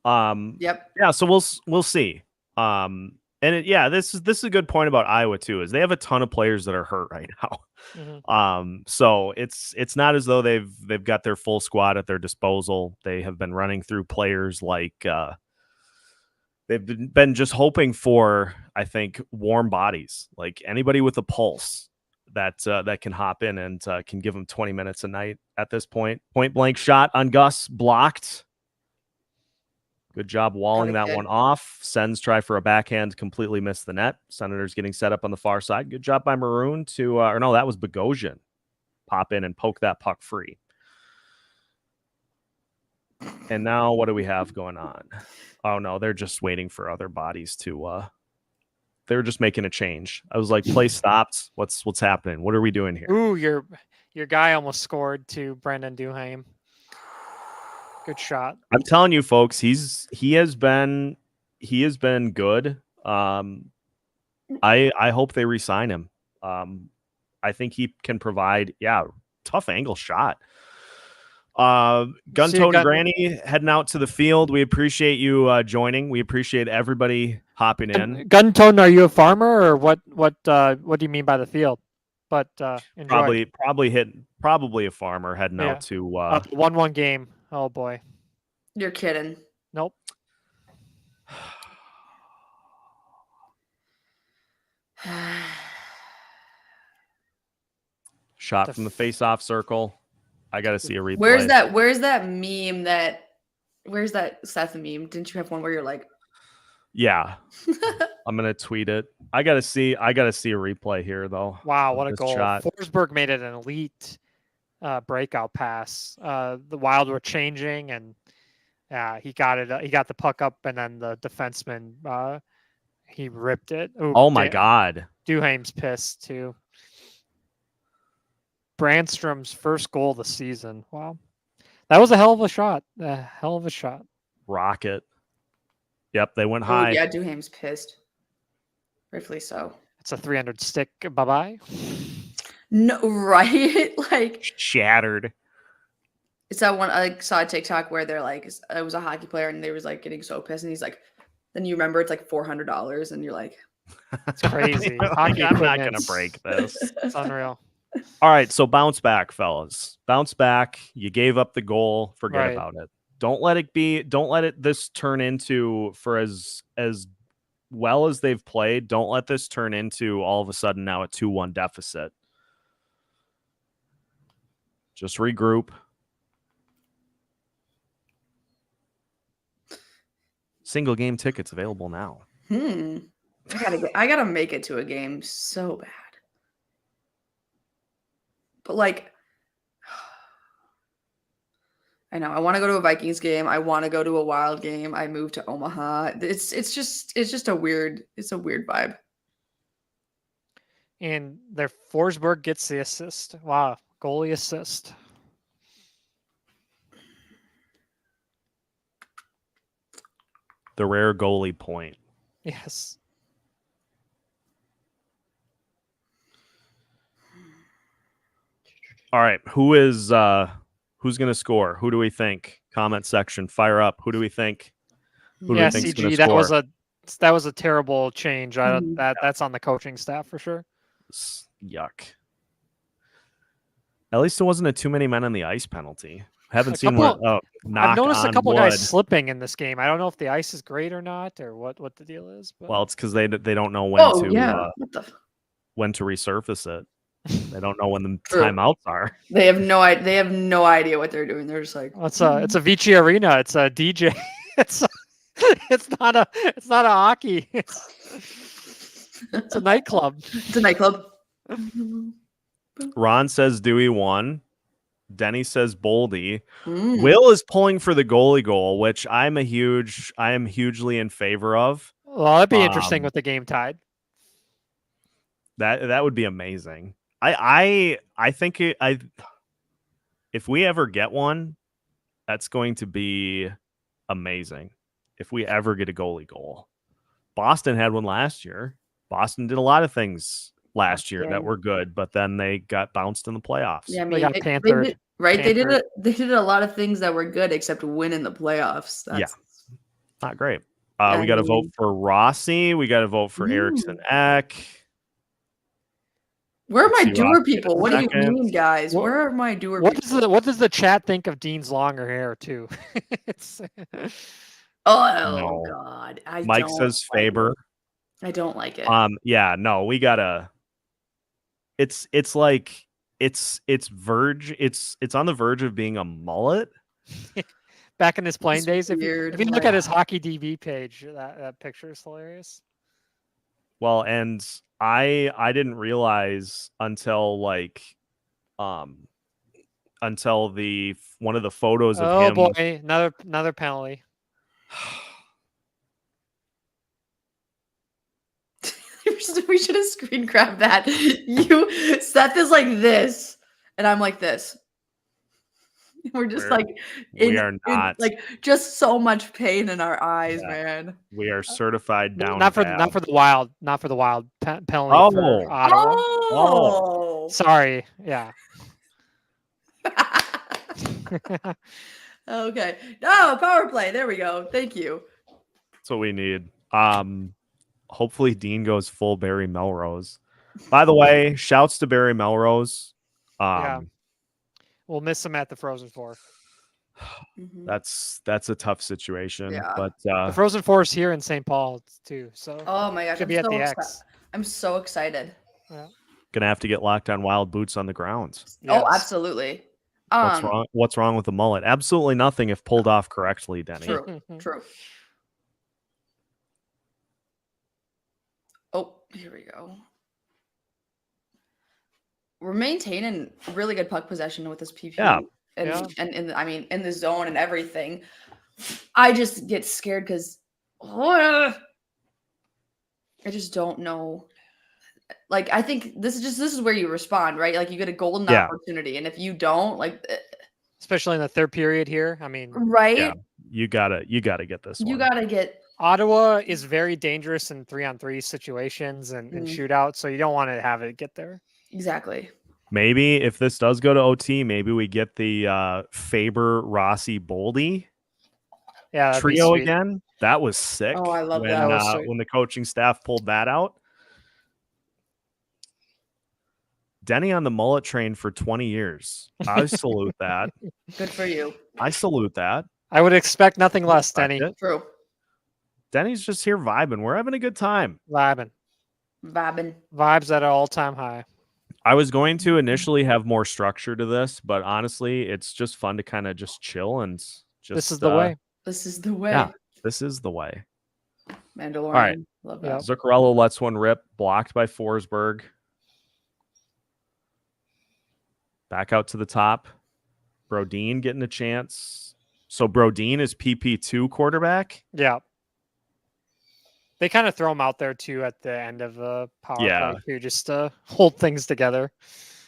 Yep. Yeah. So we'll see. This is a good point about Iowa too, is they have a ton of players that are hurt right now. So it's not as though they've got their full squad at their disposal. They have been running through players like they've been just hoping for, I think, warm bodies, like anybody with a pulse that can hop in and can give them 20 minutes a night at this point. Point blank shot on Gus, blocked. Good job walling that one off. Sens try for a backhand, completely missed the net. Senators getting set up on the far side. Good job by Maroon to, or no, that was Bogosian. Pop in and poke that puck free. And now what do we have going on? Oh, no, they're just waiting for other bodies to, they're just making a change. I was like, play stopped. What's happening? What are we doing here? Ooh, your guy almost scored to Brendan Duhaime. Good shot. I'm telling you, folks, he has been good. I hope they re-sign him. I think he can provide, tough angle shot. Gun See you, Tone Gun. Granny heading out to the field. We appreciate you joining. We appreciate everybody hopping in. Gun Tone, are you a farmer or what? What do you mean by the field? But enjoy. Probably a farmer heading Yeah. out to 1-1 game. Oh boy. You're kidding. Nope. shot from the face-off circle. I got to see a replay. Where's that meme where's that Seth meme? Didn't you have one where you're like, yeah, I'm going to tweet it. I got to see a replay here though. Wow, what a This goal. shot. Forsberg made it an elite breakout pass. The Wild were changing and he got it. He got the puck up and then the defenseman, he ripped it. Ooh, Oh my God. Duhaim's pissed too. Brandstrom's first goal of the season. Wow. That was a hell of a shot. Rocket. Yep, they went oh high. yeah, Duhaim's pissed. Rightfully so. It's a 300 stick. Bye-bye. No, right? Like Shattered. it's that one I saw a TikTok where they're like, it was a hockey player and they was like getting so pissed and he's like, then you remember it's like $400 and you're like, It's crazy. I'm Hockey not going to equipment's- break this. It's unreal. All right, so bounce back, fellas. Bounce back. You gave up the goal. Forget Right. about it. Don't let this turn into, for as well as they've played, don't let this turn into all of a sudden now a 2-1 deficit. Just regroup. Single game tickets available now. I gotta make it to a game so bad. But like, I know I want to go to a Vikings game. I want to go to a Wild game. I moved to Omaha. It's just a weird vibe. And their Forsberg gets the assist. Wow, goalie assist. The rare goalie point. Yes. All right, who's going to score? Who do we think? Comment section, fire up. Who do we think? Who do Yeah, we think's gonna CG. score? That was a terrible change. Mhm. That's on the coaching staff for sure. Yuck. At least it wasn't a too many men on the ice penalty. Haven't A seen couple- one. Knock I've noticed a on couple wood. guys slipping in this game. I don't know if the ice is great or not, or what the deal is. But Well, it's because they don't know when Oh to yeah, what the? when to resurface it. They don't know when the True. timeouts are. They have no idea what they're doing. They're just like, it's a Vici Arena. It's a DJ. It's not a hockey. It's a nightclub. it's a nightclub. Ron says Dewey won. Denny says Boldy. Mm. Will is pulling for the goalie goal, which I am hugely in favor of. Well, that'd be interesting with the game tied. That would be amazing. I think if we ever get one, that's going to be amazing. If we ever get a goalie goal. Boston had one last year. Boston did a lot of things last year that were good, but then they got bounced in the playoffs. Yeah, I They mean, got they panthered. did, right? Panthered. They did a lot of things that were good except win in the playoffs. That's, Not great. I We got to vote mean- for Rossi. We got to vote for Eriksson Ek. Where are my Let's see, doer Ross, people? What do you second. mean, guys? What- Where are my doer What people? does the chat think of Dean's longer hair too? It's Oh No. God! Mike don't says like Faber. it. I don't like it. Yeah, no, we gotta. It's like it's on the verge of being a mullet. back in his playing It's days. If you weird. look at his hockey DB page, that picture is hilarious. Well, and I didn't realize until the one of the photos of Oh him. boy, another penalty. We should have screen grabbed that. Seth is like this, and I'm like this. We're just We're- like we are not. like just so much pain in our eyes, Yeah. man. We are certified down. Not for bad. the Wild. Not for the Wild. Penalty Oh. for Ottawa. Oh, Sorry. Yeah. Okay. No, power play. There we go. Thank you. That's what we need. Hopefully Dean goes full Barry Melrose. By the way, shouts to Barry Melrose. Yeah. We'll miss him at the Frozen Four. Mhm. That's a tough situation. Yeah. But The Frozen Four is here in St. Paul too. So Oh my gosh, should be at the X. I'm so excited. Yeah. gonna have to get Locked On Wild boots on the ground. Oh, Yes. absolutely. What's wrong? What's wrong with the mullet? Absolutely nothing if pulled off correctly, Denny. True. True. Oh, here we go. We're maintaining really good puck possession with this PP. Yeah. And in the zone and everything. I just get scared because I just don't know. Like, I think this is where you respond, right? Like, you get a golden opportunity, and if you don't, like, especially in the third period here, I mean, right? Yeah, you gotta get this one. You gotta get. Ottawa is very dangerous in 3-on-3 situations and shootouts, so you don't want to have it get there. Exactly. Maybe if this does go to OT, maybe we get the Faber Rossi Boldy trio again. That was sick. Oh, I love when, that. when the coaching staff pulled that out. Denny on the mullet train for 20 years. I salute that. Good for you. I salute that. I would expect nothing less, Denny. True. Denny's just here vibing. We're having a good time. Vibing. Vibes at an all-time high. I was going to initially have more structure to this, but honestly, it's just fun to kind of just chill and just. This is the way. This is the way. Yeah, this is the way. Mandalorian. All right. Love that. Zuccarello lets one rip, blocked by Forsberg. Back out to the top. Brodin getting a chance. So Brodin is PP2 quarterback? Yeah. They kind of throw him out there too at the end of the power play too, just to hold things together.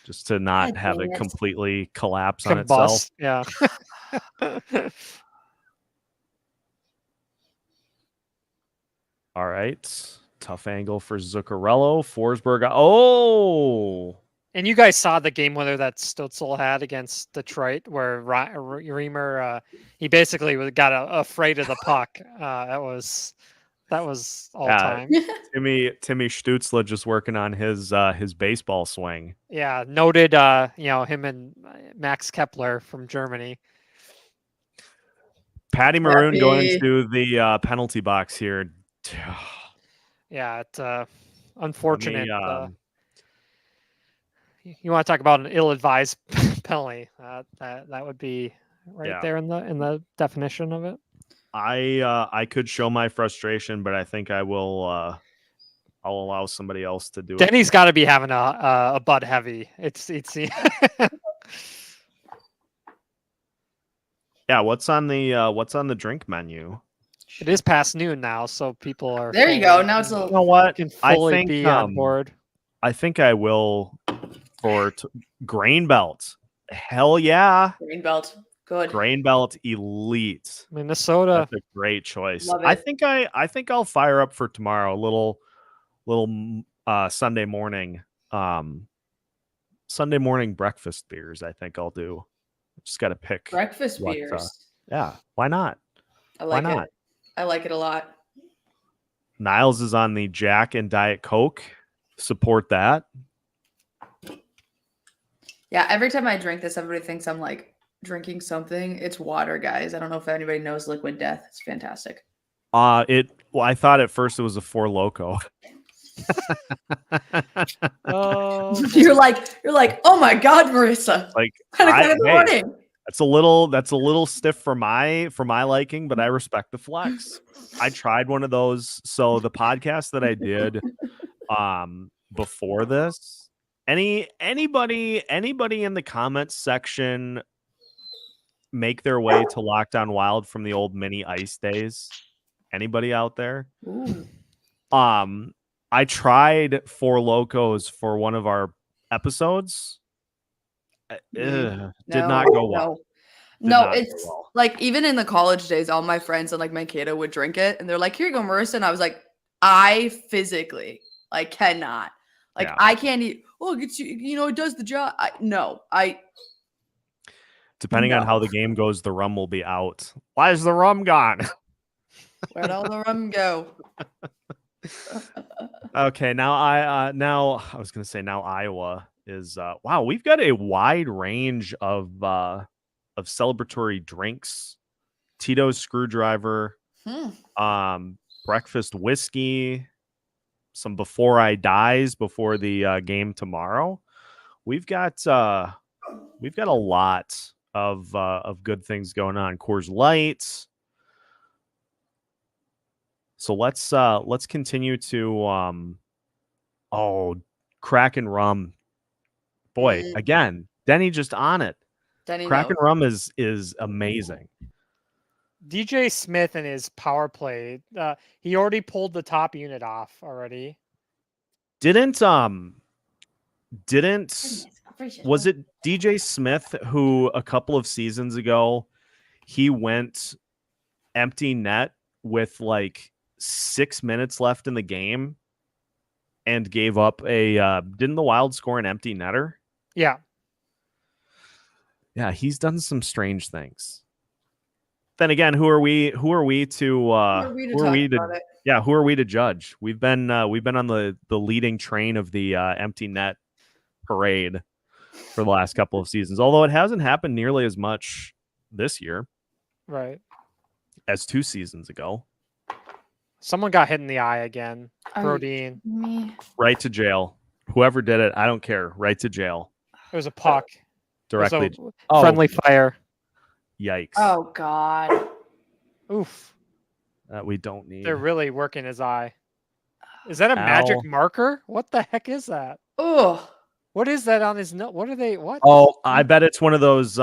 Just to not have it completely collapse on itself. Yeah. All right. Tough angle for Zuccarello. Forsberg. Oh! And you guys saw the game winner that Stutzel had against Detroit, where Reimer, he basically got afraid of the puck. That was all time. Timmy Stutzla just working on his baseball swing. Yeah, noted. Him and Max Kepler from Germany. Patty Maroon going to the penalty box here. Yeah, it's unfortunate. You want to talk about an ill-advised penalty? That would be there in the definition of it. I could show my frustration, but I think I will. I'll allow somebody else to do it. Denny's got to be having a Bud Heavy. It's Yeah. What's on the drink menu? It is past noon now, so people are. There you go. Now it's you know what? Can fully be on board. I think I will for Grain Belt. Hell yeah. Grain Belt. Good. Grain Belt Elite. Minnesota. That's a great choice. Love it. I think I'll fire up for tomorrow. A little Sunday morning. Sunday morning breakfast beers, I think I'll do. Just gotta pick Breakfast beers. Yeah. Why not? I like Why it. not? I like it a lot. Niles is on the Jack and Diet Coke. Support that. Yeah, every time I drink this, everybody thinks I'm like drinking something. It's water, guys. I don't know if anybody knows Liquid Death. It's fantastic. I thought at first it was a Four Loko. Oh, You're like, oh my God, Marissa. Like in the morning. That's a little stiff for my liking, but I respect the flex. I tried one of those. So the podcast that I did before this, anybody in the comments section make their way to Locked On Wild from the old mini ice days? Anybody out there? Ooh. I tried Four Locos for one of our episodes. Did not go well. No, it's like even in the college days, all my friends and like my kiddo would drink it, and they're like, "Here you go, Marissa." And I was like, I physically cannot. I can't eat. Oh, it gets you. It does the job. Depending on how the game goes, the rum will be out. Why is the rum gone? Where'd all the rum go? Okay, now I was gonna say now Iowa is wow, we've got a wide range of celebratory drinks. Tito's screwdriver, breakfast whiskey, some Before I Dies before the game tomorrow. We've got a lot of good things going on. Coors Light. So let's continue to Kraken rum. Boy, again, Denny just on it. Denny Kraken knows. rum is amazing. DJ Smith and his power play. He already pulled the top unit off already. Didn't was it DJ Smith who a couple of seasons ago he went empty net with like 6 minutes left in the game and gave up a didn't the Wild score an empty netter? Yeah. Yeah, he's done some strange things. Then again, who are we to judge? We've been on the leading train of the empty net parade for the last couple of seasons, although it hasn't happened nearly as much this year, right, as 2 seasons ago. Someone got hit in the eye again. Brodeen. Right to jail. Whoever did it, I don't care. Right to jail. It was a puck. Directly. Friendly fire. Yikes. Oh God. Oof. That we don't need. They're really working his eye. Is that a magic marker? What the heck is that? Oh. What is that on his nose? What are they? What? Oh, I bet it's one of those.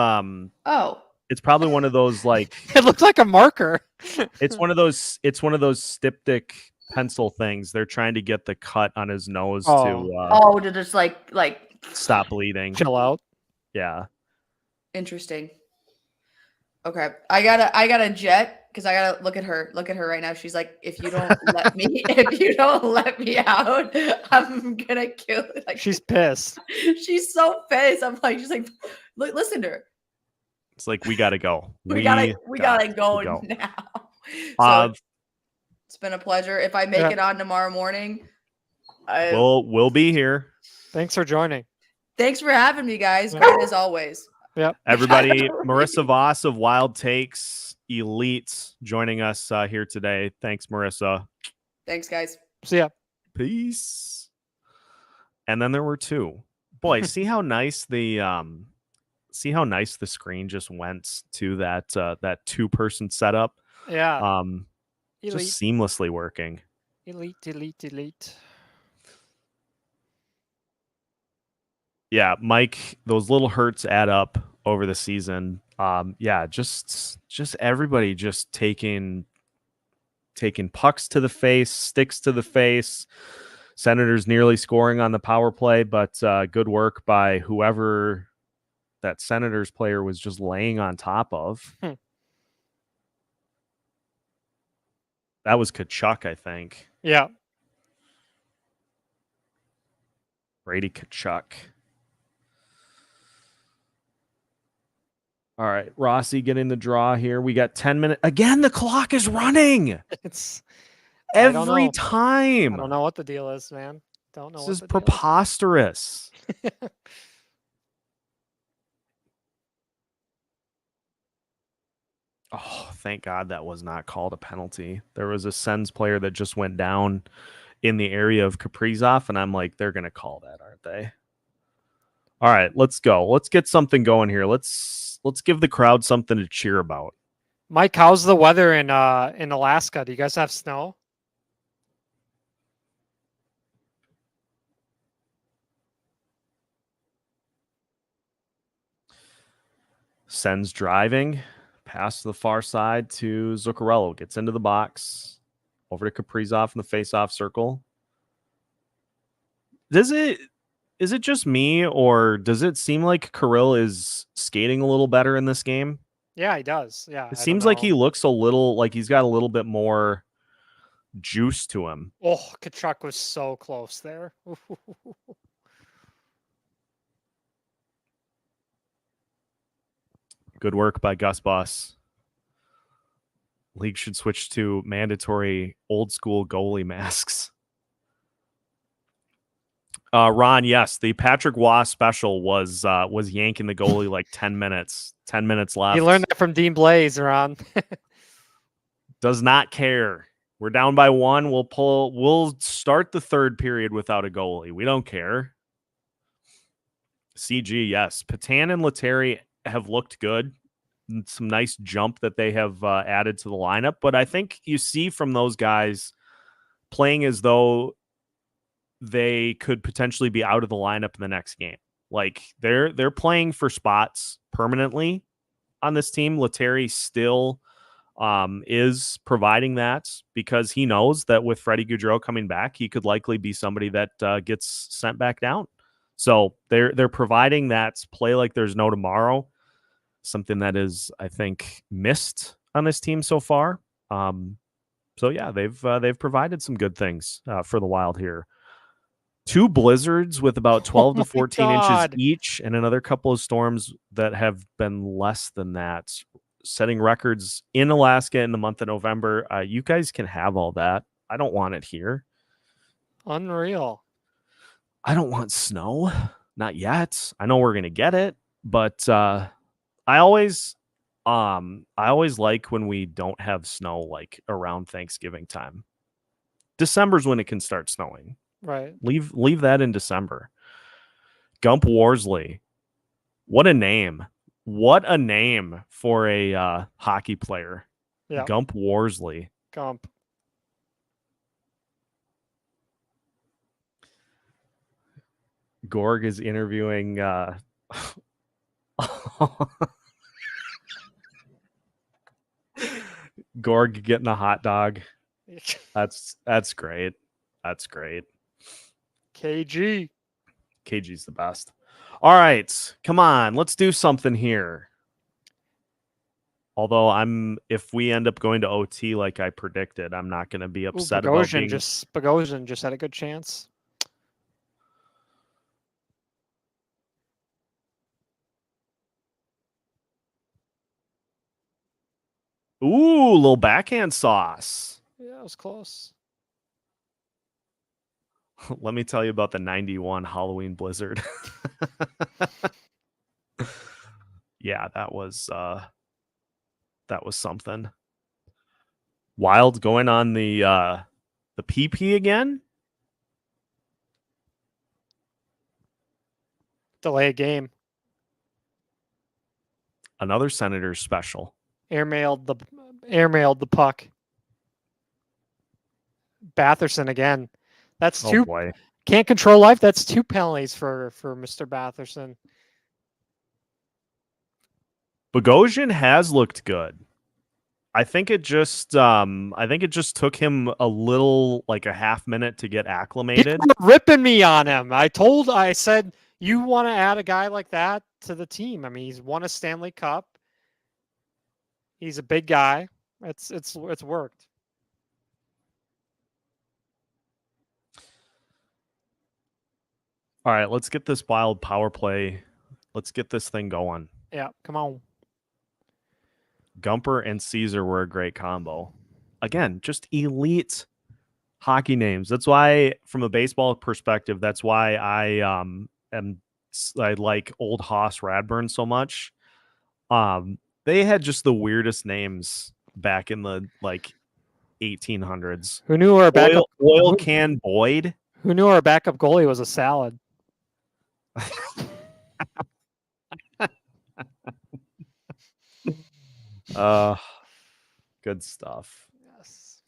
It's probably one of those like. It looks like a marker. It's one of those. It's one of those styptic pencil things. They're trying to get the cut on his nose to just like stop bleeding, chill out. Yeah. Interesting. Okay, I gotta jet because I gotta look at her right now. She's like, if you don't let me out, I'm gonna kill it. Like, she's pissed. She's so pissed. I'm like, she's like, look, listen to her. It's like we gotta go. We gotta go now. So it's been a pleasure. If I make it on tomorrow morning, we'll be here. Thanks for joining. Thanks for having me, guys. Great as always. Yep. Everybody, Marissa Voss of Wild Takes Elite joining us here today. Thanks, Marissa. Thanks, guys. See ya. Peace. And then there were 2. Boy, see how nice the screen just went to that 2-person setup. Yeah. Just seamlessly working. Elite. Yeah, Mike, those little hurts add up over the season. Just everybody just taking pucks to the face, sticks to the face. Senators nearly scoring on the power play, but good work by whoever that Senators player was just laying on top of. That was Kachuk, I think. Yeah. Brady Kachuk. All right, Rossi getting the draw here. We got 10 minutes. Again, the clock is running. It's every time. I don't know what the deal is, man. Don't know. This is preposterous. Oh, thank God that was not called a penalty. There was a Sens player that just went down in the area of Kaprizov, and I'm like, they're going to call that, aren't they? All right, let's go. Let's get something going here. Let's give the crowd something to cheer about. Mike, how's the weather in Alaska? Do you guys have snow? Sens driving past the far side to Zuccarello. Gets into the box. Over to Kaprizov in the face-off circle. Is it just me, or does it seem like Kirill is skating a little better in this game? Yeah, he does. Yeah. It seems like he looks a little like he's got a little bit more juice to him. Oh, Kachuk was so close there. Good work by Gus Bus. League should switch to mandatory old school goalie masks. Ron, yes, the Patrick Waugh special was yanking the goalie like 10 minutes. 10 minutes left. You learned that from Dean Blaze, Ron. Does not care. We're down by 1. We'll start the third period without a goalie. We don't care. CG, yes. Patan and Letary have looked good. Some nice jump that they have added to the lineup. But I think you see from those guys playing as though they could potentially be out of the lineup in the next game. Like they're playing for spots permanently on this team. Letary still is providing that because he knows that with Freddie Gaudreau coming back, he could likely be somebody that gets sent back down. So they're providing that play like there's no tomorrow, something that is, I think, missed on this team so far. So yeah, they've provided some good things for the Wild here. 2 blizzards with about 12 to 14 inches each, and another couple of storms that have been less than that, setting records in Alaska in the month of November. You guys can have all that. I don't want it here. Unreal. I don't want snow. Not yet. I know we're going to get it, but I always like when we don't have snow, like around Thanksgiving time. December's when it can start snowing. Right. Leave that in December. Gump Worsley. What a name. What a name for a hockey player. Yeah. Gump Worsley. Gump. Gorg is interviewing Gorg getting a hot dog. That's great. That's great. KG's the best. All right, come on, let's do something here. Although if we end up going to OT like I predicted, I'm not going to be upset about being... Bogosian just had a good chance. Ooh, little backhand sauce. Yeah, it was close. Let me tell you about the 91 Halloween blizzard. Yeah, that was something. Wild going on the PP again. Delay a game. Another Senators special. Airmailed the puck. Batherson again. That's 2. Oh boy. Can't control life. That's 2 penalties for Mr. Batherson. Bogosian has looked good. I think it just took him a little, like a half minute to get acclimated. People were ripping me on him. I said, you want to add a guy like that to the team. I mean, he's won a Stanley Cup. He's a big guy. It's worked. All right, let's get this Wild power play. Let's get this thing going. Yeah, come on. Gumper and Caesar were a great combo. Again, just elite hockey names. That's why, from a baseball perspective, that's why I like old Haas Radburn so much. They had just the weirdest names back in the 1800s. Who knew our backup oil can Boyd? Who knew our backup goalie was a salad? Good stuff. Yes.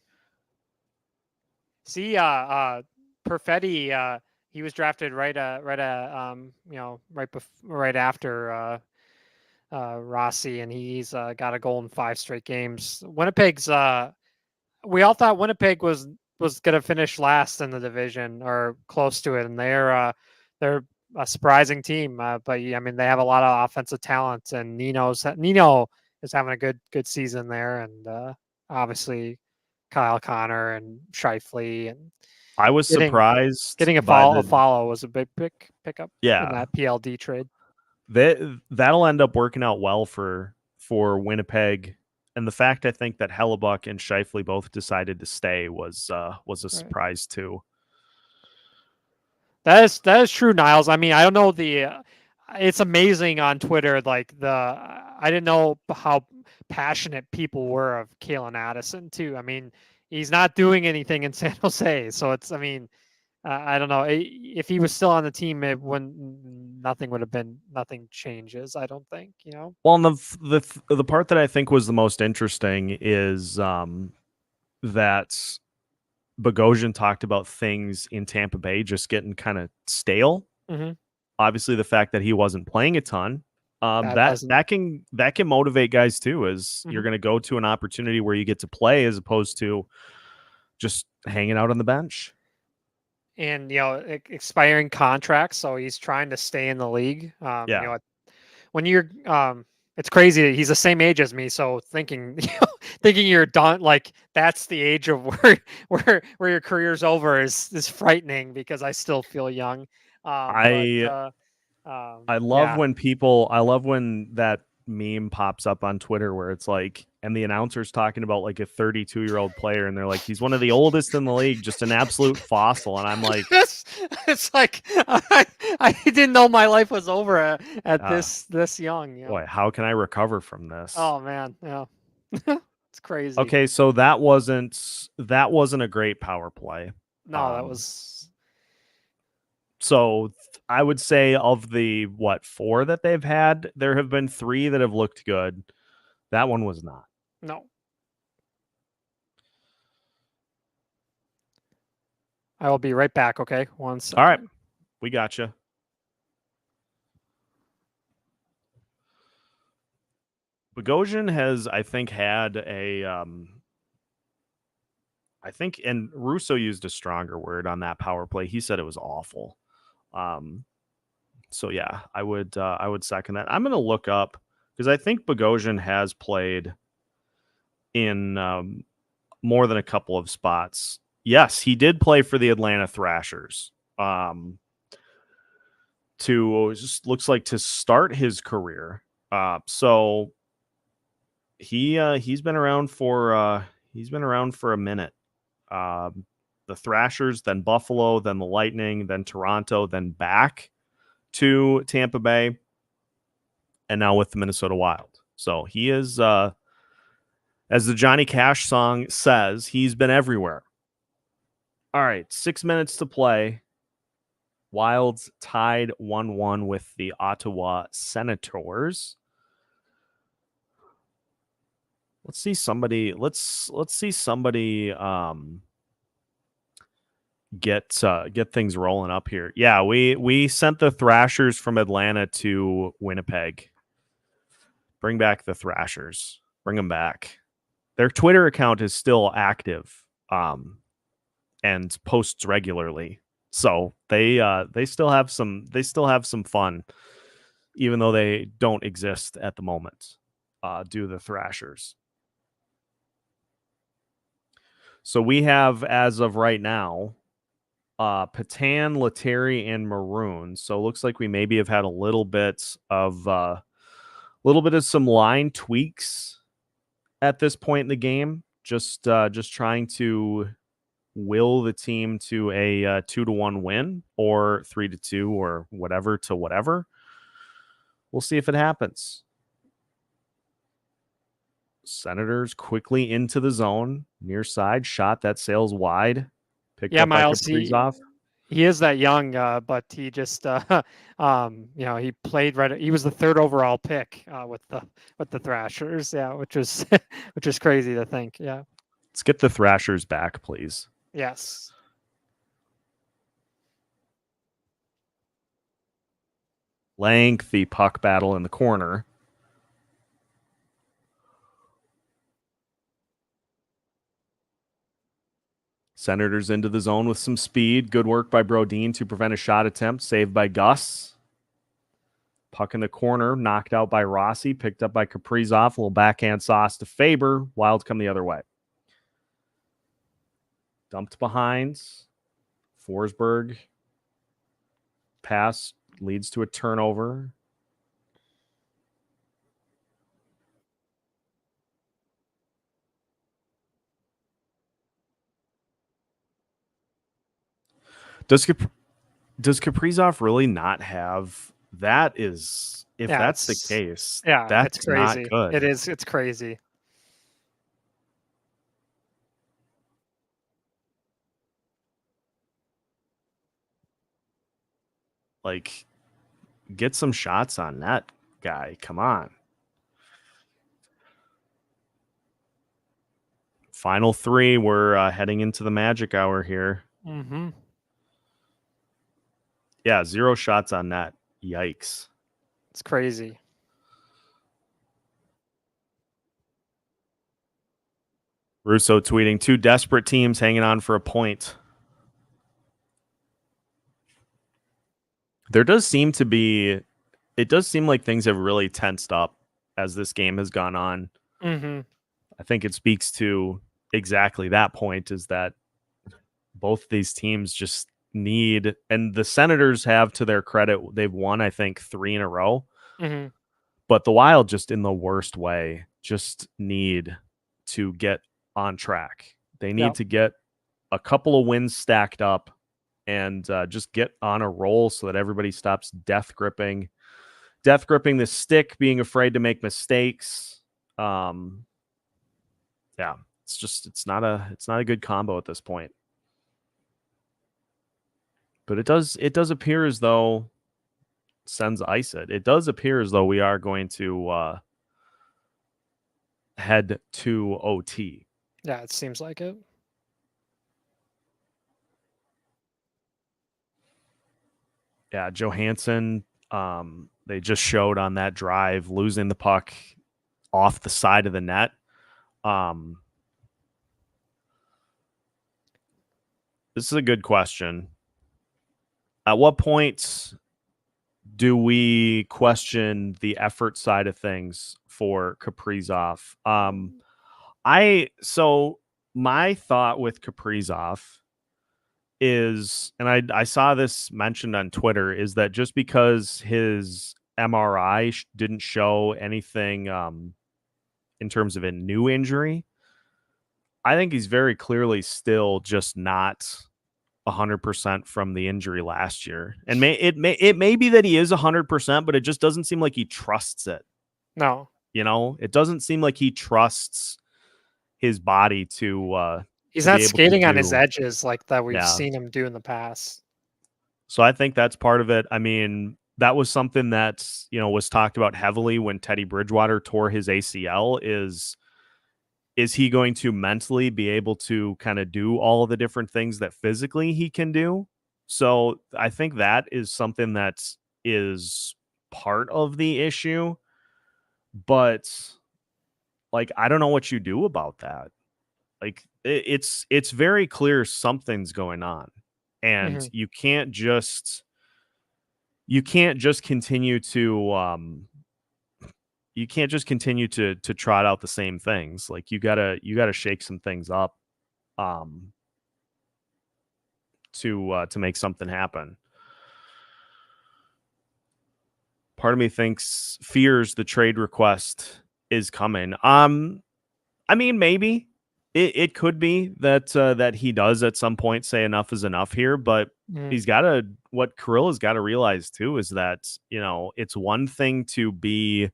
See, Perfetti, he was drafted right after Rossi, and he's got a goal in 5 straight games. Winnipeg's we all thought Winnipeg was going to finish last in the division or close to it, and they're a surprising team. But I mean, they have a lot of offensive talent, and Nino is having a good season there, and obviously Kyle Connor and Scheifele, and I was surprised getting a follow was a big pickup. Yeah, in that PLD trade. That'll end up working out well for for Winnipeg. And the fact I think that Hellebuck and Scheifele both decided to stay was a surprise too. That is true, Niles. I mean, I don't know it's amazing on Twitter. Like I didn't know how passionate people were of Kalen Addison too. I mean, he's not doing anything in San Jose, so it's. I mean, I don't know if he was still on the team, nothing changes. I don't think, you know. Well, and the part that I think was the most interesting is that Bogosian talked about things in Tampa Bay just getting kind of stale. Mm-hmm. Obviously, the fact that he wasn't playing a ton, that can motivate guys too. Is you're going to go to an opportunity where you get to play as opposed to just hanging out on the bench. And expiring contracts, so he's trying to stay in the league. When you're it's crazy that he's the same age as me, so thinking you're done, like that's the age of where your career's over is frightening, because I still feel young. I love when that meme pops up on Twitter where it's like, and the announcer's talking about like a 32-year-old player, and they're like, he's one of the oldest in the league, just an absolute fossil. And I'm like, it's like I didn't know my life was over at this young. You know? Boy, how can I recover from this? Oh man, yeah, it's crazy. Okay, so that wasn't a great power play. No, that was. So I would say of the 4 that they've had, there have been 3 that have looked good. That one was not. No. I will be right back, okay? 1 second. All right. We got you. Bogosian has, I think, had and Russo used a stronger word on that power play. He said it was awful. So yeah, I would second that. I'm going to look up, because I think Bogosian has played in more than a couple of spots. Yes, he did play for the Atlanta Thrashers. Looks like to start his career. So he's been around for a minute. The Thrashers, then Buffalo, then the Lightning, then Toronto, then back to Tampa Bay, and now with the Minnesota Wild. So he is, as the Johnny Cash song says, he's been everywhere. All right, 6 minutes to play. Wild's tied 1-1 with the Ottawa Senators. Let's see somebody get things rolling up here. Yeah, we sent the Thrashers from Atlanta to Winnipeg. Bring back the Thrashers. Bring them back. Their Twitter account is still active, and posts regularly. So they still have some fun, even though they don't exist at the moment. Do the Thrashers. So we have, as of right now, Patan, Letary, and Maroon. So it looks like we maybe have had a little bit of some line tweaks at this point in the game. Just trying to will the team to a 2-1 win, or 3-2, or whatever to whatever. We'll see if it happens. Senators quickly into the zone, near side shot that sails wide. Picked up Miles, by Kaprizov. He is that young, but he just, he played right. He was the 3rd overall pick with the Thrashers. Yeah, which is crazy to think. Yeah. Let's get the Thrashers back, please. Yes. Lengthy puck battle in the corner. Senators into the zone with some speed. Good work by Brodin to prevent a shot attempt. Saved by Gus. Puck in the corner. Knocked out by Rossi. Picked up by Kaprizov. A little backhand sauce to Faber. Wild come the other way. Dumped behind. Forsberg. Pass leads to a turnover. Does Kaprizov really not have that? If that's the case, that's it's crazy. not good. It is. It's crazy. Like, get some shots on that guy. Come on. Final 3. We're heading into the magic hour here. Mm-hmm. Yeah, 0 shots on net. Yikes. It's crazy. Russo tweeting, 2 desperate teams hanging on for a point. It does seem like things have really tensed up as this game has gone on. Mm-hmm. I think it speaks to exactly that point, is that both these teams just need, and the Senators have, to their credit, they've won, I think, 3 in a row. Mm-hmm. But the Wild, just in the worst way, just need to get on track. They need to get a couple of wins stacked up and just get on a roll so that everybody stops death gripping the stick, being afraid to make mistakes. Yeah, it's not a good combo at this point. But it does appear as though Sens ice it. It does appear as though we are going to head to OT. Yeah, it seems like it. Yeah, Johansson, they just showed on that drive, losing the puck off the side of the net. This is a good question. At what point do we question the effort side of things for Kaprizov? So my thought with Kaprizov is, and I saw this mentioned on Twitter, is that just because his MRI didn't show anything in terms of a new injury, I think he's very clearly still just not 100% from the injury last year. And it may be that he is 100%, but it just doesn't seem like he trusts it. No. It doesn't seem like he trusts his body to he's to not be able skating to on do. his edges like that we've seen him do in the past. So I think that's part of it. I mean, that was something that, was talked about heavily when Teddy Bridgewater tore his ACL. Is he going to mentally be able to kind of do all of the different things that physically he can do? So I think that is something that is part of the issue. But like, I don't know what you do about that. Like, it's very clear something's going on, and you can't just continue to trot out the same things. Like, you gotta shake some things up to make something happen. Part of me fears the trade request is coming. I mean, maybe it could be that he does at some point say enough is enough here, but he's got to, what Kirill has got to realize too is that, it's one thing to be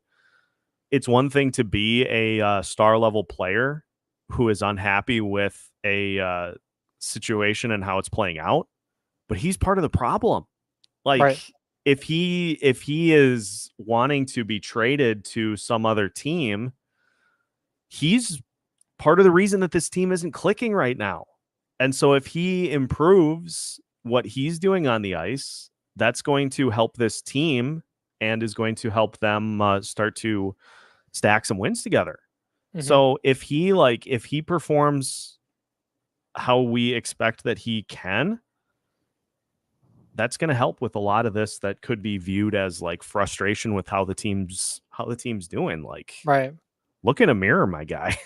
a star level player who is unhappy with a situation and how it's playing out, but he's part of the problem. Like, right. if he is wanting to be traded to some other team, he's part of the reason that this team isn't clicking right now. And so if he improves what he's doing on the ice, that's going to help this team and is going to help them start to stack some wins together. So if he performs how we expect that he can, that's going to help with a lot of this that could be viewed as like frustration with how the team's doing. Like, right. Look in a mirror, my guy.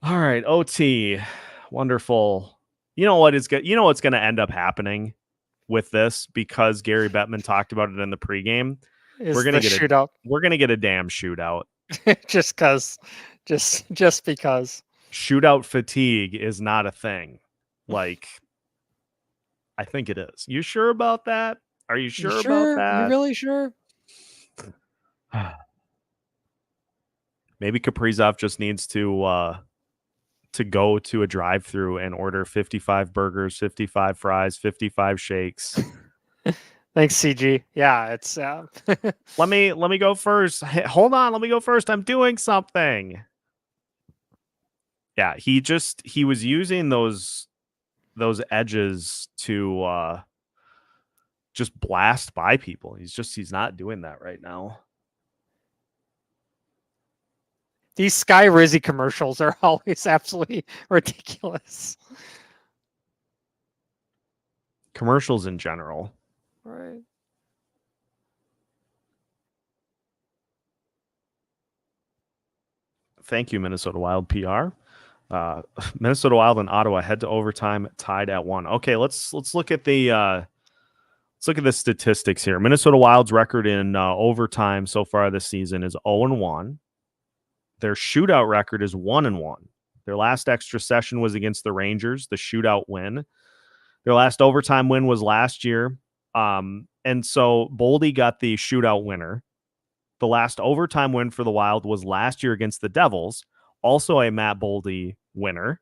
All right, OT. Wonderful. You know what is good? You know what's going to end up happening with this, because Gary Bettman talked about it in the pregame. We're going to get shootout. We're going to get a damn shootout. just because. Shootout fatigue is not a thing. Like, I think it is. You sure about that? Are you sure about You that? really sure? Maybe Kaprizov just needs to go to a drive-through and order 55 burgers, 55 fries, 55 shakes. Thanks, CG. Yeah, it's Let me go first. Hey, hold on, let me go first. I'm doing something. Yeah, he was using those edges to just blast by people. He's not doing that right now. these Sky Rizzy commercials are always absolutely ridiculous. Commercials in general. Right. Thank you, Minnesota Wild PR. Minnesota Wild and Ottawa head to overtime, tied at 1. Okay, let's look at the statistics here. Minnesota Wild's record in overtime so far this season is 0-1. Their shootout record is 1-1. Their last extra session was against the Rangers, the shootout win. Their last overtime win was last year. And so Boldy got the shootout winner. The last overtime win for the Wild was last year against the Devils, also a Matt Boldy winner.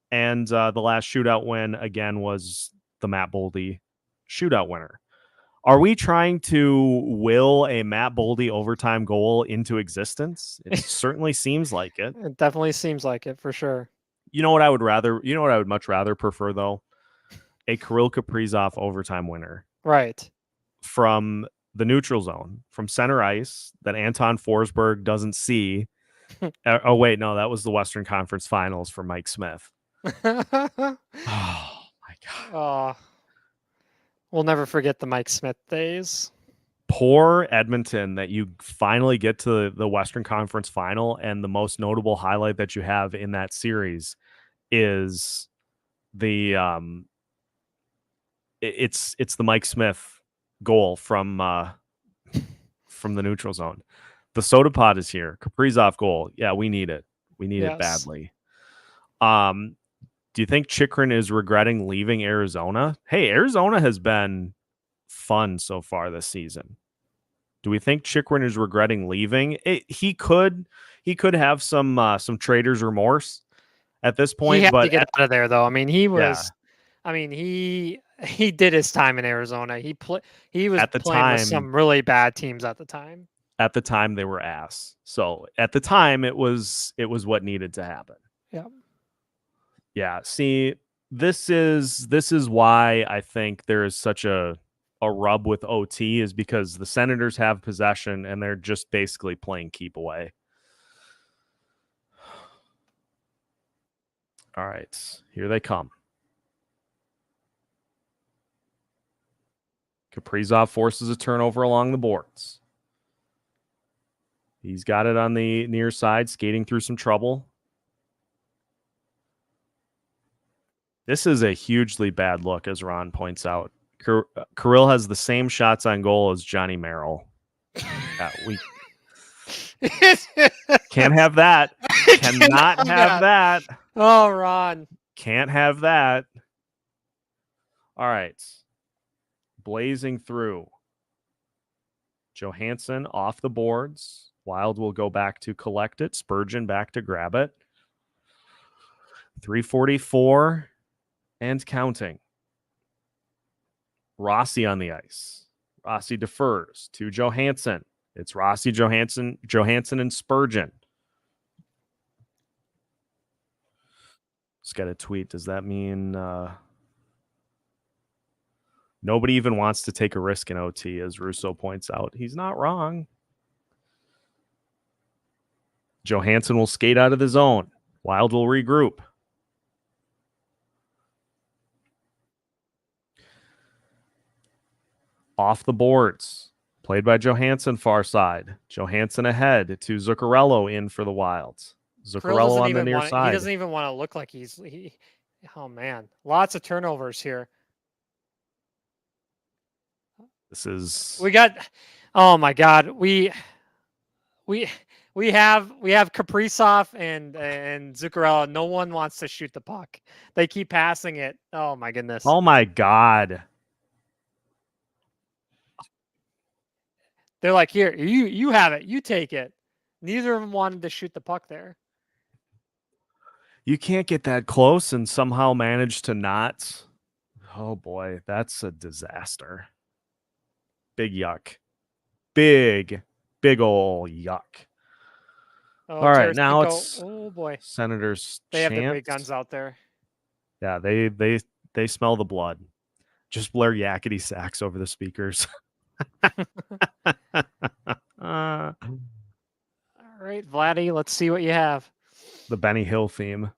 And the last shootout win, again, was the Matt Boldy shootout winner. Are we trying to will a Matt Boldy overtime goal into existence? It certainly seems like it. It definitely seems like it, for sure. You know what I would much rather prefer, though? A Kirill Kaprizov overtime winner. Right. From the neutral zone, from center ice, that Anton Forsberg doesn't see. Oh, wait, no, that was the Western Conference Finals for Mike Smith. Oh, my God. We'll never forget the Mike Smith days. Poor Edmonton that you finally get to the Western Conference Final, and the most notable highlight that you have in that series is the it's the Mike Smith goal from the neutral zone. The soda pod is here. Kaprizov goal. Yeah, we need it. We need it badly. Do you think Chychrun is regretting leaving Arizona? Hey, Arizona has been fun so far this season. Do we think Chychrun is regretting leaving? He could have some trader's remorse at this point. He had but to get out of there, though. I mean, he was. Yeah. I mean, he did his time in Arizona. He was at the playing time, with some really bad teams at the time. At the time, they were ass. So at the time, it was what needed to happen. Yeah. Yeah. See, this is why I think there is such a rub with OT, is because the Senators have possession and they're just basically playing keep away. All right, here they come. Kaprizov forces a turnover along the boards. He's got it on the near side, skating through some trouble. This is a hugely bad look, as Ron points out. Kirill has the same shots on goal as Johnny Merrill. We can't have that. Cannot have that. Oh, Ron. Can't have that. All right. Blazing through. Johansson off the boards. Wild will go back to collect it. Spurgeon back to grab it. 3:44 and counting. Rossi on the ice. Rossi defers to Johansson. It's Rossi, Johansson, and Spurgeon. Just got a tweet. Does that mean nobody even wants to take a risk in OT, as Russo points out? He's not wrong. Johansson will skate out of the zone. Wild will regroup. Off the boards. Played by Johansson, far side. Johansson ahead to Zuccarello in for the Wilds. Zuccarello on the near side. He doesn't even want to look like oh, man. Lots of turnovers here. This is... We got... Oh, my God. We we have Kaprizov and Zuccarello. No one wants to shoot the puck. They keep passing it. Oh my goodness. Oh my God. They're like, here, you have it. You take it. Neither of them wanted to shoot the puck there. You can't get that close and somehow manage to not. Oh boy, that's a disaster. Big yuck. Big ol' yuck. Oh, All right, now Tarasenko. it's Oh boy, Senators' they have their big chance. guns out there. Yeah, they smell the blood. Just blare yakety sax over the speakers. All right, Vladdy, let's see what you have. The Benny Hill theme.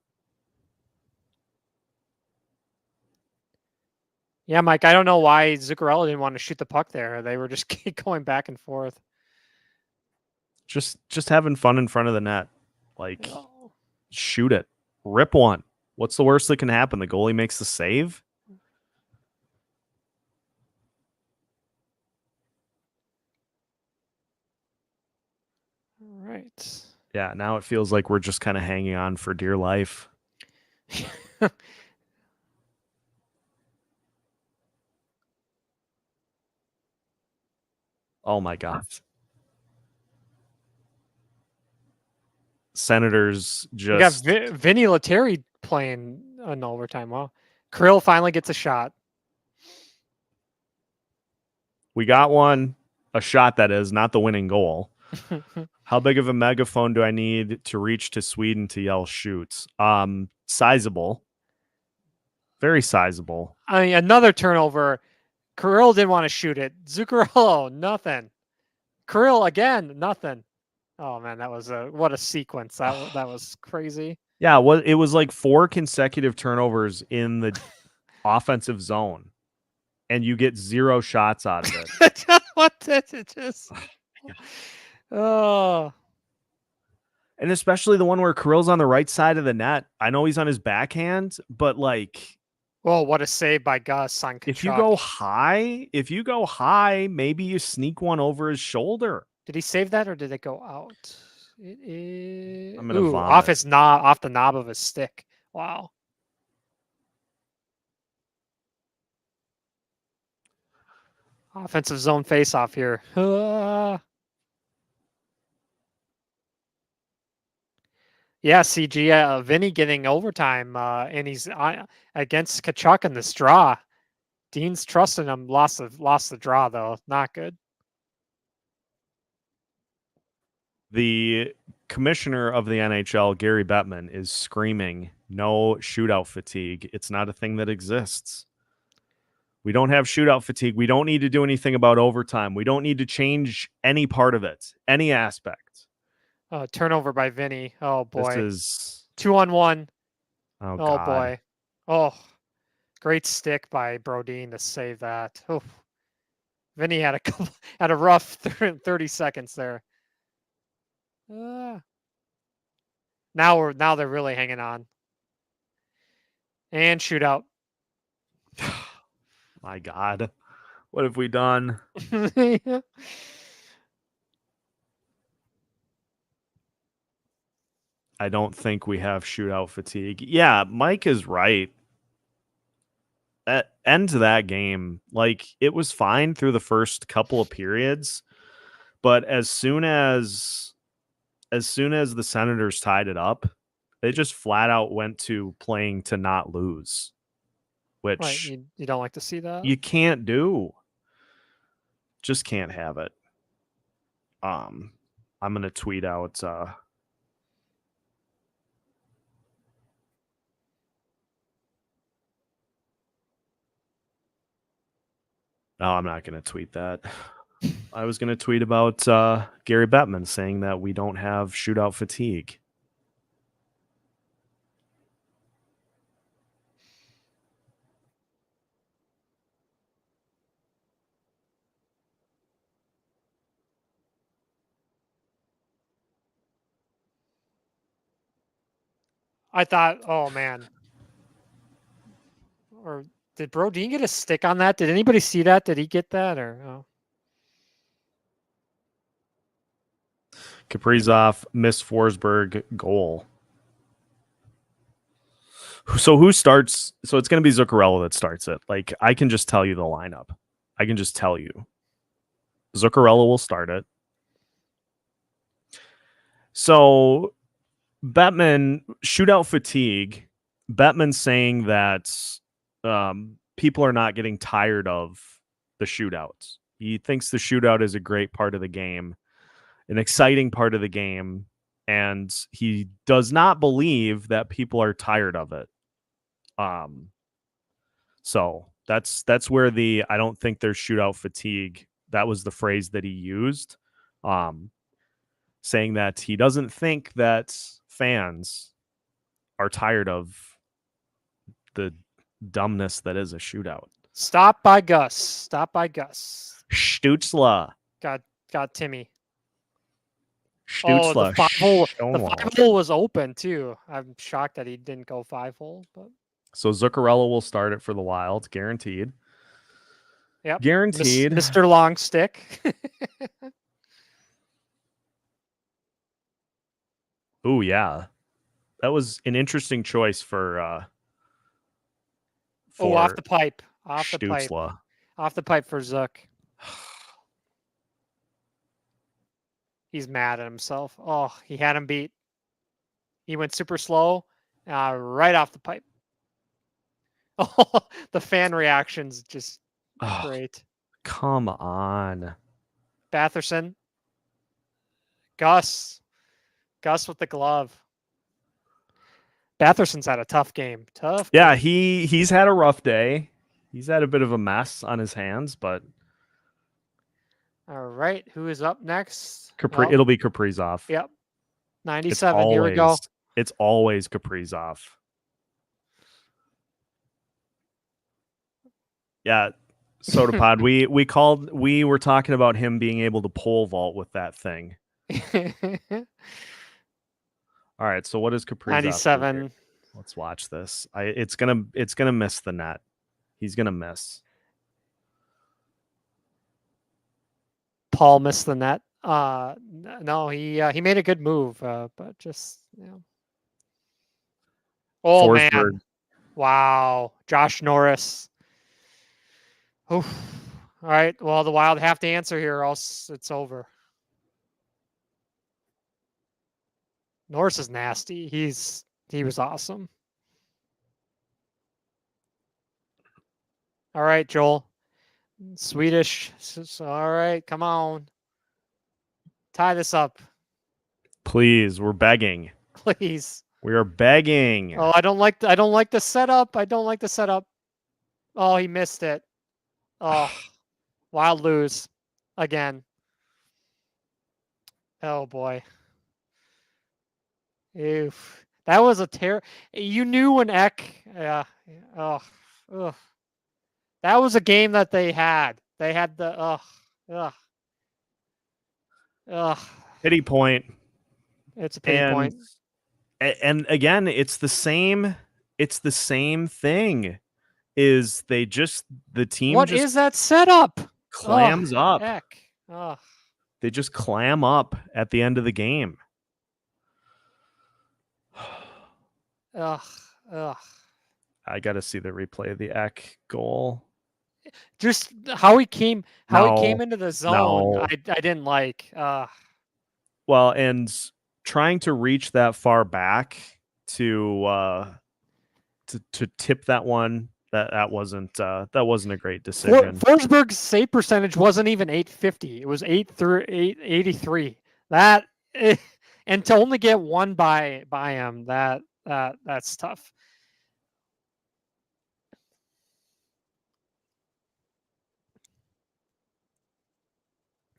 Yeah, Mike, I don't know why Zuccarello didn't want to shoot the puck there. They were just going back and forth. Just having fun in front of the net. Like, Oh. shoot it. Rip one. What's the worst that can happen? The goalie makes the save? All right. Yeah, now it feels like we're just kind of hanging on for dear life. Oh my God. Senators just. We got Vinny Lettieri playing an overtime. Well, Krill finally gets a shot. We got one. A shot, that is, not the winning goal. How big of a megaphone do I need to reach to Sweden to yell shoots? Sizable. Very sizable. I mean, another turnover. Kirill didn't want to shoot it. Zuccarello, nothing. Kirill again, nothing. Oh man, that was what a sequence. That was crazy. Yeah, well, it was like 4 consecutive turnovers in the offensive zone, and you get 0 shots out of it. What did it just? Oh. And especially the one where Kirill's on the right side of the net. I know he's on his backhand, but like, well, what a save by Gus on Kachuk. If you go high, maybe you sneak one over his shoulder. Did he save that or did it go out? It is I'm gonna vomit. off the knob of his stick. Wow. Offensive zone face-off here. Yeah, CG, Vinny getting overtime, and he's against Kachuk in this draw. Dean's trusting him. Lost the draw though. Not good. The commissioner of the NHL, Gary Bettman, is screaming, "No shootout fatigue. It's not a thing that exists. We don't have shootout fatigue. We don't need to do anything about overtime. We don't need to change any part of it, any aspect." Turnover by Vinny. Oh boy. This is 2-on-1. Oh God. Boy. Oh, great stick by Brodin to save that. Oh, Vinny had a rough 30 seconds there. Now they're really hanging on. And shootout. My God, what have we done? I don't think we have shootout fatigue. Yeah, Mike is right. At end to that game, like, it was fine through the first couple of periods, but as soon as the Senators tied it up, they just flat out went to playing to not lose, which right, you don't like to see that. You can't do. Just can't have it. I'm gonna tweet out. No, I'm not going to tweet that. I was going to tweet about Gary Bettman saying that we don't have shootout fatigue. I thought, oh man. Or did Brodin get a stick on that? Did anybody see that? Did he get that or? Oh. Kaprizov missed Forsberg goal. So who starts? So it's going to be Zuccarello that starts it. Like, I can just tell you the lineup. I can just tell you. Zuccarello will start it. So Bettman, shootout fatigue. Bettman saying that people are not getting tired of the shootouts. He thinks the shootout is a great part of the game, an exciting part of the game, and he does not believe that people are tired of it. So that's where I don't think there's shootout fatigue. That was the phrase that he used, saying that he doesn't think that fans are tired of the dumbness that is a shootout. Stop by Gus. Stutzla. Got Timmy. Stutzla. The 5-hole was open too. I'm shocked that he didn't go 5-hole, but so Zuccarello will start it for the Wild, guaranteed. Yep. Guaranteed. Mr. Long Stick. Oh yeah. That was an interesting choice for off the pipe. Stutzla. Off the pipe for Zuck. He's mad at himself. Oh, he had him beat. He went super slow, right off the pipe. Oh, the fan reactions just great. Come on. Batherson. Gus with the glove. Batherson's had a tough game. Yeah, he's had a rough day. He's had a bit of a mess on his hands, but all right. Who is up next? It'll be Kaprizov. Yep. 97. Here we go. It's always Kaprizov. Yeah. Sotapod, we were talking about him being able to pole vault with that thing. All right, so what is Kaprizov? 97. Let's watch this. It's gonna miss the net. He's gonna miss. Paul missed the net. No, he made a good move, but just Oh Forsberg. Man! Wow, Josh Norris. Oof. All right. Well, the Wild have to answer here, or else it's over. Norris is nasty. He was awesome. All right, Joel. Swedish. All right, come on. Tie this up. Please, we're begging. Please. We are begging. Oh, I don't like the setup. I don't like the setup. Oh, he missed it. Oh, Wild lose again. Oh boy. Oof. That was a You knew when Eck. Yeah. Oh. Ugh. That was a game that they had. They had the. Pity point. It's a pity point. And again, it's the same. It's the same thing. Is the team? What is that setup? Clams up. Heck. Oh. They just clam up at the end of the game. Ugh. I got to see the replay of the Eck goal. Just how he came into the zone. I didn't like. Well, and trying to reach that far back to tip that one. That wasn't a great decision. Forsberg's save percentage wasn't even 850. It was 883. And to only get one by him, that's tough.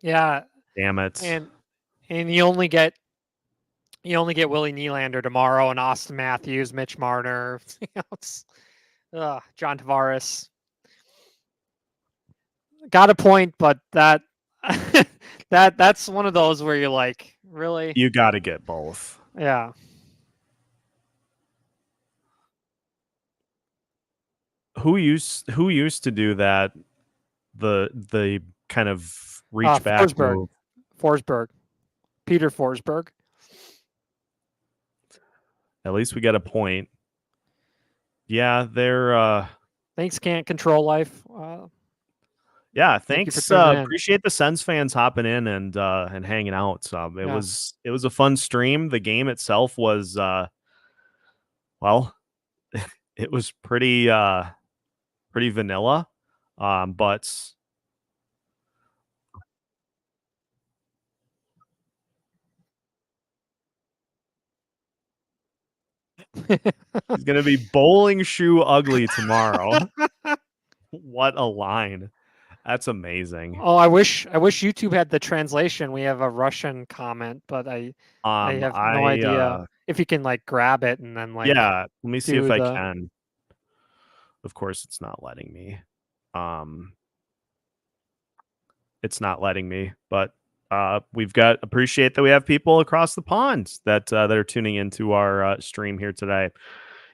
Yeah. Damn it. And you only get Willie Nylander tomorrow and Austin Matthews, Mitch Marner. John Tavares got a point, but that's one of those where you're like, really? You got to get both. Yeah. Who used to do that? The kind of reach back move. Forsberg. Peter Forsberg. At least we got a point. Yeah, they're Thanks, can't control life. yeah, Thank you for thanks. tuning in. Appreciate the Sens fans hopping in and hanging out. It was a fun stream. The game itself was well, it was pretty vanilla. But he's gonna be bowling shoe ugly tomorrow. What a line. That's amazing. Oh, I wish YouTube had the translation. We have a Russian comment, but I have no idea if you can like grab it and then like yeah, let me see if I the... can. Of course, it's not letting me. It's not letting me, but appreciate that we have people across the pond that are tuning into our stream here today.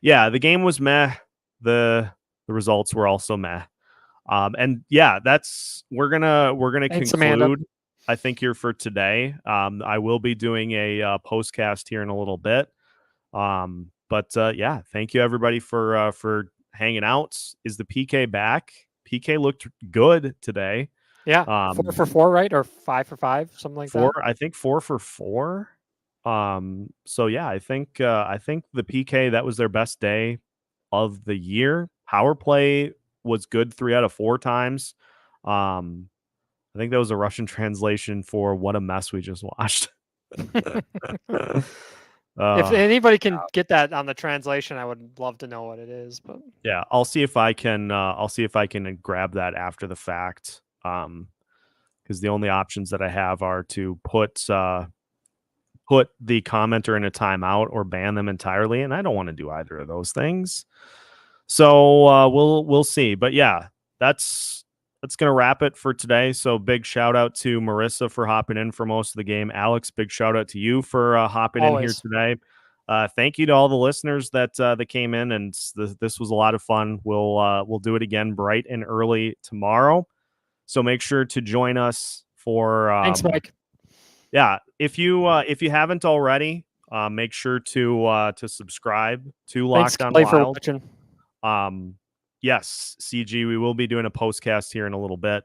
Yeah, the game was meh. The results were also meh. And yeah, we're gonna Thanks, conclude. Amanda. I think here for today. I will be doing a postcast here in a little bit. But yeah, thank you everybody for hanging out. Is the PK back? PK looked good today. Yeah, 4 for 4, right? Or 5 for 5, something like that. I think 4 for 4. So yeah, I think the PK, that was their best day of the year. Power play was good 3 out of 4 times. I think that was a Russian translation for what a mess we just watched. If anybody can get that on the translation, I would love to know what it is. But yeah, I'll see if I can grab that after the fact. Because the only options that I have are to put the commenter in a timeout or ban them entirely, and I don't want to do either of those things. So we'll see. But yeah, that's gonna wrap it for today. So big shout out to Marissa for hopping in for most of the game. Alex, big shout out to you for hopping in here today. Thank you to all the listeners that came in, and this was a lot of fun. We'll do it again bright and early tomorrow. So make sure to join us for. Thanks, Mike. Yeah, if you haven't already, make sure to subscribe to Locked On Wild. For watching. Yes, CG, we will be doing a postcast here in a little bit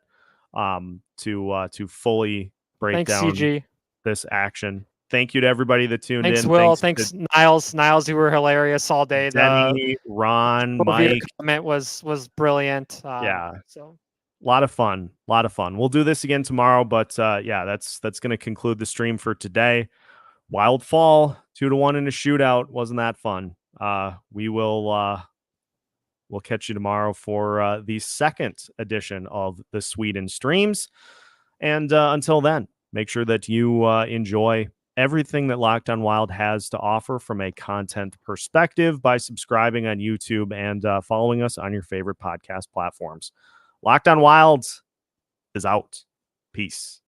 to fully break down CG. this action. Thank you to everybody that tuned in. Thanks, Will. Thanks, Niles, who were hilarious all day. Denny, Ron, Mike. Comment was brilliant. Yeah. So a lot of fun. We'll do this again tomorrow, but yeah, that's going to conclude the stream for today. Wild fall 2-1 in a shootout. Wasn't that fun? We'll catch you tomorrow for the second edition of the Sweden streams. And until then, make sure that you enjoy everything that Locked On Wild has to offer from a content perspective by subscribing on YouTube and following us on your favorite podcast platforms. Locked On Wild is out. Peace.